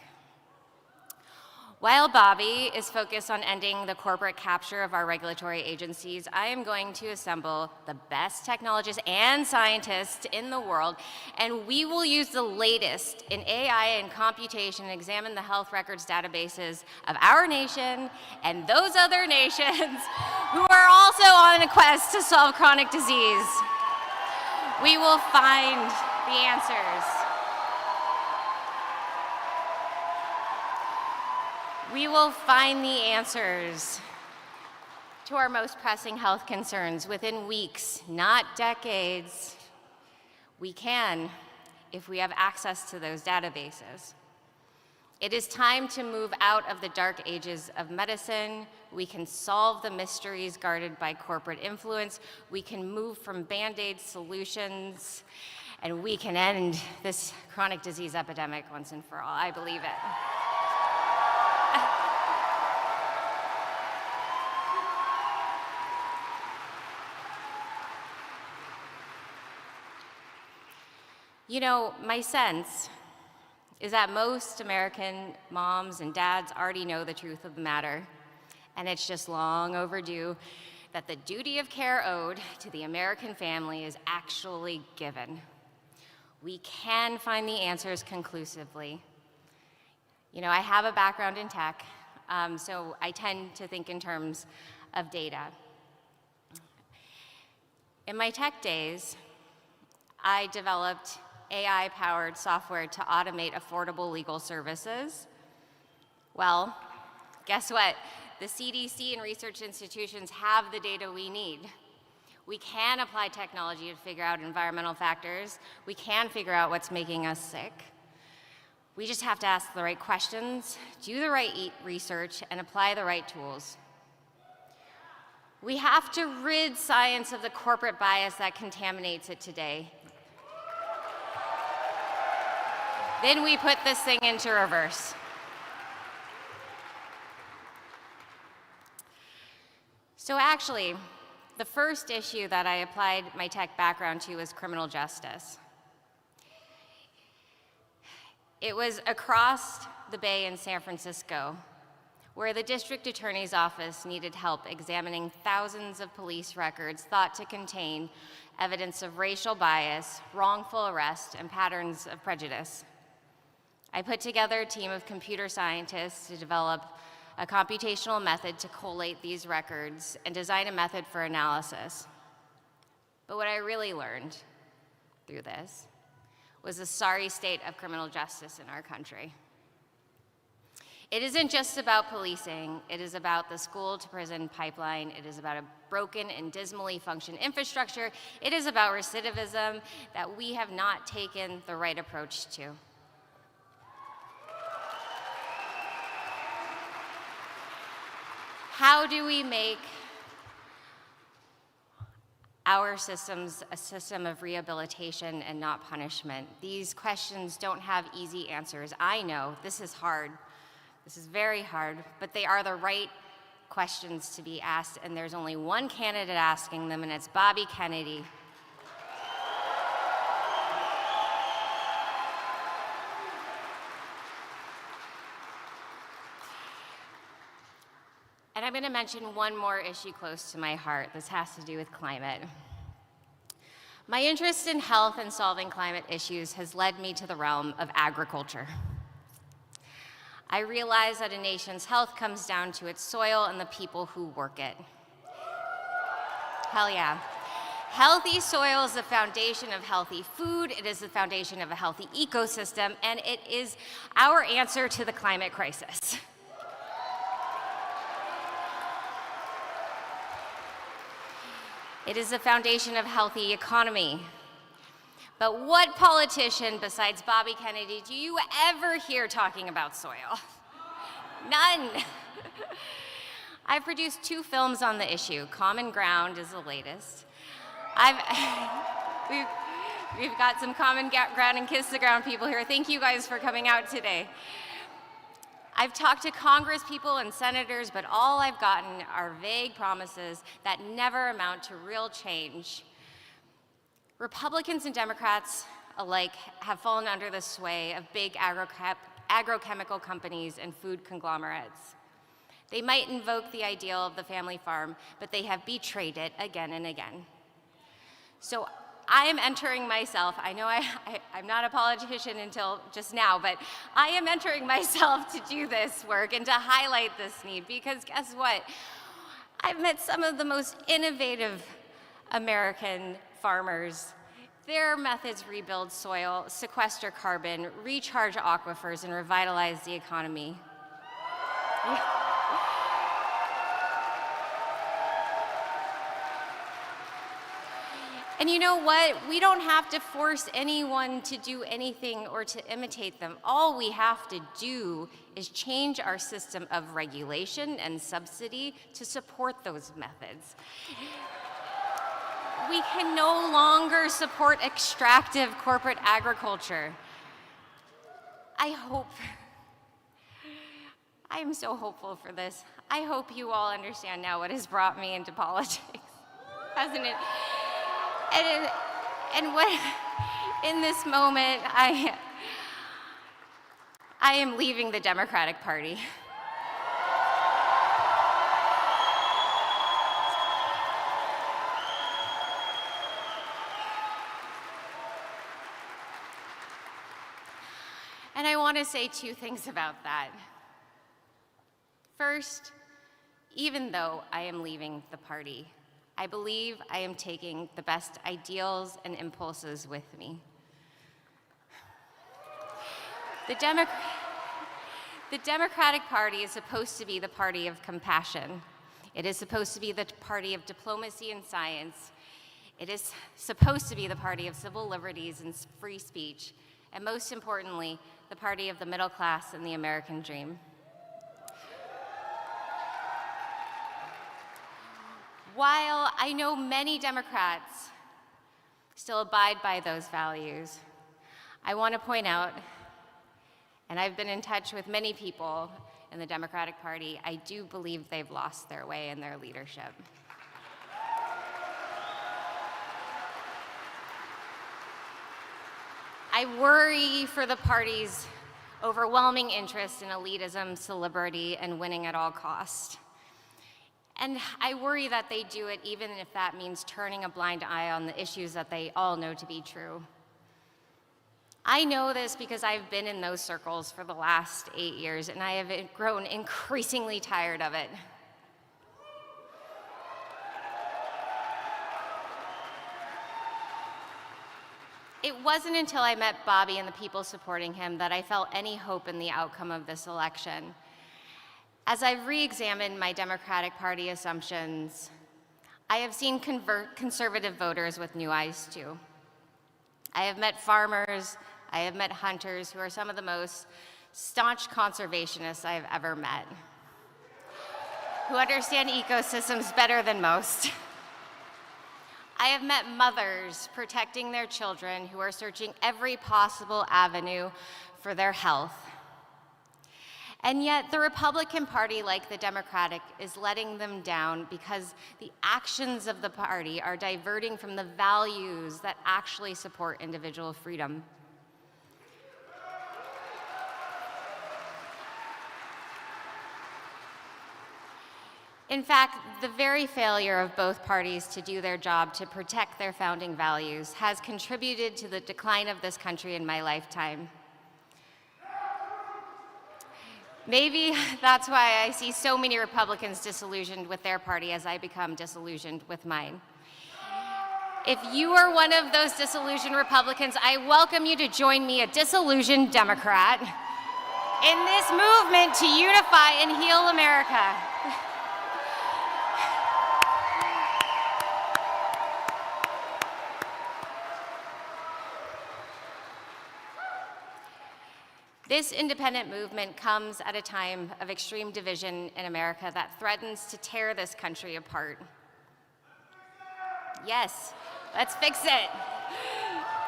While Bobby is focused on ending the corporate capture of our regulatory agencies, I am going to assemble the best technologists and scientists in the world, and we will use the latest in AI and computation and examine the health records databases of our nation and those other nations who are also on a quest to solve chronic disease. We will find the answers. We will find the answers to our most pressing health concerns within weeks, not decades. We can, if we have access to those databases. It is time to move out of the dark ages of medicine. We can solve the mysteries guarded by corporate influence. We can move from Band-Aid solutions, and we can end this chronic disease epidemic once and for all. I believe it. You know, my sense is that most American moms and dads already know the truth of the matter, and it's just long overdue that the duty of care owed to the American family is actually given. We can find the answers conclusively. You know, I have a background in tech, so I tend to think in terms of data. In my tech days, I developed AI-powered software to automate affordable legal services. Well, guess what? The CDC and research institutions have the data we need. We can apply technology to figure out environmental factors. We can figure out what's making us sick. We just have to ask the right questions, do the right research, and apply the right tools. We have to rid science of the corporate bias that contaminates it today. Then we put this thing into reverse. So actually, the first issue that I applied my tech background to was criminal justice. It was across the bay in San Francisco, where the district attorney's office needed help examining thousands of police records thought to contain evidence of racial bias, wrongful arrest, and patterns of prejudice. I put together a team of computer scientists to develop a computational method to collate these records and design a method for analysis. But what I really learned through this was the sorry state of criminal justice in our country. It isn't just about policing, it is about the school to prison pipeline, it is about a broken and dismally functioning infrastructure, it is about recidivism that we have not taken the right approach to. How do we make our systems a system of rehabilitation and not punishment? These questions don't have easy answers. I know this is hard. This is very hard, but they are the right questions to be asked, and there's only one candidate asking them, and it's Bobby Kennedy. And I'm going to mention one more issue close to my heart. This has to do with climate. My interest in health and solving climate issues has led me to the realm of agriculture. I realize that a nation's health comes down to its soil and the people who work it. Hell yeah. Healthy soil is the foundation of healthy food, it is the foundation of a healthy ecosystem, and it is our answer to the climate crisis. It is the foundation of healthy economy. But what politician besides Bobby Kennedy do you ever hear talking about soil? None. I've produced 2 films on the issue. Common Ground is the latest. We've got some Common Ground and Kiss the Ground people here. Thank you guys for coming out today. I've talked to Congress people and senators, but all I've gotten are vague promises that never amount to real change. Republicans and Democrats alike have fallen under the sway of big agrochemical companies and food conglomerates. They might invoke the ideal of the family farm, but they have betrayed it again and again. So I am entering myself, I know I'm not a politician until just now, but I am entering myself to do this work and to highlight this need, because guess what? I've met some of the most innovative American farmers. Their methods rebuild soil, sequester carbon, recharge aquifers, and revitalize the economy. And you know what? We don't have to force anyone to do anything or to imitate them. All we have to do is change our system of regulation and subsidy to support those methods. We can no longer support extractive corporate agriculture. I am so hopeful for this. I hope you all understand now what has brought me into politics, hasn't it? And what, in this moment, I am leaving the Democratic Party. And I want to say 2 things about that. First, even though I am leaving the party, I believe I am taking the best ideals and impulses with me. The Democratic Party is supposed to be the party of compassion. It is supposed to be the party of diplomacy and science. It is supposed to be the party of civil liberties and free speech, and most importantly, the party of the middle class and the American dream. While I know many Democrats still abide by those values, I want to point out, and I've been in touch with many people in the Democratic Party, I do believe they've lost their way in their leadership. I worry for the party's overwhelming interest in elitism, celebrity, and winning at all costs. And I worry that they do it even if that means turning a blind eye on the issues that they all know to be true. I know this because I've been in those circles for the last 8 years, and I have grown increasingly tired of it. It wasn't until I met Bobby and the people supporting him that I felt any hope in the outcome of this election. As I've re-examined my Democratic Party assumptions, I have seen conservative voters with new eyes too. I have met farmers, I have met hunters who are some of the most staunch conservationists I have ever met, who understand ecosystems better than most. I have met mothers protecting their children who are searching every possible avenue for their health. And yet the Republican Party, like the Democratic, is letting them down because the actions of the party are diverting from the values that actually support individual freedom. In fact, the very failure of both parties to do their job to protect their founding values has contributed to the decline of this country in my lifetime. Maybe that's why I see so many Republicans disillusioned with their party as I become disillusioned with mine. If you are one of those disillusioned Republicans, I welcome you to join me, a disillusioned Democrat, in this movement to unify and heal America. This independent movement comes at a time of extreme division in America that threatens to tear this country apart. Yes, let's fix it.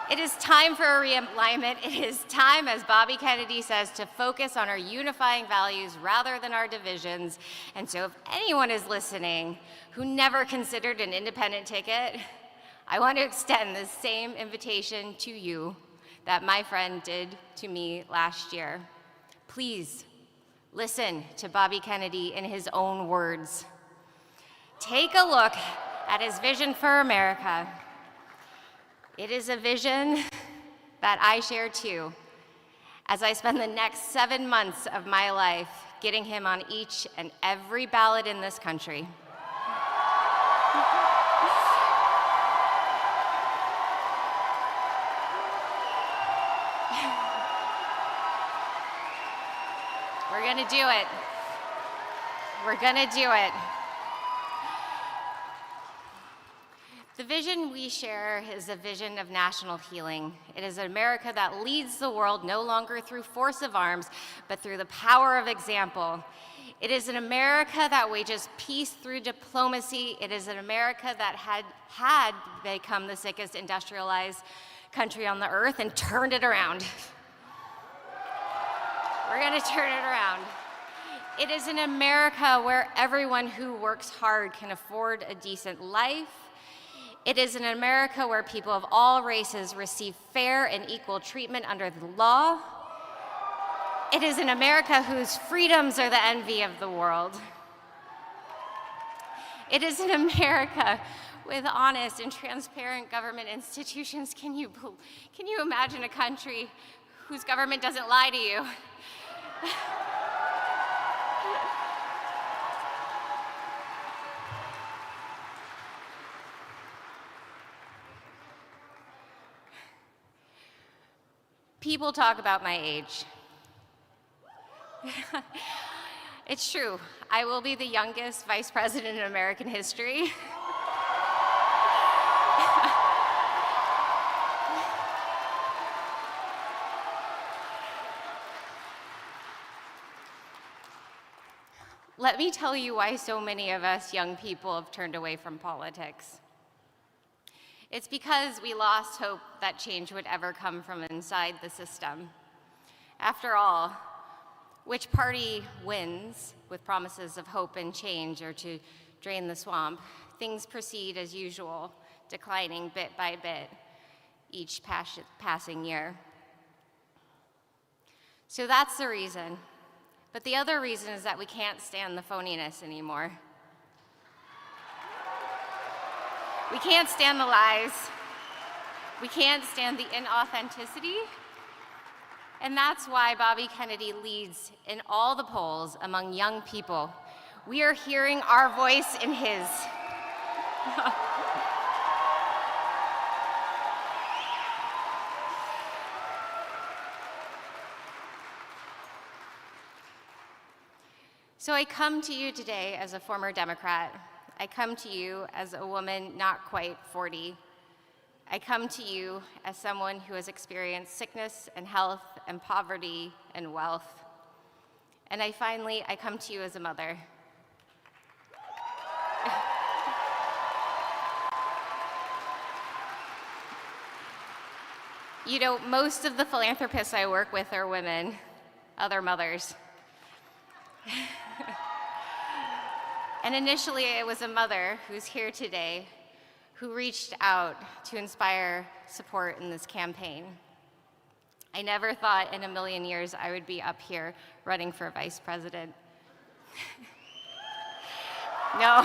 It is time for a realignment. It is time, as Bobby Kennedy says, to focus on our unifying values rather than our divisions. And so if anyone is listening who never considered an independent ticket, I want to extend the same invitation to you that my friend did to me last year. Please listen to Bobby Kennedy in his own words. Take a look at his vision for America. It is a vision that I share too, as I spend the next 7 months of my life getting him on each and every ballot in this country. We're gonna do it. We're gonna do it. The vision we share is a vision of national healing. It is an America that leads the world no longer through force of arms, but through the power of example. It is an America that wages peace through diplomacy. It is an America that had become the sickest industrialized country on the earth and turned it around. We're gonna turn it around. It is an America where everyone who works hard can afford a decent life. It is an America where people of all races receive fair and equal treatment under the law. It is an America whose freedoms are the envy of the world. It is an America with honest and transparent government institutions. Can you imagine a country whose government doesn't lie to you? People talk about my age. It's true. I will be the youngest vice president in American history. Let me tell you why so many of us young people have turned away from politics. It's because we lost hope that change would ever come from inside the system. After all, which party wins with promises of hope and change or to drain the swamp? Things proceed as usual, declining bit by bit each passing year. So that's the reason. But the other reason is that we can't stand the phoniness anymore. We can't stand the lies. We can't stand the inauthenticity. And that's why Bobby Kennedy leads in all the polls among young people. We are hearing our voice in his. So I come to you today as a former Democrat. I come to you as a woman not quite 40. I come to you as someone who has experienced sickness and health and poverty and wealth. And I come to you as a mother. You know, most of the philanthropists I work with are women, other mothers. And initially, it was a mother who's here today who reached out to inspire support in this campaign. I never thought in a million years I would be up here running for vice president. No.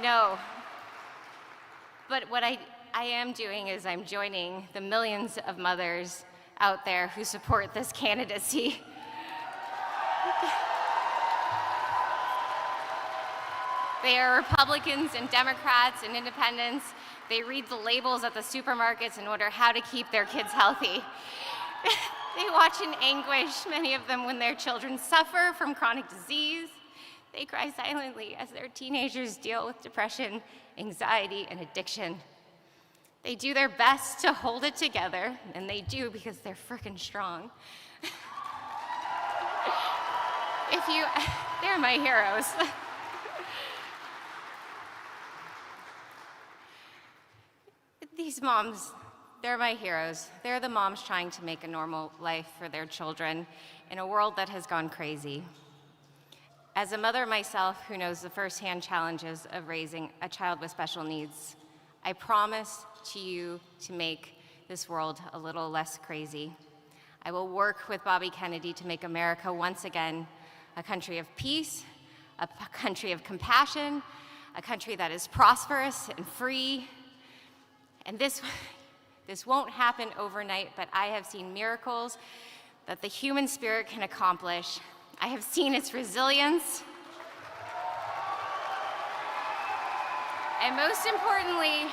No. But what I am doing is I'm joining the millions of mothers out there who support this candidacy. They are Republicans and Democrats and independents. They read the labels at the supermarkets and wonder how to keep their kids healthy. They watch in anguish, many of them, when their children suffer from chronic disease. They cry silently as their teenagers deal with depression, anxiety, and addiction. They do their best to hold it together, and they do because they're frickin' strong. They're my heroes. These moms, they're my heroes. They're the moms trying to make a normal life for their children in a world that has gone crazy. As a mother myself who knows the firsthand challenges of raising a child with special needs, I promise to you to make this world a little less crazy. I will work with Bobby Kennedy to make America once again a country of peace, a country of compassion, a country that is prosperous and free. And this won't happen overnight, but I have seen miracles that the human spirit can accomplish. I have seen its resilience. And most importantly,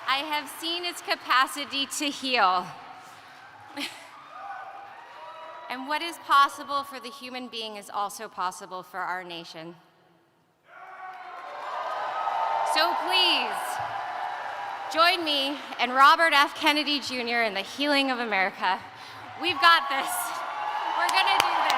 I have seen its capacity to heal. And what is possible for the human being is also possible for our nation. So please, join me and Robert F. Kennedy Jr. in the healing of America. We've got this. We're gonna do this.